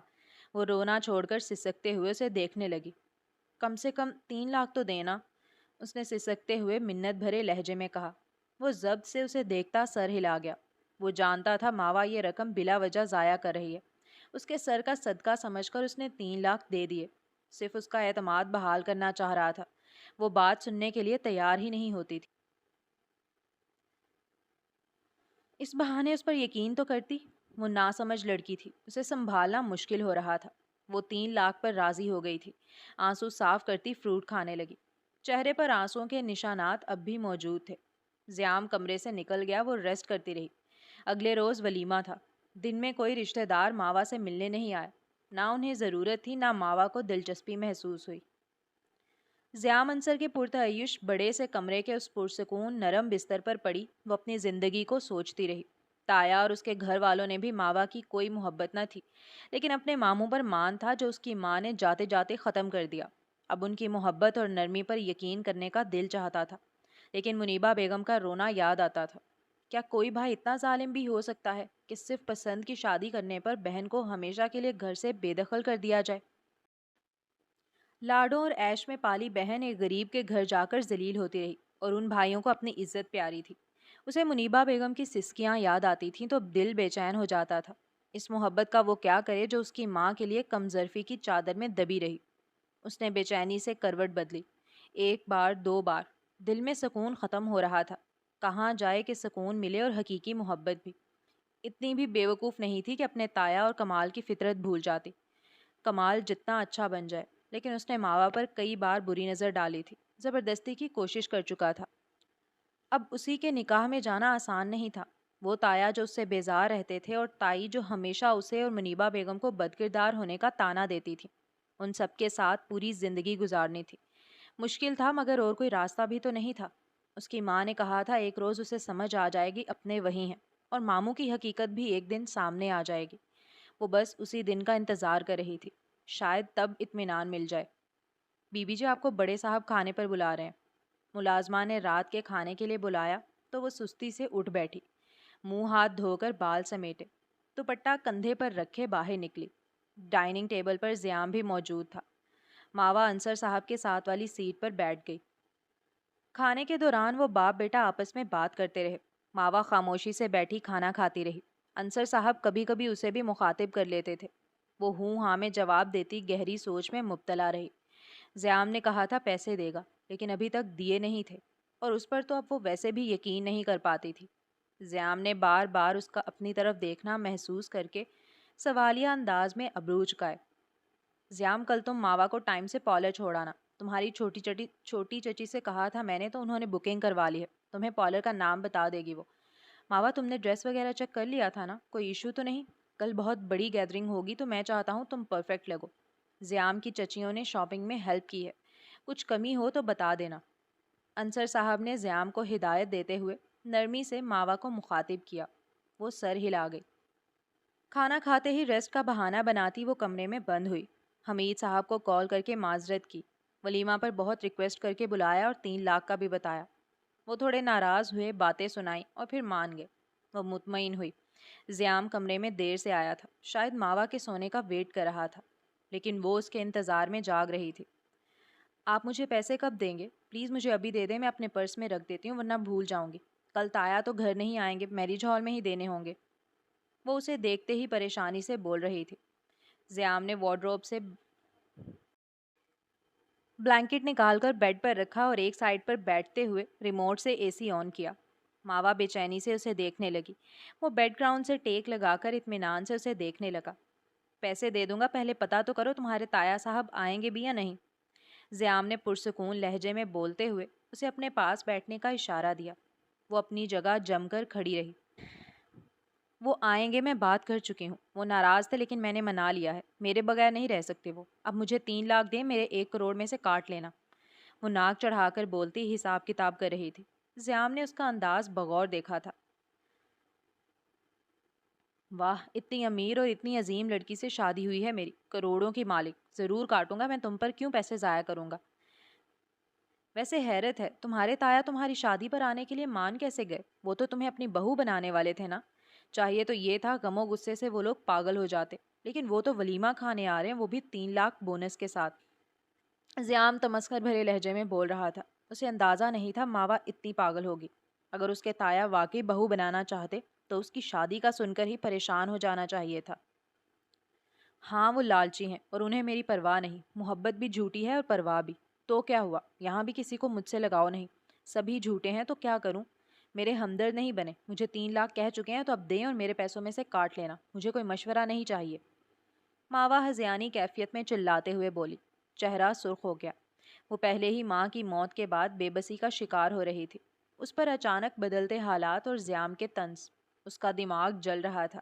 وہ رونا چھوڑ کر سسکتے ہوئے اسے دیکھنے لگی۔ کم سے کم 3 لاکھ تو دینا، اس نے سسکتے ہوئے منت بھرے لہجے میں کہا۔ وہ ضبط سے اسے دیکھتا سر ہلا گیا۔ وہ جانتا تھا ماوا یہ رقم بلا وجہ ضائع کر رہی ہے۔ اس کے سر کا صدقہ سمجھ کر اس نے 3 لاکھ دے دیے، صرف اس کا اعتماد بحال کرنا چاہ رہا تھا۔ وہ بات سننے کے لیے تیار ہی نہیں ہوتی تھی۔ اس بہانے اس پر یقین تو کرتی۔ وہ ناسمجھ لڑکی تھی، اسے سنبھالنا مشکل ہو رہا تھا۔ وہ 3 لاکھ پر راضی ہو گئی تھی۔ آنسو صاف کرتی فروٹ کھانے لگی۔ چہرے پر آنسوؤں کے نشانات اب بھی موجود تھے۔ زیام کمرے سے نکل گیا، وہ ریسٹ کرتی رہی۔ اگلے روز ولیمہ تھا۔ دن میں کوئی رشتہ دار ماوا سے ملنے نہیں آیا۔ نہ انہیں ضرورت تھی، نہ ماوا کو دلچسپی محسوس ہوئی۔ زیام انصر کے پرتعیش بڑے سے کمرے کے اس پرسکون نرم بستر پر پڑی، وہ اپنی زندگی کو سوچتی رہی۔ تایا اور اس کے گھر والوں نے بھی ماوا کی کوئی محبت نہ تھی، لیکن اپنے ماموں پر مان تھا جو اس کی ماں نے جاتے جاتے ختم کر دیا۔ اب ان کی محبت اور نرمی پر یقین کرنے کا دل چاہتا تھا، لیکن منیبہ بیگم کا رونا یاد آتا تھا۔ کیا کوئی بھائی اتنا ظالم بھی ہو سکتا ہے کہ صرف پسند کی شادی کرنے پر بہن کو ہمیشہ کے لیے گھر سے بے دخل کر دیا جائے؟ لاڈوں اور عیش میں پالی بہن ایک غریب کے گھر جا کر ذلیل ہوتی رہی، اور ان بھائیوں کو اپنی عزت پیاری تھی۔ اسے منیبہ بیگم کی سسکیاں یاد آتی تھیں تو دل بے چین ہو جاتا تھا۔ اس محبت کا وہ کیا کرے جو اس کی ماں کے لیے کم ظرفی کی چادر میں دبی رہی۔ اس نے بے چینی سے کروٹ بدلی، 1 بار 2 بار۔ دل میں سکون ختم ہو رہا تھا۔ کہاں جائے کہ سکون ملے اور حقیقی محبت بھی؟ اتنی بھی بیوقوف نہیں تھی کہ اپنے تایا اور کمال کی فطرت بھول جاتی۔ کمال جتنا اچھا بن جائے، لیکن اس نے ماوا پر کئی بار بری نظر ڈالی تھی، زبردستی کی کوشش کر چکا تھا۔ اب اسی کے نکاح میں جانا آسان نہیں تھا۔ وہ تایا جو اس سے بیزار رہتے تھے، اور تائی جو ہمیشہ اسے اور منیبہ بیگم کو بدکردار ہونے کا طعنہ دیتی تھی، ان سب کے ساتھ پوری زندگی گزارنی تھی۔ مشکل تھا، مگر اور کوئی راستہ بھی تو نہیں تھا۔ اس کی ماں نے کہا تھا ایک روز اسے سمجھ آ جائے گی اپنے وہی ہیں، اور ماموں کی حقیقت بھی ایک دن سامنے آ جائے گی۔ وہ بس اسی دن کا انتظار کر رہی تھی، شاید تب اطمینان مل جائے۔ بی بی جی آپ کو بڑے صاحب کھانے پر بلا رہے ہیں۔ ملازمہ نے رات کے کھانے کے لیے بلایا تو وہ سستی سے اٹھ بیٹھی، منہ ہاتھ دھو کر بال سمیٹے، دوپٹہ کندھے پر رکھے باہر نکلی۔ ڈائننگ ٹیبل پر زیام بھی موجود تھا۔ ماوا انصر صاحب کے ساتھ والی سیٹ پر بیٹھ گئی۔ کھانے کے دوران وہ باپ بیٹا آپس میں بات کرتے رہے۔ ماوا خاموشی سے بیٹھی کھانا کھاتی رہی۔ انصر صاحب کبھی کبھی اسے بھی مخاطب کر لیتے تھے۔ وہ ہوں ہاں میں جواب دیتی گہری سوچ میں مبتلا رہی۔ زیام نے کہا تھا پیسے دے گا، لیکن ابھی تک دیے نہیں تھے، اور اس پر تو اب وہ ویسے بھی یقین نہیں کر پاتی تھی۔ زیام نے بار بار اس کا اپنی طرف دیکھنا محسوس کر کے سوالیہ انداز میں ابرو چکائے۔ زیام کل تم ماوا کو ٹائم سے پارلر چھوڑانا، تمہاری چھوٹی چچی سے کہا تھا میں نے تو انہوں نے بکنگ کروا لی ہے، تمہیں پارلر کا نام بتا دے گی وہ۔ ماوا تم نے ڈریس وغیرہ چیک کر لیا تھا نا؟ کوئی ایشو تو نہیں؟ کل بہت بڑی گیدرنگ ہوگی تو میں چاہتا ہوں تم پرفیکٹ لگو۔ زیام کی چچیوں نے شاپنگ میں ہیلپ کی ہے، کچھ کمی ہو تو بتا دینا۔ انصر صاحب نے زیام کو ہدایت دیتے ہوئے نرمی سے ماوا کو مخاطب کیا۔ وہ سر ہلا گئی۔ کھانا کھاتے ہی ریسٹ کا بہانہ بناتی وہ کمرے میں بند ہوئی۔ حمید صاحب کو کال کر کے معذرت کی، ولیمہ پر بہت ریکویسٹ کر کے بلایا اور 3 لاکھ کا بھی بتایا۔ وہ تھوڑے ناراض ہوئے، باتیں سنائیں اور پھر مان گئے۔ وہ مطمئن ہوئی۔ زیام کمرے میں دیر سے آیا تھا، شاید ماوا کے سونے کا ویٹ کر رہا تھا، لیکن وہ اس کے انتظار میں جاگ رہی تھی۔ آپ مجھے پیسے کب دیں گے؟ پلیز مجھے ابھی دے دیں، میں اپنے پرس میں رکھ دیتی ہوں ورنہ بھول جاؤں گی۔ کل تایا تو گھر نہیں آئیں گے، میرج ہال میں ہی دینے ہوں گے۔ وہ اسے دیکھتے ہی پریشانی سے بول رہی تھی۔ زیام نے وارڈروب سے بلینکٹ نکال کر بیڈ پر رکھا اور ایک سائڈ پر بیٹھتے ہوئے ریموٹ سے اے سی آن کیا۔ ماوا بے چینی سے اسے دیکھنے لگی۔ وہ بیڈ گراؤنڈ سے ٹیک لگا کر اطمینان سے اسے دیکھنے لگا۔ پیسے دے دوں گا، پہلے پتا تو کرو تمہارے تایا صاحب آئیں گے بھی یا نہیں؟ زیام نے پرسکون لہجے میں بولتے ہوئے اسے اپنے پاس بیٹھنے کا اشارہ دیا۔ وہ اپنی جگہ جم کر کھڑی رہی۔ وہ آئیں گے، میں بات کر چکی ہوں۔ وہ ناراض تھے لیکن میں نے منا لیا ہے، میرے بغیر نہیں رہ سکتے وہ۔ اب مجھے 3 لاکھ دیں، میرے 1 کروڑ میں سے کاٹ لینا۔ وہ ناک چڑھا کر بولتی حساب کتاب کر رہی تھی۔ زیام نے اس کا انداز بغور دیکھا تھا۔ واہ، اتنی امیر اور اتنی عظیم لڑکی سے شادی ہوئی ہے میری، کروڑوں کی مالک۔ ضرور کاٹوں گا، میں تم پر کیوں پیسے ضائع کروں گا؟ ویسے حیرت ہے، تمہارے تایا تمہاری شادی پر آنے کے لیے مان کیسے گئے؟ وہ تو تمہیں اپنی بہو بنانے والے تھے نا۔ چاہیے تو یہ تھا غم و غصے سے وہ لوگ پاگل ہو جاتے، لیکن وہ تو ولیمہ کھانے آ رہے ہیں، وہ بھی 3 لاکھ بونس کے ساتھ۔ زیام تمسخر بھرے لہجے میں بول رہا تھا۔ اسے اندازہ نہیں تھا ماوا اتنی پاگل ہوگی۔ اگر اس کے تایا واقعی بہو بنانا چاہتے تو اس کی شادی کا سن کر ہی پریشان ہو جانا چاہیے تھا۔ ہاں وہ لالچی ہیں اور انہیں میری پرواہ نہیں، محبت بھی جھوٹی ہے اور پرواہ بھی۔ تو کیا ہوا، یہاں بھی کسی کو مجھ سے لگاؤ نہیں، سبھی جھوٹے ہیں تو کیا کروں؟ میرے ہمدرد نہیں بنے، مجھے 3 لاکھ کہہ چکے ہیں تو اب دیں اور میرے پیسوں میں سے کاٹ لینا، مجھے کوئی مشورہ نہیں چاہیے۔ ماوا ہذیانی کیفیت میں چلاتے ہوئے بولی۔ چہرہ سرخ ہو گیا۔ وہ پہلے ہی ماں کی موت کے بعد بے بسی کا شکار ہو رہی تھی۔ اس پر اچانک بدلتے حالات اور زیام کے طنز، اس کا دماغ جل رہا تھا۔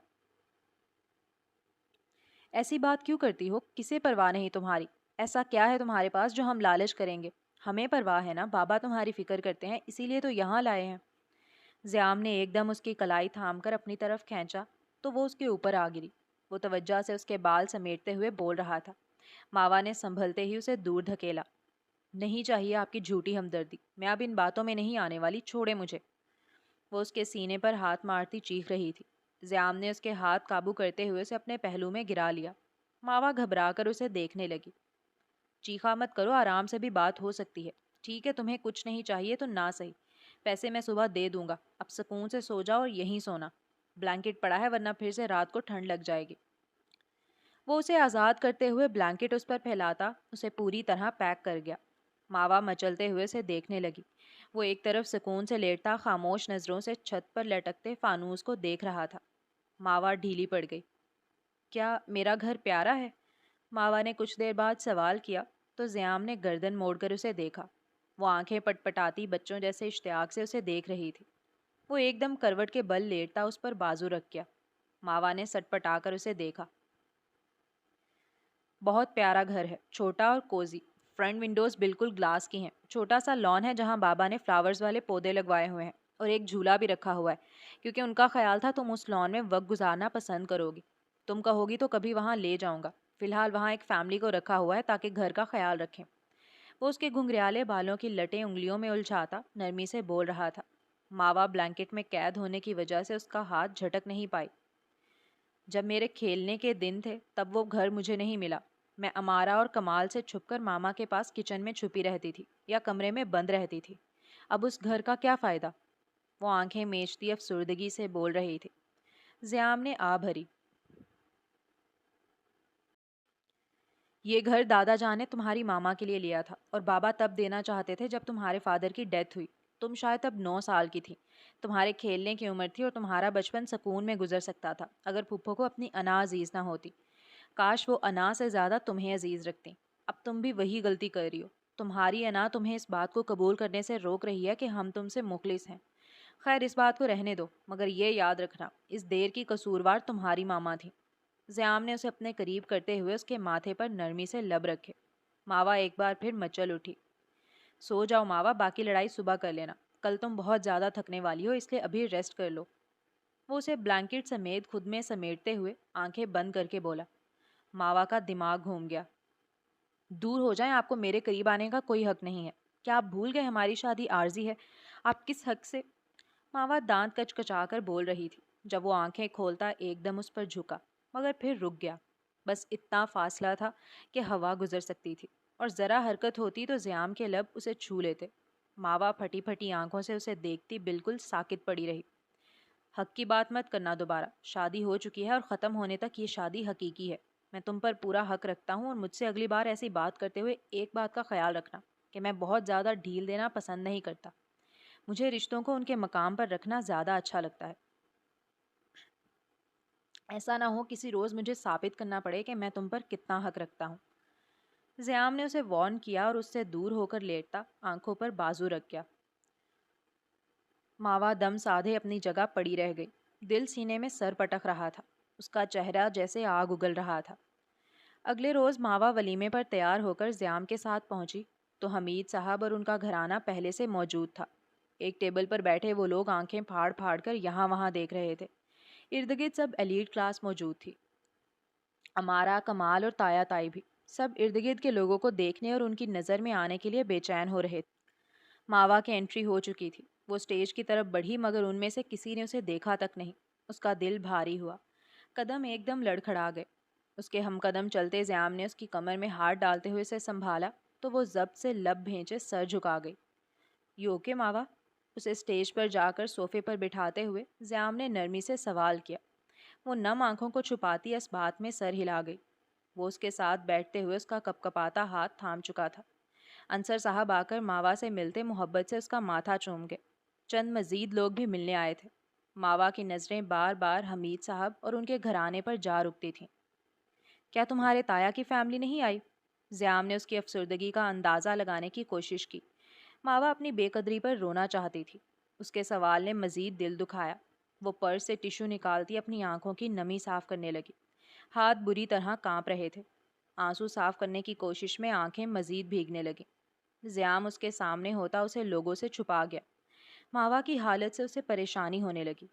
ایسی بات کیوں کرتی ہو؟ کسے پرواہ نہیں تمہاری؟ ایسا کیا ہے تمہارے پاس جو ہم لالچ کریں گے؟ ہمیں پرواہ ہے نا، بابا تمہاری فکر کرتے ہیں، اسی لیے تو یہاں لائے ہیں۔ زیام نے ایک دم اس کی کلائی تھام کر اپنی طرف کھینچا تو وہ اس کے اوپر آ گری۔ وہ توجہ سے اس کے بال سمیٹتے ہوئے بول رہا تھا۔ ماوا نے سنبھلتے ہی اسے دور دھکیلا۔ نہیں چاہیے آپ کی جھوٹی ہمدردی، میں اب ان باتوں میں نہیں آنے والی، چھوڑے مجھے۔ وہ اس کے سینے پر ہاتھ مارتی چیخ رہی تھی۔ زیام نے اس کے ہاتھ قابو کرتے ہوئے اسے اپنے پہلو میں گرا لیا۔ ماوا گھبرا کر اسے دیکھنے لگی۔ چیخا مت کرو، آرام سے بھی بات ہو سکتی ہے۔ ٹھیک ہے، تمہیں کچھ نہیں چاہیے تو نہ صحیح، پیسے میں صبح دے دوں گا، اب سکون سے سو جاؤ اور یہیں سونا۔ بلینکٹ پڑا ہے ورنہ پھر سے رات کو ٹھنڈ لگ جائے گی۔ وہ اسے آزاد کرتے ہوئے بلینکٹ اس پر پھیلاتا اسے پوری طرح پیک کر گیا۔ ماوا مچلتے ہوئے اسے دیکھنے لگی۔ وہ ایک طرف سکون سے لیٹتا خاموش نظروں سے چھت پر لٹکتے فانوس کو دیکھ رہا تھا۔ ماوا ڈھیلی پڑ گئی۔ کیا میرا گھر پیارا ہے؟ ماوا نے کچھ دیر بعد سوال کیا تو زیام نے گردن موڑ کر اسے دیکھا۔ وہ آنکھیں پٹ پٹاتی بچوں جیسے اشتیاق سے اسے دیکھ رہی تھی۔ وہ ایک دم کروٹ کے بل لیٹتا اس پر بازو رکھ گیا۔ ماوا نے سٹ پٹا کر اسے دیکھا۔ بہت پیارا گھر ہے، چھوٹا اور کوزی۔ فرنٹ ونڈوز بالکل گلاس کی ہیں۔ چھوٹا سا لان ہے جہاں بابا نے فلاورز والے پودے لگوائے ہوئے ہیں اور ایک جھولا بھی رکھا ہوا ہے کیونکہ ان کا خیال تھا تم اس لان میں وقت گزارنا پسند کرو گی۔ تم کہو گی تو کبھی وہاں لے جاؤں گا۔ فی الحال وہاں ایک فیملی کو رکھا ہوا ہے تاکہ گھر کا خیال رکھیں۔ وہ اس کے گھنگریالے بالوں کی لٹیں انگلیوں میں الجھاتا نرمی سے بول رہا تھا۔ ماوا بلینکٹ میں قید ہونے کی وجہ سے اس کا ہاتھ جھٹک نہیں پائی۔ جب میرے کھیلنے کے دن تھے تب وہ گھر مجھے نہیں ملا۔ میں امارا اور کمال سے چھپ کر ماما کے پاس کچن میں چھپی رہتی تھی یا کمرے میں بند رہتی تھی۔ اب اس گھر کا کیا فائدہ؟ وہ آنکھیں میچتی افسردگی سے بول رہی تھی۔ زیام نے آ بھری۔ یہ گھر دادا جان نے تمہاری ماما کے لیے لیا تھا اور بابا تب دینا چاہتے تھے جب تمہارے فادر کی ڈیتھ ہوئی۔ تم شاید تب 9 سال کی تھی۔ تمہارے کھیلنے کی عمر تھی اور تمہارا بچپن سکون میں گزر سکتا تھا اگر پھپھو کو اپنی انا عزیز نہ ہوتی۔ کاش وہ انا سے زیادہ تمہیں عزیز رکھتی۔ اب تم بھی وہی غلطی کر رہی ہو۔ تمہاری انا تمہیں اس بات کو قبول کرنے سے روک رہی ہے کہ ہم تم سے مخلص ہیں۔ خیر اس بات کو رہنے دو، مگر یہ یاد رکھنا اس دیر کی قصوروار تمہاری ماما تھی۔ زیام نے اسے اپنے قریب کرتے ہوئے اس کے ماتھے پر نرمی سے لب رکھے۔ ماوا ایک بار پھر مچل اٹھی۔ سو جاؤ ماوا، باقی لڑائی صبح کر لینا، کل تم بہت زیادہ تھکنے والی ہو اس لیے ابھی ریسٹ کر لو۔ وہ اسے بلینکٹ سمیت خود میں سمیٹتے ہوئے آنکھیں بند کر کے بولا۔ ماوا کا دماغ گھوم گیا۔ دور ہو جائیں، آپ کو میرے قریب آنے کا کوئی حق نہیں ہے۔ کیا آپ بھول گئے ہماری شادی عارضی ہے؟ آپ کس حق سے؟ ماوا دانت کچکچا کر بول رہی تھی۔ جب وہ آنکھیں کھولتا ایک دم اس پر جھکا مگر پھر رک گیا۔ بس اتنا فاصلہ تھا کہ ہوا گزر سکتی تھی۔ اور ذرا حرکت ہوتی تو زیام کے لب اسے چھو لیتے۔ ماوا پھٹی پھٹی آنکھوں سے اسے دیکھتی بالکل ساکت پڑی رہی۔ حق کی بات مت کرنا دوبارہ، شادی ہو چکی ہے اور ختم ہونے تک یہ شادی حقیقی ہے۔ میں تم پر پورا حق رکھتا ہوں، اور مجھ سے اگلی بار ایسی بات کرتے ہوئے ایک بات کا خیال رکھنا کہ میں بہت زیادہ ڈھیل دینا پسند نہیں کرتا۔ مجھے رشتوں کو ان کے مقام پر رکھنا زیادہ اچھا لگتا ہے۔ ایسا نہ ہو کسی روز مجھے ثابت کرنا پڑے کہ میں تم پر کتنا حق رکھتا ہوں۔ زیام نے اسے وارن کیا اور اس سے دور ہو کر لیٹتا آنکھوں پر بازو رکھ گیا۔ ماوا دم سادھے اپنی جگہ پڑی رہ گئی، دل سینے میں سر پٹک رہا تھا، اس کا چہرہ جیسے آگ اگل رہا تھا۔ اگلے روز ماوا ولیمے پر تیار ہو کر زیام کے ساتھ پہنچی تو حمید صاحب اور ان کا گھرانہ پہلے سے موجود تھا۔ ایک ٹیبل پر بیٹھے وہ لوگ آنکھیں پھاڑ پھاڑ کر یہاں وہاں دیکھ رہے تھے۔ ارد گرد سب ایلیٹ کلاس موجود تھی، امارا، کمال اور تایا تائی بھی، سب ارد گرد کے لوگوں کو دیکھنے اور ان کی نظر میں آنے کے لیے بے چین ہو رہے تھے۔ ماوا کی انٹری ہو چکی تھی، وہ اسٹیج کی طرف بڑھی مگر ان میں سے کسی نے اسے دیکھا تک نہیں۔ اس کا دل بھاری ہوا، قدم ایک دم لڑکھڑا گئے۔ اس کے ہم قدم چلتے زیام نے اس کی کمر میں ہاتھ ڈالتے ہوئے اسے سنبھالا تو وہ ضبط سے لب بھینچے سر جھکا گئی۔ یو اوکے ماوا؟ اسے اسٹیج پر جا کر صوفے پر بٹھاتے ہوئے زیام نے نرمی سے سوال کیا۔ وہ نم آنکھوں کو چھپاتی اس بات میں سر ہلا گئی۔ وہ اس کے ساتھ بیٹھتے ہوئے اس کا کپکپاتا ہاتھ تھام چکا تھا۔ انصر صاحب آ کر ماوا سے ملتے محبت سے اس کا ماتھا چوم گئے۔ چند مزید لوگ بھی ملنے آئے تھے۔ ماوا کی نظریں بار بار حمید صاحب اور ان کے گھرانے پر جا رکتی تھیں۔ کیا تمہارے تایا کی فیملی نہیں آئی؟ زیام نے اس کی افسردگی کا اندازہ لگانے کی کوشش کی۔ ماوا اپنی بے قدری پر رونا چاہتی تھی۔ اس کے سوال نے مزید دل دکھایا۔ وہ پرس سے ٹیشو نکالتی اپنی آنکھوں کی نمی صاف کرنے لگی۔ ہاتھ بری طرح کانپ رہے تھے۔ آنسو صاف کرنے کی کوشش میں آنکھیں مزید بھیگنے لگیں۔ زیام اس کے سامنے ہوتا اسے لوگوں سے چھپا گیا۔ ماوا کی حالت سے اسے پریشانی ہونے لگی۔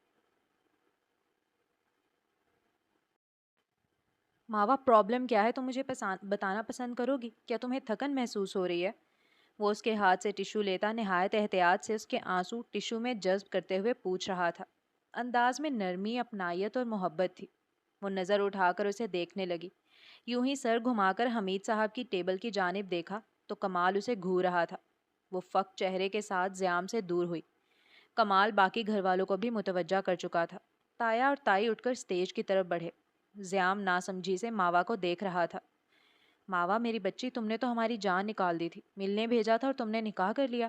ماوا، پرابلم کیا ہے؟ تم مجھے بتانا پسند کرو گی؟ کیا تمہیں تھکن محسوس ہو رہی ہے؟ وہ اس کے ہاتھ سے ٹیشو لیتا نہایت احتیاط سے اس کے آنسو ٹیشو میں جذب کرتے ہوئے پوچھ رہا تھا۔ انداز میں نرمی، اپنائیت اور محبت تھی۔ وہ نظر اٹھا کر اسے دیکھنے لگی۔ یوں ہی سر گھما کر حمید صاحب کی ٹیبل کی جانب دیکھا تو کمال اسے گھور رہا تھا۔ وہ فق چہرے کے ساتھ زیام سے دور ہوئی۔ کمال باقی گھر والوں کو بھی متوجہ کر چکا تھا۔ تایا اور تائی اٹھ کر اسٹیج کی طرف بڑھے۔ زیام ناسمجھی سے ماوا کو دیکھ رہا تھا۔ ماوا میری بچی، تم نے تو ہماری جان نکال دی تھی، ملنے بھیجا تھا اور تم نے نکاح کر لیا۔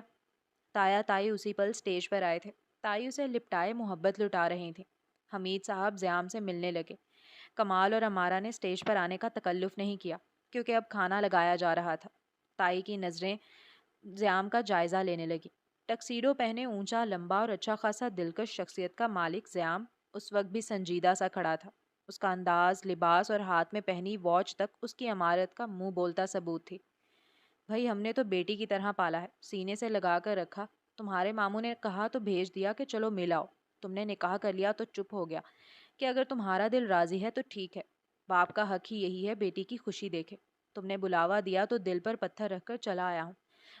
تایا تائی اسی پل اسٹیج پر آئے تھے۔ تائی اسے لپٹائے محبت لٹا رہی تھیں۔ حمید صاحب زیام سے ملنے لگے۔ کمال اور امارا نے اسٹیج پر آنے کا تکلف نہیں کیا کیونکہ اب کھانا لگایا جا رہا تھا۔ تائی کی نظریں زیام کا جائزہ لینے لگی۔ ٹکسیڈو پہنے اونچا لمبا اور اچھا خاصا دلکش شخصیت کا مالک زیام اس وقت بھی سنجیدہ سا کھڑا تھا۔ اس کا انداز، لباس اور ہاتھ میں پہنی واچ تک اس کی امارت کا منہ بولتا ثبوت تھی۔ بھائی، ہم نے تو بیٹی کی طرح پالا ہے، سینے سے لگا کر رکھا۔ تمہارے ماموں نے کہا تو بھیج دیا کہ چلو مل آؤ۔ تم نے نکاح کر لیا تو چپ ہو گیا کہ اگر تمہارا دل راضی ہے تو ٹھیک ہے۔ باپ کا حق ہی یہی ہے بیٹی کی خوشی دیکھے۔ تم نے بلاوا دیا تو دل پر پتھر رکھ کر چلا آیا ہوں،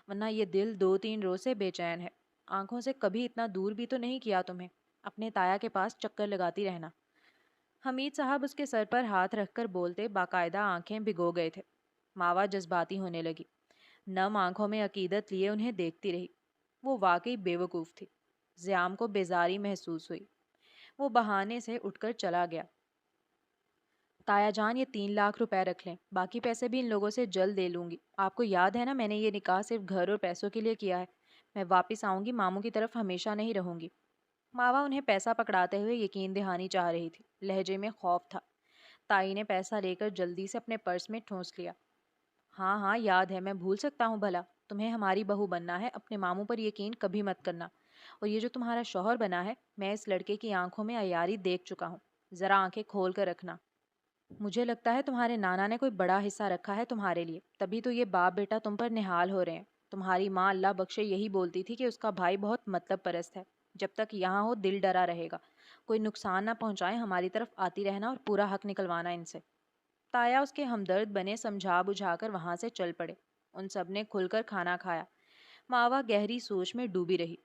ورنہ یہ دل 2-3 روز سے بے چین ہے۔ آنکھوں سے کبھی اتنا دور بھی تو نہیں کیا تمہیں۔ اپنے تایا کے پاس چکر لگاتی رہنا۔ حمید صاحب اس کے سر پر ہاتھ رکھ کر بولتے باقاعدہ آنکھیں بھگو گئے تھے۔ ماوا جذباتی ہونے لگی، نم آنکھوں میں عقیدت لیے انہیں دیکھتی رہی۔ وہ واقعی بے وقوف تھی۔ زیام کو بیزاری محسوس ہوئی۔ وہ بہانے سے اٹھ کر چلا گیا۔ تایا جان، یہ 3 لاکھ روپے رکھ لیں، باقی پیسے بھی ان لوگوں سے جلد لے لوں گی۔ آپ کو یاد ہے نا، میں نے یہ نکاح صرف گھر اور پیسوں کے لیے کیا ہے۔ میں واپس آؤں گی، ماموں کی طرف ہمیشہ نہیں رہوں گی۔ ماوا انہیں پیسہ پکڑاتے ہوئے یقین دہانی چاہ رہی تھی، لہجے میں خوف تھا۔ تائی نے پیسہ لے کر جلدی سے اپنے پرس میں ٹھونس لیا۔ ہاں ہاں یاد ہے، میں بھول سکتا ہوں بھلا؟ تمہیں ہماری بہو بننا ہے، اپنے ماموں پر یقین کبھی مت کرنا۔ اور یہ جو تمہارا شوہر بنا ہے، میں اس لڑکے کی آنکھوں میں عیاری دیکھ چکا ہوں، ذرا آنکھیں کھول کر رکھنا۔ مجھے لگتا ہے تمہارے نانا نے کوئی بڑا حصہ رکھا ہے تمہارے لیے، تبھی تو یہ باپ بیٹا تم پر نہال ہو رہے ہیں۔ تمہاری ماں اللہ بخشے یہی بولتی تھی کہ اس کا بھائی بہت مطلب پرست ہے، جب تک یہاں ہو دل ڈرا رہے گا، کوئی نقصان نہ پہنچائے، ہماری طرف آتی رہنا اور پورا حق نکلوانا ان سے۔ تایا اس کے ہمدرد بنے سمجھا بجھا کر وہاں سے چل پڑے۔ ان سب نے کھل کر کھانا کھایا۔ ماوا گہری سوچ میں ڈوبی رہی۔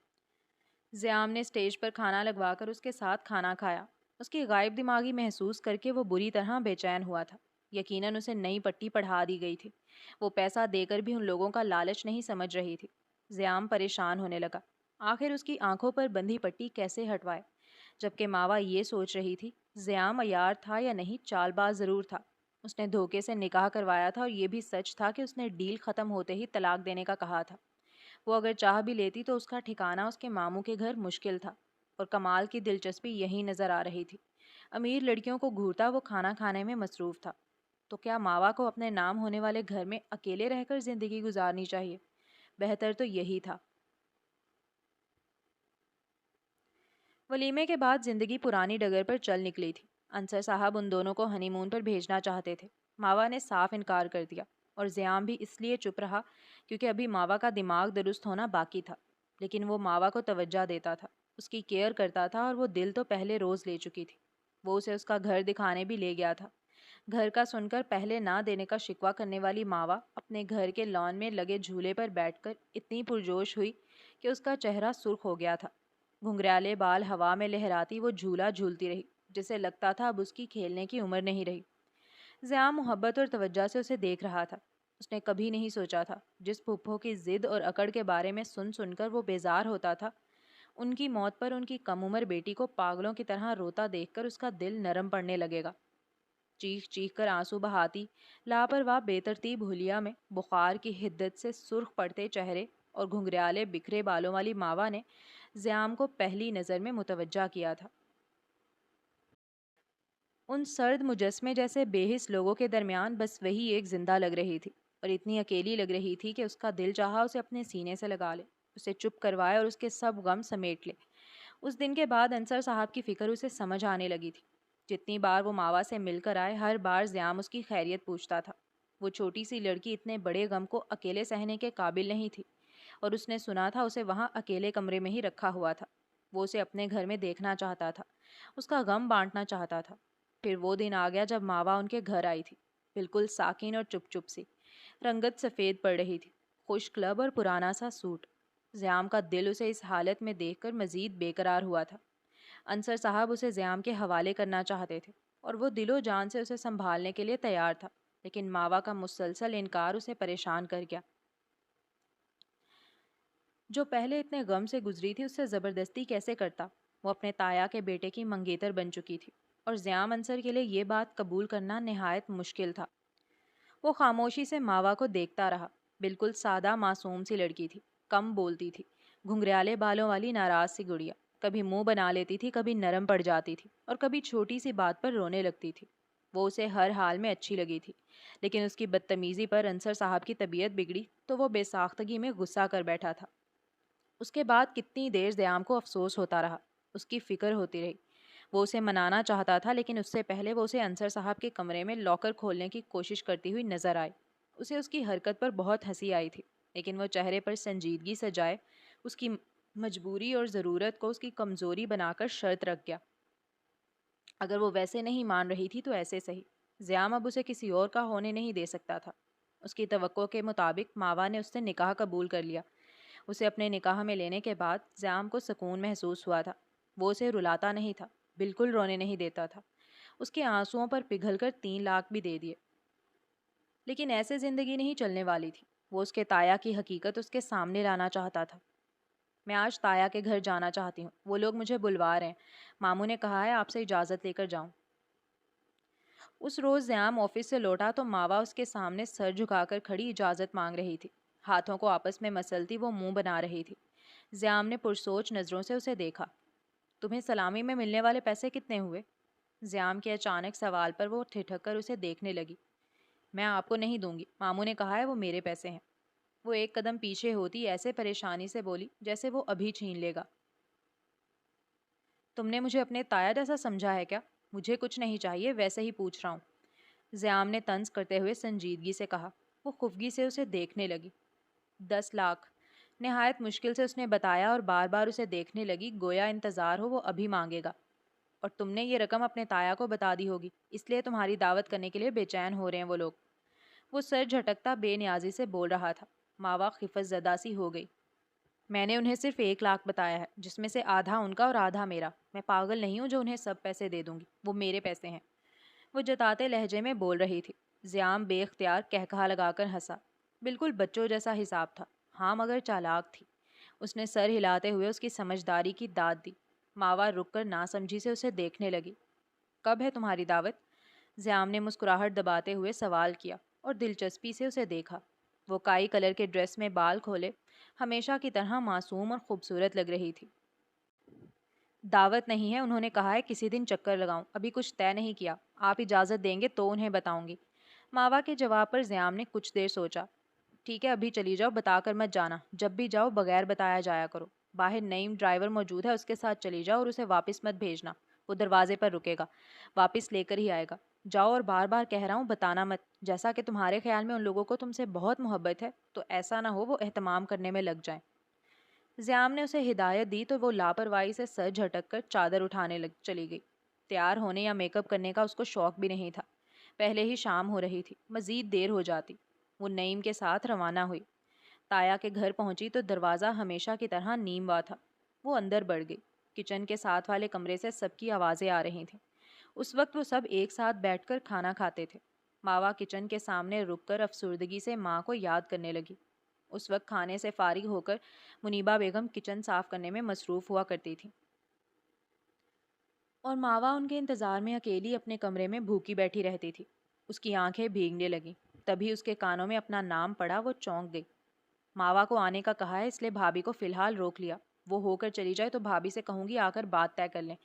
زیام نے اسٹیج پر کھانا لگوا کر اس کے ساتھ کھانا کھایا۔ اس کی غائب دماغی محسوس کر کے وہ بری طرح بے چین ہوا تھا۔ یقیناً اسے نئی پٹی پڑھا دی گئی تھی۔ وہ پیسہ دے کر بھی ان لوگوں کا لالچ نہیں سمجھ رہی تھی۔ زیام پریشان ہونے لگا، آخر اس کی آنکھوں پر بندھی پٹی کیسے ہٹوائے؟ جبکہ ماوا یہ سوچ رہی تھی زیام عیار تھا یا نہیں، چال باز ضرور تھا۔ اس نے دھوکے سے نکاح کروایا تھا، اور یہ بھی سچ تھا کہ اس نے ڈیل ختم ہوتے ہی طلاق دینے کا کہا تھا۔ وہ اگر چاہ بھی لیتی تو اس کا ٹھکانہ اس کے ماموں کے گھر مشکل تھا، اور کمال کی دلچسپی یہی نظر آ رہی تھی۔ امیر لڑکیوں کو گھورتا وہ کھانا کھانے میں مصروف تھا، تو کیا ماوا کو اپنے نام ہونے والے گھر میں اکیلے رہ کر زندگی گزارنی چاہیے؟ بہتر تو یہی تھا۔ ولیمے کے بعد زندگی پرانی ڈگر پر چل نکلی تھی۔ انصر صاحب ان دونوں کو ہنی مون پر بھیجنا چاہتے تھے۔ ماوا نے صاف انکار کر دیا، اور زیام بھی اس لیے چپ رہا کیونکہ ابھی ماوا کا دماغ درست ہونا باقی تھا۔ لیکن وہ ماوا کو توجہ دیتا تھا، اس کی کیئر کرتا تھا، اور وہ دل تو پہلے روز لے چکی تھی۔ وہ اسے اس کا گھر دکھانے بھی لے گیا تھا۔ گھر کا سن کر پہلے نہ دینے کا شکوہ کرنے والی ماوا اپنے گھر کے لان میں لگے جھولے پر بیٹھ کر اتنی پرجوش ہوئی کہ اس کا چہرہ سرخ ہو گیا تھا۔ گھنگریالے بال ہوا میں لہراتی وہ جھولا جھولتی رہی، جسے لگتا تھا اب اس کی کھیلنے کی عمر نہیں رہی۔ زیام محبت اور توجہ سے اسے دیکھ رہا تھا۔ اس نے کبھی نہیں سوچا تھا جس پھپھو کی ضد اور اکڑ کے بارے میں سن سن کر وہ بیزار ہوتا تھا، ان کی موت پر ان کی کم عمر بیٹی کو پاگلوں کی طرح روتا دیکھ کر اس کا دل نرم پڑنے لگے گا۔ چیخ چیخ کر آنسو بہاتی لاپرواہ بے ترتیب حلیہ میں بخار کی حدت سے سرخ پڑتے چہرے اور گھنگریالے بکھرے بالوں والی ماوا نے زیام کو پہلی نظر میں متوجہ کیا تھا۔ ان سرد مجسمے جیسے بے حس لوگوں کے درمیان بس وہی ایک زندہ لگ رہی تھی، اور اتنی اکیلی لگ رہی تھی کہ اس کا دل چاہا اسے اپنے سینے سے لگا لے، اسے چپ کروائے اور اس کے سب غم سمیٹ لے۔ اس دن کے بعد انصر صاحب کی فکر اسے سمجھ آنے لگی تھی۔ جتنی بار وہ ماوا سے مل کر آئے، ہر بار زیام اس کی خیریت پوچھتا تھا۔ وہ چھوٹی سی لڑکی اتنے بڑے غم کو اکیلے سہنے کے قابل نہیں تھی، اور اس نے سنا تھا اسے وہاں اکیلے کمرے میں ہی رکھا ہوا تھا۔ وہ اسے اپنے گھر میں دیکھنا چاہتا تھا، اس کا غم بانٹنا چاہتا تھا۔ پھر وہ دن آ گیا جب ماوا ان کے گھر آئی تھی، بالکل ساکن اور چپ چپ سی، رنگت سفید پڑ رہی تھی، خشک لب اور پرانا سا سوٹ۔ زیام کا دل اسے اس حالت میں دیکھ کر مزید بے قرار ہوا تھا۔ انصر صاحب اسے زیام کے حوالے کرنا چاہتے تھے، اور وہ دل و جان سے اسے سنبھالنے کے لیے تیار تھا، لیکن ماوا کا مسلسل انکار اسے پریشان کر گیا۔ جو پہلے اتنے غم سے گزری تھی اس سے زبردستی کیسے کرتا؟ وہ اپنے تایا کے بیٹے کی منگیتر بن چکی تھی، اور زیام انصر کے لیے یہ بات قبول کرنا نہایت مشکل تھا۔ وہ خاموشی سے ماوا کو دیکھتا رہا۔ بالکل سادہ معصوم سی لڑکی تھی، کم بولتی تھی، گھنگریالے بالوں والی ناراض سی گڑیا، کبھی منہ بنا لیتی تھی، کبھی نرم پڑ جاتی تھی، اور کبھی چھوٹی سی بات پر رونے لگتی تھی۔ وہ اسے ہر حال میں اچھی لگی تھی، لیکن اس کی بدتمیزی پر انصر صاحب کی طبیعت بگڑی تو وہ بے ساختگی میں غصہ کر بیٹھا تھا۔ اس کے بعد کتنی دیر زیام کو افسوس ہوتا رہا، اس کی فکر ہوتی رہی۔ وہ اسے منانا چاہتا تھا، لیکن اس سے پہلے وہ اسے انصر صاحب کے کمرے میں لاکر کھولنے کی کوشش کرتی ہوئی نظر آئی۔ اسے اس کی حرکت پر بہت ہنسی آئی تھی، لیکن وہ چہرے پر سنجیدگی سجائے اس کی مجبوری اور ضرورت کو اس کی کمزوری بنا کر شرط رکھ گیا۔ اگر وہ ویسے نہیں مان رہی تھی تو ایسے صحیح، زیام اب اسے کسی اور کا ہونے نہیں دے سکتا تھا۔ اس کی توقع کے مطابق ماوا نے اس سے نکاح قبول کر لیا۔ اسے اپنے نکاح میں لینے کے بعد زیام کو سکون محسوس ہوا تھا۔ وہ اسے رلاتا نہیں تھا، بالکل رونے نہیں دیتا تھا۔ اس کے آنسوؤں پر پگھل کر 3 لاکھ بھی دے دیے، لیکن ایسے زندگی نہیں چلنے والی تھی۔ وہ اس کے تایا کی حقیقت اس کے سامنے لانا چاہتا تھا۔ میں آج تایا کے گھر جانا چاہتی ہوں، وہ لوگ مجھے بلوا رہے ہیں، ماموں نے کہا ہے آپ سے اجازت لے کر جاؤں۔ اس روز زیام آفس سے لوٹا تو ماوا اس کے سامنے سر جھکا کر کھڑی اجازت مانگ رہی تھی، ہاتھوں کو آپس میں مسلتی وہ منہ بنا رہی تھی۔ زیام نے پرسوچ نظروں سے اسے دیکھا۔ تمہیں سلامی میں ملنے والے پیسے کتنے ہوئے؟ زیام کے اچانک سوال پر وہ ٹھٹک کر اسے دیکھنے لگی۔ میں آپ کو نہیں دوں گی، ماموں نے کہا ہے وہ میرے پیسے ہیں۔ وہ ایک قدم پیچھے ہوتی ایسے پریشانی سے بولی جیسے وہ ابھی چھین لے گا۔ تم نے مجھے اپنے تایا جیسا سمجھا ہے کیا؟ مجھے کچھ نہیں چاہیے، ویسے ہی پوچھ رہا ہوں، زیام نے طنز کرتے ہوئے سنجیدگی سے کہا۔ وہ خفگی سے اسے دیکھنے لگی۔ 10 لاکھ، نہایت مشکل سے اس نے بتایا، اور بار بار اسے دیکھنے لگی گویا انتظار ہو وہ ابھی مانگے گا۔ اور تم نے یہ رقم اپنے تایا کو بتا دی ہوگی، اس لیے تمہاری دعوت کرنے کے لیے بے چین ہو رہے ہیں وہ لوگ۔ وہ سر جھٹکتا بے نیازی سے بول رہا تھا۔ ماوا خفت زدہ سی ہو گئی۔ میں نے انہیں صرف 1 لاکھ بتایا ہے، جس میں سے آدھا ان کا اور آدھا میرا۔ میں پاگل نہیں ہوں جو انہیں سب پیسے دے دوں گی، وہ میرے پیسے ہیں۔ وہ جتاتے لہجے میں بول رہی تھی۔ زیام بے اختیار کہکہا لگا کر ہنسا۔ بالکل بچوں جیسا حساب تھا، ہاں مگر چالاک تھی۔ اس نے سر ہلاتے ہوئے اس کی سمجھداری کی داد دی۔ ماوا رک کر ناسمجھی سے اسے دیکھنے لگی۔ کب ہے تمہاری دعوت؟ زیام نے مسکراہٹ دباتے ہوئے سوال کیا اور دلچسپی سے اسے دیکھا۔ وہ کائی کلر کے ڈریس میں بال کھولے ہمیشہ کی طرح معصوم اور خوبصورت لگ رہی تھی۔ دعوت نہیں ہے، انہوں نے کہا ہے کسی دن چکر لگاؤں، ابھی کچھ طے نہیں کیا، آپ اجازت دیں گے تو انہیں بتاؤں گی۔ ماوا کے جواب پر زیام نے کچھ دیر سوچا۔ ٹھیک ہے ابھی چلی جاؤ، بتا کر مت جانا، جب بھی جاؤ بغیر بتایا جایا کرو۔ باہر نعیم ڈرائیور موجود ہے، اس کے ساتھ چلی جاؤ اور اسے واپس مت بھیجنا، وہ دروازے پر رکے گا، واپس لے کر ہی آئے گا۔ جاؤ اور بار بار کہہ رہا ہوں بتانا مت، جیسا کہ تمہارے خیال میں ان لوگوں کو تم سے بہت محبت ہے تو ایسا نہ ہو وہ اہتمام کرنے میں لگ جائیں۔ زیام نے اسے ہدایت دی تو وہ لاپرواہی سے سر جھٹک کر چادر اٹھانے چلی گئی۔ تیار ہونے یا میک اپ کرنے کا اس کو شوق بھی نہیں تھا۔ پہلے ہی شام ہو رہی تھی، مزید دیر ہو جاتی۔ وہ نعیم کے ساتھ روانہ ہوئی۔ تایا کے گھر پہنچی تو دروازہ ہمیشہ کی طرح نیم وا تھا۔ وہ اندر بڑھ گئی۔ کچن کے ساتھ والے کمرے سے سب کی آوازیں آ رہی تھیں۔ اس وقت وہ سب ایک ساتھ بیٹھ کر کھانا کھاتے تھے۔ ماوا کچن کے سامنے رک کر افسردگی سے ماں کو یاد کرنے لگی۔ اس وقت کھانے سے فارغ ہو کر منیبا بیگم کچن صاف کرنے میں مصروف ہوا کرتی تھی اور ماوا ان کے انتظار میں اکیلی اپنے کمرے میں بھوکی بیٹھی رہتی تھی۔ اس کی آنکھیں بھیگنے لگیں۔ تبھی اس کے کانوں میں اپنا نام پڑا، وہ چونک گئی۔ ماوا کو آنے کا کہا ہے اس لیے بھابھی کو فی الحال روک لیا، وہ ہو کر چلی جائے تو بھابھی سے کہوں گی آ کر بات طے کر لیں۔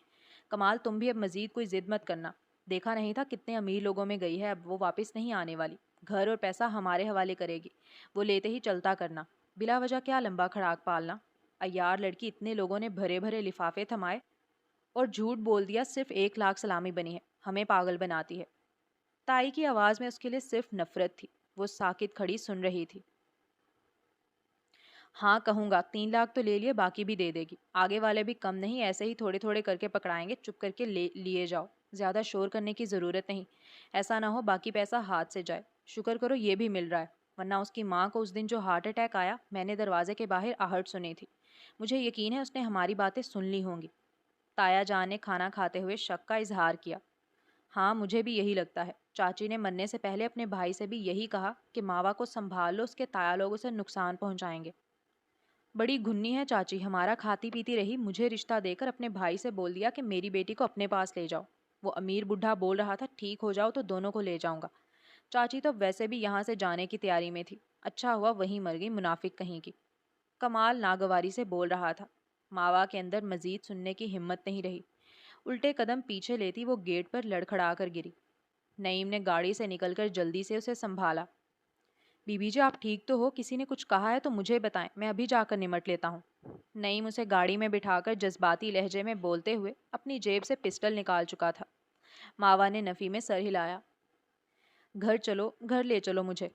کمال تم بھی اب مزید کوئی ضد مت کرنا، دیکھا نہیں تھا کتنے امیر لوگوں میں گئی ہے، اب وہ واپس نہیں آنے والی، گھر اور پیسہ ہمارے حوالے کرے گی، وہ لیتے ہی چلتا کرنا، بلا وجہ کیا لمبا کھڑاک پالنا۔ عیار لڑکی اتنے لوگوں نے بھرے بھرے لفافے تھمائے اور جھوٹ بول دیا، صرف 1 لاکھ سلامی بنی ہے، ہمیں پاگل بناتی ہے۔ تائی کی آواز میں اس کے لیے صرف نفرت تھی۔ وہ ساکت کھڑی سن رہی تھی۔ ہاں کہوں گا، 3 لاکھ تو لے لیے، باقی بھی دے دے گی، آگے والے بھی کم نہیں، ایسے ہی تھوڑے تھوڑے کر کے پکڑائیں گے، چپ کر کے لیے جاؤ، زیادہ شور کرنے کی ضرورت نہیں، ایسا نہ ہو باقی پیسہ ہاتھ سے جائے، شکر کرو یہ بھی مل رہا ہے، ورنہ اس کی ماں کو اس دن جو ہارٹ اٹیک آیا، میں نے دروازے کے باہر آہٹ سنی تھی، مجھے یقین ہے اس نے ہماری باتیں سن لی ہوں گی۔ تایا جان نے کھانا کھاتے ہوئے شک کا اظہار کیا۔ ہاں مجھے بھی یہی لگتا ہے، چاچی نے مرنے سے پہلے اپنے بھائی سے بھی یہی کہا کہ ماوا کو سنبھال لو، اس کے تایا لوگ اسے نقصان پہنچائیں گے۔ بڑی گھنی ہے چاچی، ہمارا کھاتی پیتی رہی، مجھے رشتہ دے کر اپنے بھائی سے بول دیا کہ میری بیٹی کو اپنے پاس لے جاؤ، وہ امیر بڈھا بول رہا تھا ٹھیک ہو جاؤ تو دونوں کو لے جاؤں گا۔ چاچی تو ویسے بھی یہاں سے جانے کی تیاری میں تھی، اچھا ہوا وہیں مر گئی، منافق کہیں کی۔ کمال ناگواری سے بول رہا تھا۔ ماوا کے اندر مزید سننے کی ہمت نہیں رہی۔ الٹے قدم پیچھے لیتی وہ گیٹ پر لڑکھڑا کر گری۔ نعیم نے گاڑی سے نکل کر جلدی سے اسے سنبھالا۔ بی بی جی آپ ٹھیک تو ہو؟ کسی نے کچھ کہا ہے تو مجھے بتائیں، میں ابھی جا کر نمٹ لیتا ہوں۔ نعیم اسے گاڑی میں بٹھا کر جذباتی لہجے میں بولتے ہوئے اپنی جیب سے پسٹل نکال چکا تھا۔ ماوا نے نفی میں سر ہلایا۔ گھر چلو، گھر لے چلو مجھے،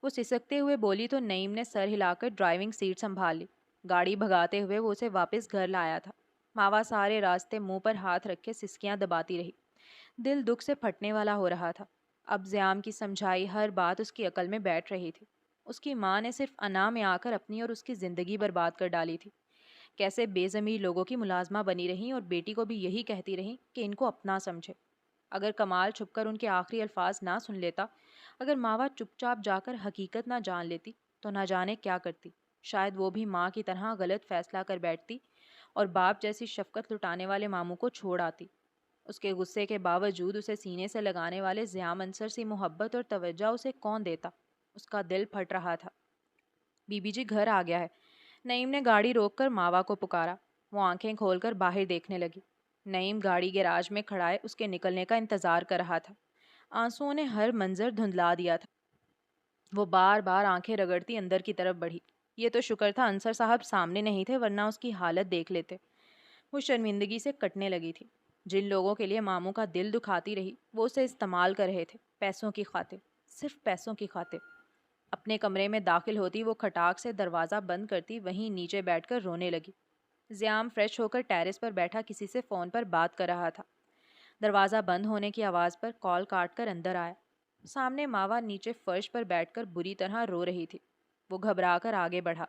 وہ سسکتے ہوئے بولی تو نعیم نے سر ہلا کر ڈرائیونگ سیٹ سنبھال لی۔ گاڑی بھگاتے ہوئے وہ اسے واپس گھر لایا تھا۔ ماوا سارے راستے منہ پر ہاتھ رکھ کے سسکیاں دباتی رہی۔ دل دکھ سے پھٹنے والا ہو رہا تھا۔ اب زیام کی سمجھائی ہر بات اس کی عقل میں بیٹھ رہی تھی۔ اس کی ماں نے صرف انا میں آ کر اپنی اور اس کی زندگی برباد کر ڈالی تھی۔ کیسے بے ضمیر لوگوں کی ملازمہ بنی رہیں اور بیٹی کو بھی یہی کہتی رہیں کہ ان کو اپنا سمجھے۔ اگر کمال چھپ کر ان کے آخری الفاظ نہ سن لیتا، اگر ماوا چپ چاپ جا کر حقیقت نہ جان لیتی تو نہ جانے کیا کرتی، شاید وہ بھی ماں کی طرح غلط فیصلہ کر بیٹھتی اور باپ جیسی شفقت لٹانے والے ماموں کو چھوڑ آتی۔ اس کے غصے کے باوجود اسے سینے سے لگانے والے زیام انصر سی محبت اور توجہ اسے کون دیتا؟ اس کا دل پھٹ رہا تھا۔ بی بی جی گھر آ گیا ہے، نعیم نے گاڑی روک کر ماوا کو پکارا۔ وہ آنکھیں کھول کر باہر دیکھنے لگی۔ نعیم گاڑی گیراج میں کھڑائے اس کے نکلنے کا انتظار کر رہا تھا۔ آنسوؤں نے ہر منظر دھندلا دیا تھا۔ وہ بار بار آنکھیں رگڑتی اندر کی طرف بڑھی۔ یہ تو شکر تھا انصر صاحب سامنے نہیں تھے، ورنہ اس کی حالت دیکھ لیتے۔ وہ شرمندگی سے کٹنے لگی تھی۔ جن لوگوں کے لیے ماموں کا دل دکھاتی رہی، وہ اسے استعمال کر رہے تھے، پیسوں کی خاطر، صرف پیسوں کی خاطر۔ اپنے کمرے میں داخل ہوتی وہ کھٹاک سے دروازہ بند کرتی وہیں نیچے بیٹھ کر رونے لگی۔ زیام فریش ہو کر ٹیرس پر بیٹھا کسی سے فون پر بات کر رہا تھا۔ دروازہ بند ہونے کی آواز پر کال کاٹ کر اندر آیا۔ سامنے ماوا نیچے فرش پر بیٹھ کر بری طرح رو رہی تھی۔ وہ گھبرا کر آگے بڑھا۔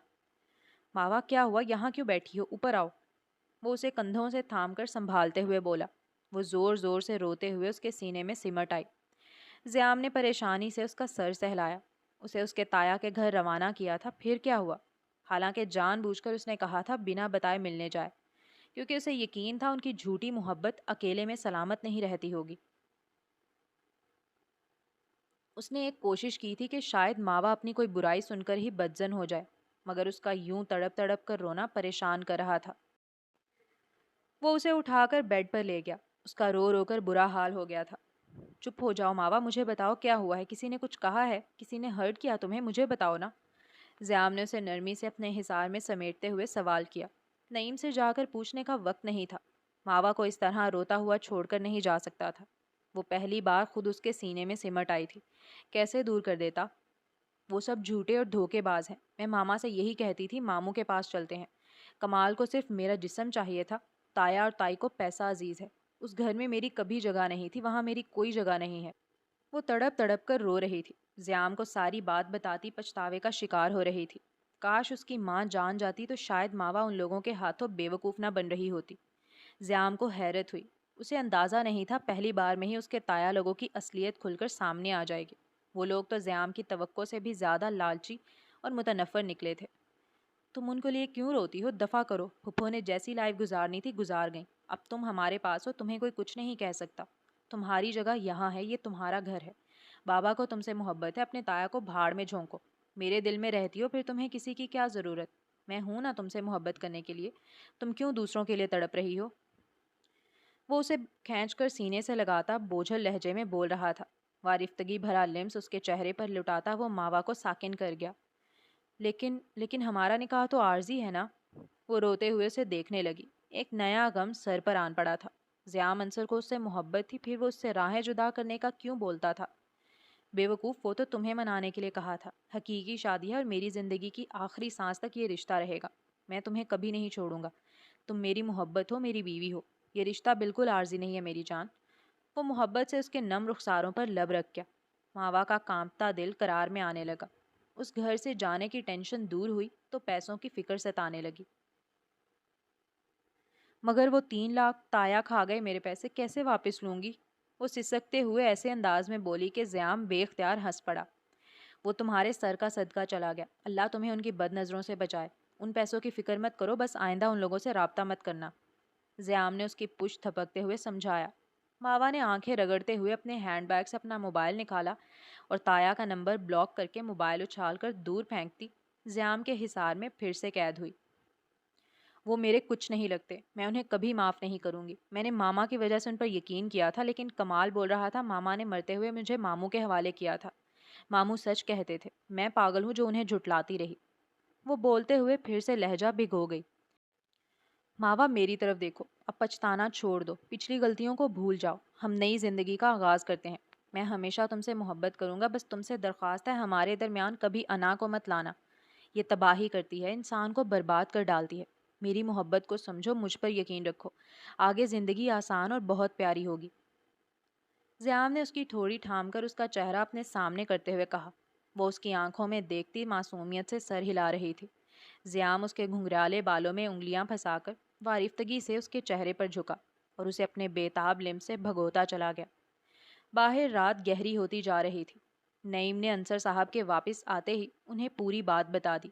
ماوا کیا ہوا؟ یہاں کیوں بیٹھی ہو؟ اوپر آؤ۔ وہ اسے کندھوں سے تھام کر سنبھالتے ہوئے بولا۔ وہ زور زور سے روتے ہوئے اس کے سینے میں سمٹ آئی۔ زیام نے پریشانی سے اس کا سر سہلایا۔ اسے اس کے تایا کے گھر روانہ کیا تھا، پھر کیا ہوا؟ حالانکہ جان بوجھ کر اس نے کہا تھا بنا بتائے ملنے جائے، کیونکہ اسے یقین تھا ان کی جھوٹی محبت اکیلے میں سلامت نہیں رہتی ہوگی۔ اس نے ایک کوشش کی تھی کہ شاید ماوا اپنی کوئی برائی سن کر ہی بدزن ہو جائے، مگر اس کا یوں تڑپ تڑپ کر رونا پریشان کر رہا تھا۔ وہ اسے اٹھا کر بیڈ پر لے گیا۔ اس کا رو رو کر برا حال ہو گیا تھا۔ چپ ہو جاؤ ماوا، مجھے بتاؤ کیا ہوا ہے؟ کسی نے کچھ کہا ہے؟ کسی نے ہرٹ کیا تمہیں؟ مجھے بتاؤ نا۔ زیام نے اسے نرمی سے اپنے حصار میں سمیٹتے ہوئے سوال کیا۔ نعیم سے جا کر پوچھنے کا وقت نہیں تھا۔ ماوا کو اس طرح روتا ہوا چھوڑ کر نہیں جا سکتا تھا۔ وہ پہلی بار خود اس کے سینے میں سمٹ آئی تھی۔ کیسے دور کر دیتا؟ وہ سب جھوٹے اور دھوکے باز ہیں۔ میں ماما سے یہی کہتی تھی ماموں کے پاس چلتے ہیں۔ کمال کو صرف میرا جسم چاہیے تھا، تایا اور تائی کو پیسہ عزیز ہے۔ اس گھر میں میری کبھی جگہ نہیں تھی، وہاں میری کوئی جگہ نہیں ہے۔ وہ تڑپ تڑپ کر رو رہی تھی۔ زیام کو ساری بات بتاتی پچھتاوے کا شکار ہو رہی تھی۔ کاش اس کی ماں جان جاتی تو شاید ماوا ان لوگوں کے ہاتھوں بے وقوف نہ بن رہی ہوتی۔ زیام کو حیرت ہوئی۔ اسے اندازہ نہیں تھا پہلی بار میں ہی اس کے تایا لوگوں کی اصلیت کھل کر سامنے آ جائے گی۔ وہ لوگ تو زیام کی توقع سے بھی زیادہ لالچی اور متنفر نکلے تھے۔ تم ان کے لیے کیوں روتی ہو؟ دفع کرو۔ پھپھو نے جیسی لائف گزارنی تھی گزار گئیں۔ اب تم ہمارے پاس ہو، تمہیں کوئی کچھ نہیں کہہ سکتا۔ تمہاری جگہ یہاں ہے، یہ تمہارا گھر ہے۔ بابا کو تم سے محبت ہے، اپنے تایا کو بھاڑ میں جھونکو۔ میرے دل میں رہتی ہو، پھر تمہیں کسی کی کیا ضرورت؟ میں ہوں نا تم سے محبت کرنے کے لیے۔ تم کیوں دوسروں کے لیے تڑپ رہی ہو؟ وہ اسے کھینچ کر سینے سے لگاتا بوجھل لہجے میں بول رہا تھا۔ وارفتگی بھرا لمس اس کے چہرے پر لٹاتا وہ ماوا کو ساکن کر گیا۔ لیکن ہمارا نکاح تو عارضی ہے نا؟ وہ روتے ہوئے اسے دیکھنے لگی۔ ایک نیا غم سر پر آن پڑا تھا۔ زیام انصر کو اس سے محبت تھی، پھر وہ اس سے راہیں جدا کرنے کا کیوں بولتا تھا؟ بے وقوف، وہ تو تمہیں منانے کے لیے کہا تھا۔ حقیقی شادی ہے اور میری زندگی کی آخری سانس تک یہ رشتہ رہے گا۔ میں تمہیں کبھی نہیں چھوڑوں گا۔ تم میری محبت ہو، میری بیوی ہو۔ یہ رشتہ بالکل عارضی نہیں ہے میری جان۔ وہ محبت سے اس کے نم رخساروں پر لب رکھ گیا۔ ماوا کا کانپتا دل قرار میں آنے لگا۔ اس گھر سے جانے کی ٹینشن دور ہوئی تو پیسوں کی فکر ستانے لگی۔ مگر وہ 3 لاکھ تایا کھا گئے، میرے پیسے کیسے واپس لوں گی؟ وہ سسکتے ہوئے ایسے انداز میں بولی کہ زیام بے اختیار ہنس پڑا۔ وہ تمہارے سر کا صدقہ چلا گیا، اللہ تمہیں ان کی بد نظروں سے بچائے۔ ان پیسوں کی فکر مت کرو، بس آئندہ ان لوگوں سے رابطہ مت کرنا۔ زیام نے اس کی پشت تھپکتے ہوئے سمجھایا۔ ماوا نے آنکھیں رگڑتے ہوئے اپنے ہینڈ بیگ سے اپنا موبائل نکالا اور تایا کا نمبر بلاک کر کے موبائل اچھال کر دور پھینکتی زیام کے حصار میں پھر سے قید ہوئی۔ وہ میرے کچھ نہیں لگتے، میں انہیں کبھی معاف نہیں کروں گی۔ میں نے ماما کی وجہ سے ان پر یقین کیا تھا، لیکن کمال بول رہا تھا ماما نے مرتے ہوئے مجھے ماموں کے حوالے کیا تھا۔ ماموں سچ کہتے تھے، میں پاگل ہوں جو انہیں جھٹلاتی رہی۔ وہ بولتے ہوئے پھر سے لہجہ بھگو گئی۔ ماوا میری طرف دیکھو، اب پچھتانا چھوڑ دو، پچھلی غلطیوں کو بھول جاؤ، ہم نئی زندگی کا آغاز کرتے ہیں۔ میں ہمیشہ تم سے محبت کروں گا، بس تم سے درخواست ہے ہمارے درمیان کبھی انا کو مت لانا۔ یہ تباہی کرتی ہے، انسان کو برباد کر ڈالتی ہے۔ میری محبت کو سمجھو، مجھ پر یقین رکھو، آگے زندگی آسان اور بہت پیاری ہوگی۔ زیام نے اس کی تھوڑی تھام کر اس کا چہرہ اپنے سامنے کرتے ہوئے کہا۔ وہ اس کی آنکھوں میں دیکھتی معصومیت سے سر ہلا رہی تھی۔ زیام اس کے گھنگرالے بالوں میں انگلیاں پھنسا کر وارفتگی سے اس کے چہرے پر جھکا اور اسے اپنے بےتاب لم سے بھگوتا چلا گیا۔ باہر رات گہری ہوتی جا رہی تھی۔ نعیم نے انصر صاحب کے واپس آتے ہی انہیں پوری بات بتا دی۔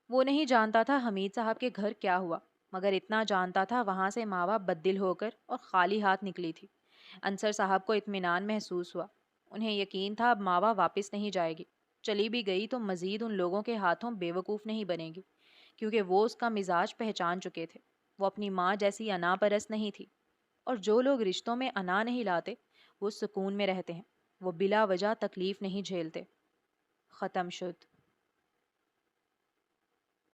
وہ نہیں جانتا تھا حمید صاحب کے گھر کیا ہوا، مگر اتنا جانتا تھا وہاں سے ماوا بددل ہو کر اور خالی ہاتھ نکلی تھی۔ انصر صاحب کو اطمینان محسوس ہوا۔ انہیں یقین تھا اب ماوا واپس نہیں جائے گی۔ چلی بھی گئی تو مزید ان لوگوں کے ہاتھوں بے وقوف نہیں بنے گی، کیونکہ وہ اس کا مزاج پہچان چکے تھے۔ وہ اپنی ماں جیسی انا پرست نہیں تھی، اور جو لوگ رشتوں میں انا نہیں لاتے وہ سکون میں رہتے ہیں، وہ بلا وجہ تکلیف نہیں جھیلتے۔ ختم شد۔